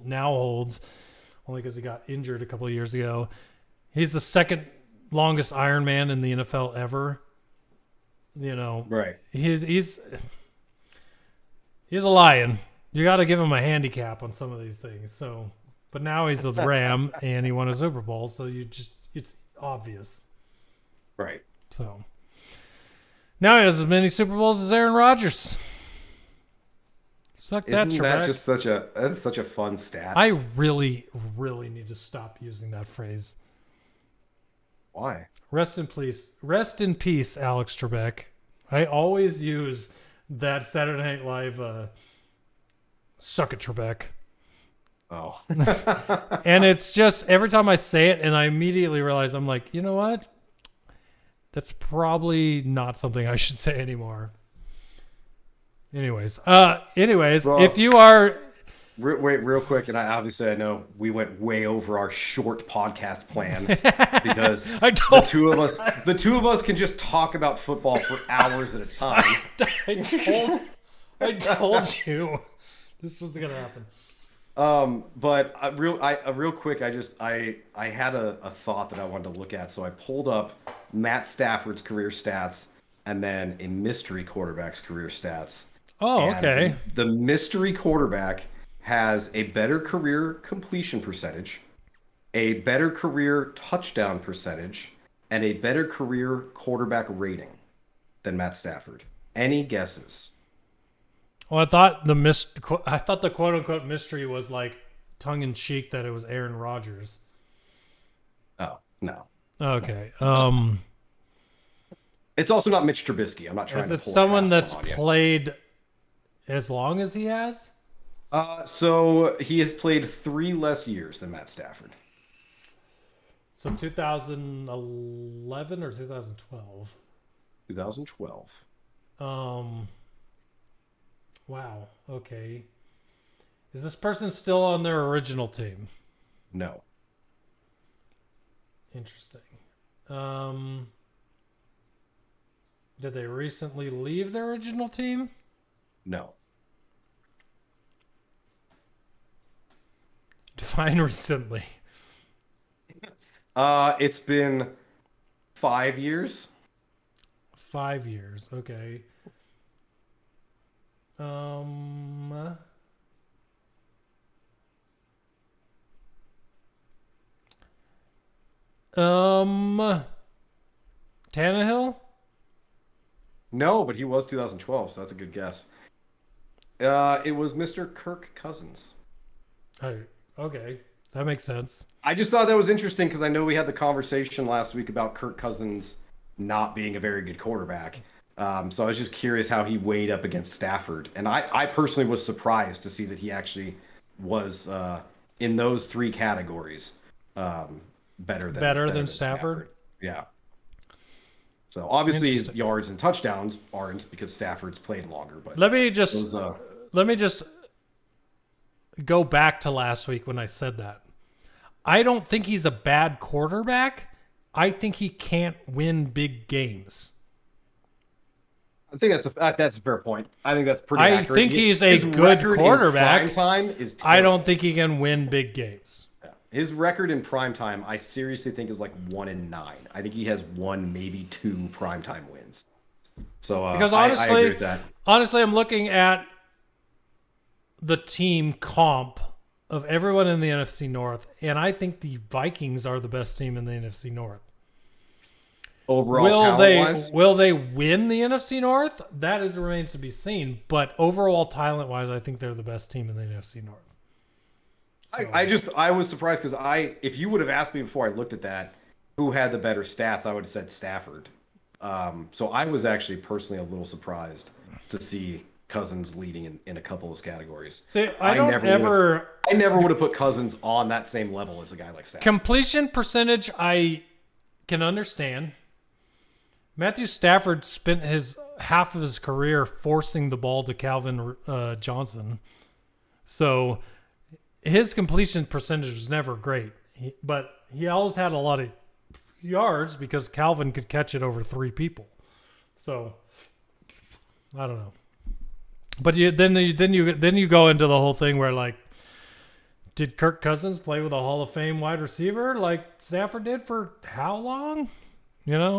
now holds, only because he got injured a couple of years ago. He's the second longest Ironman in the NFL ever. Right. He's a lion. You got to give him a handicap on some of these things. So, but now he's a Ram and he won a Super Bowl, so it's obvious. Right. So now he has as many Super Bowls as Aaron Rodgers. Suck that, Isn't that just that's such a fun stat? I really, really need to stop using that phrase. Why? Rest in peace, Alex Trebek. I always use that Saturday Night Live suck it, Trebek. Oh. And it's just every time I say it and I immediately realize I'm like, you know what? That's probably not something I should say anymore. Anyways, well, if you are... Wait, real quick, and I know we went way over our short podcast plan because the two of us can just talk about football for hours at a time. I told you this was gonna happen. But real quick, I had a thought that I wanted to look at, so I pulled up Matt Stafford's career stats and then a mystery quarterback's career stats. Oh, okay. The mystery quarterback has a better career completion percentage, a better career touchdown percentage, and a better career quarterback rating than Matt Stafford. Any guesses? Well, I thought the quote unquote mystery was like tongue in cheek that it was Aaron Rodgers. Oh, no. Okay. It's also not Mitch Trubisky. I'm not trying to. Is it someone that's played as long as he has? So he has played 3 less years than Matt Stafford. So 2011 or 2012? 2012. Wow. Okay. Is this person still on their original team? No. Interesting. Did they recently leave their original team? No. Define recently. It's been 5 years. 5 years. Okay. Tannehill? No, but he was 2012, so that's a good guess. It was Mr. Kirk Cousins. Oh, okay. That makes sense. I just thought that was interesting because I know we had the conversation last week about Kirk Cousins not being a very good quarterback. So I was just curious how he weighed up against Stafford. And I personally was surprised to see that he actually was in those 3 categories better than Stafford. Yeah. So obviously his yards and touchdowns aren't because Stafford's played longer. But let me just go back to last week when I said that. I don't think he's a bad quarterback. I think he can't win big games. I think that's a fair point. I think that's pretty accurate. I think he's a good quarterback. Prime time is terrible. I don't think he can win big games. Yeah. His record in primetime, I seriously think is like 1-9. I think he has 1, maybe 2 primetime wins. So because I agree with that. Honestly, I'm looking at the team comp of everyone in the NFC North, and I think the Vikings are the best team in the NFC North. Overall, will they win the NFC North? That remains to be seen. But overall, talent-wise, I think they're the best team in the NFC North. So. I was surprised because if you would have asked me before I looked at that, who had the better stats, I would have said Stafford. So I was actually personally a little surprised to see Cousins leading in a couple of categories. See, I never would have put Cousins on that same level as a guy like Stafford. Completion percentage, I can understand. Matthew Stafford spent half of his career forcing the ball to Calvin Johnson. So his completion percentage was never great. But he always had a lot of yards because Calvin could catch it over 3 people. So I don't know. But then you go into the whole thing where, like, did Kirk Cousins play with a Hall of Fame wide receiver like Stafford did for how long?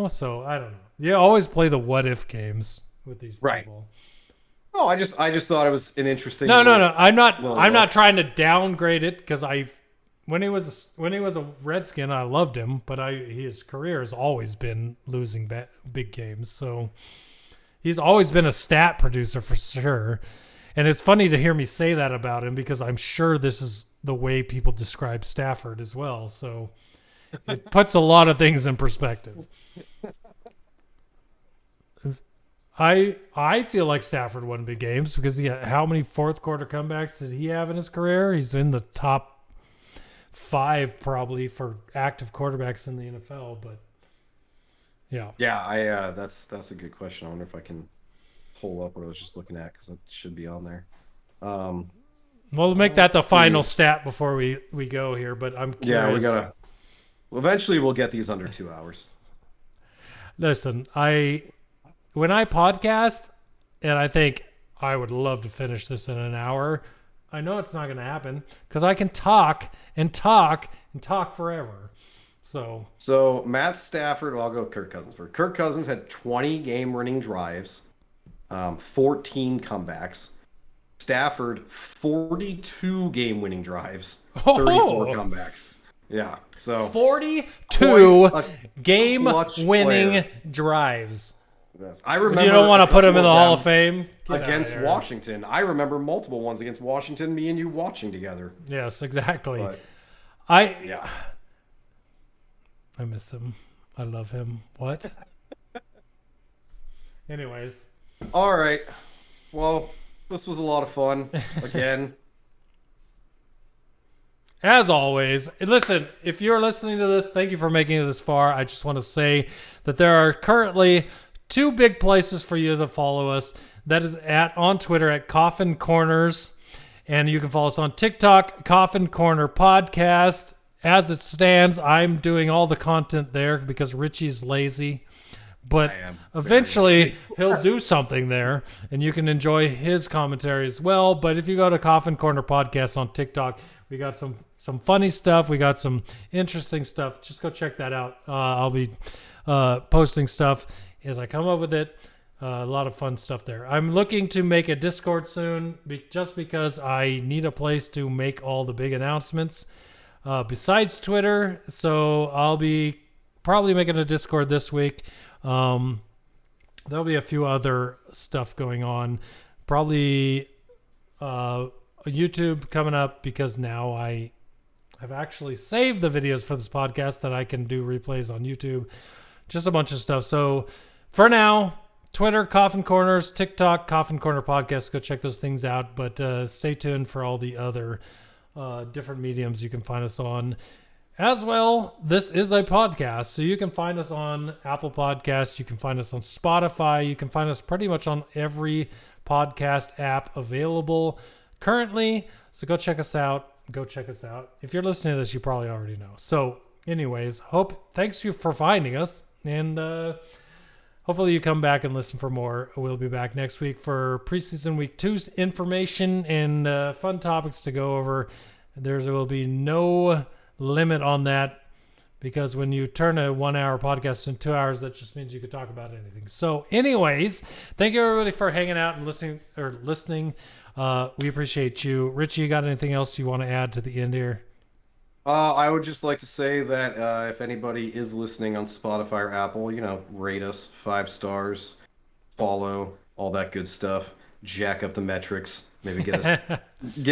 So I don't know. You always play the what if games with these people. No, I just thought it was an interesting. No. I'm not trying to downgrade it because when he was a Redskin, I loved him, but his career has always been losing big games. So he's always been a stat producer for sure. And it's funny to hear me say that about him because I'm sure this is the way people describe Stafford as well. So it puts a lot of things in perspective. I feel like Stafford won big games because how many fourth quarter comebacks did he have in his career? He's in the top 5 probably for active quarterbacks in the NFL, but yeah. Yeah, that's a good question. I wonder if I can pull up what I was just looking at because it should be on there. We'll make that the final stat before we go here, but I'm curious. Yeah, eventually we'll get these under 2 hours. Listen, when I podcast and I think I would love to finish this in an hour, I know it's not going to happen because I can talk and talk and talk forever. So Matt Stafford, I'll go Kirk Cousins first. Kirk Cousins had 20 game-winning drives, 14 comebacks. Stafford, 42 game-winning drives, 34 comebacks. Yeah, so 42 game-winning drives. Yes. I remember. You don't want to put him in the Hall of Fame against Washington. I remember multiple ones against Washington. Me and you watching together. Yes, exactly. But, I miss him. I love him. What? Anyways. All right. Well, this was a lot of fun. Again. As always, listen, if you're listening to this, thank you for making it this far. I just want to say that there are currently 2 big places for you to follow us. That is on Twitter at Coffin Corners. And you can follow us on TikTok, Coffin Corner Podcast. As it stands, I'm doing all the content there because Richie's lazy. But eventually he'll do something there and you can enjoy his commentary as well. But if you go to Coffin Corner Podcast on TikTok, we got some funny stuff. We got some interesting stuff. Just go check that out. I'll be posting stuff as I come up with it. A lot of fun stuff there. I'm looking to make a Discord soon just because I need a place to make all the big announcements besides Twitter. So I'll be probably making a Discord this week. There'll be a few other stuff going on. Probably YouTube coming up because now I have actually saved the videos for this podcast that I can do replays on YouTube. Just a bunch of stuff. So for now, Twitter, Coffin Corners, TikTok, Coffin Corner Podcast. Go check those things out. But stay tuned for all the other different mediums you can find us on. As well, this is a podcast, so you can find us on Apple Podcasts. You can find us on Spotify. You can find us pretty much on every podcast app available currently. So go check us out. If you're listening to this, you probably already know. So anyways, thanks you for finding us. And hopefully you come back and listen for more. We'll be back next week for preseason week 2's information and fun topics to go over. There will be no limit on that, because when you turn a 1 hour podcast into 2 hours, that just means you could talk about anything. So anyways, thank you everybody for hanging out and listening. We appreciate you. Richie, you got anything else you want to add to the end here? I would just like to say that if anybody is listening on Spotify or Apple, rate us 5 stars, follow, all that good stuff. Jack up the metrics, maybe get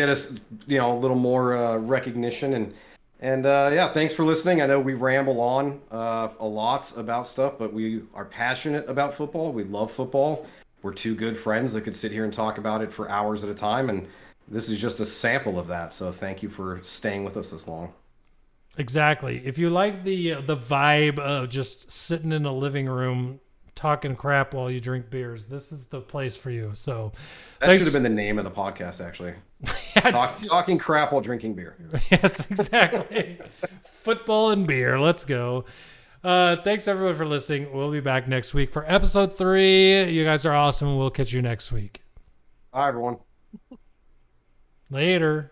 us, a little more recognition. And yeah, thanks for listening. I know we ramble on a lot about stuff, but we are passionate about football. We love football. We're two good friends that could sit here and talk about it for hours at a time, and this is just a sample of that. So thank you for staying with us this long. Exactly. If you like the vibe of just sitting in a living room talking crap while you drink beers, this is the place for you. So that should have been the name of the podcast, actually. Talking crap while drinking beer. Yes, exactly. Football and beer. Let's go. Thanks everyone for listening. We'll be back next week for episode 3. You guys are awesome. We'll catch you next week. Bye, everyone. Later.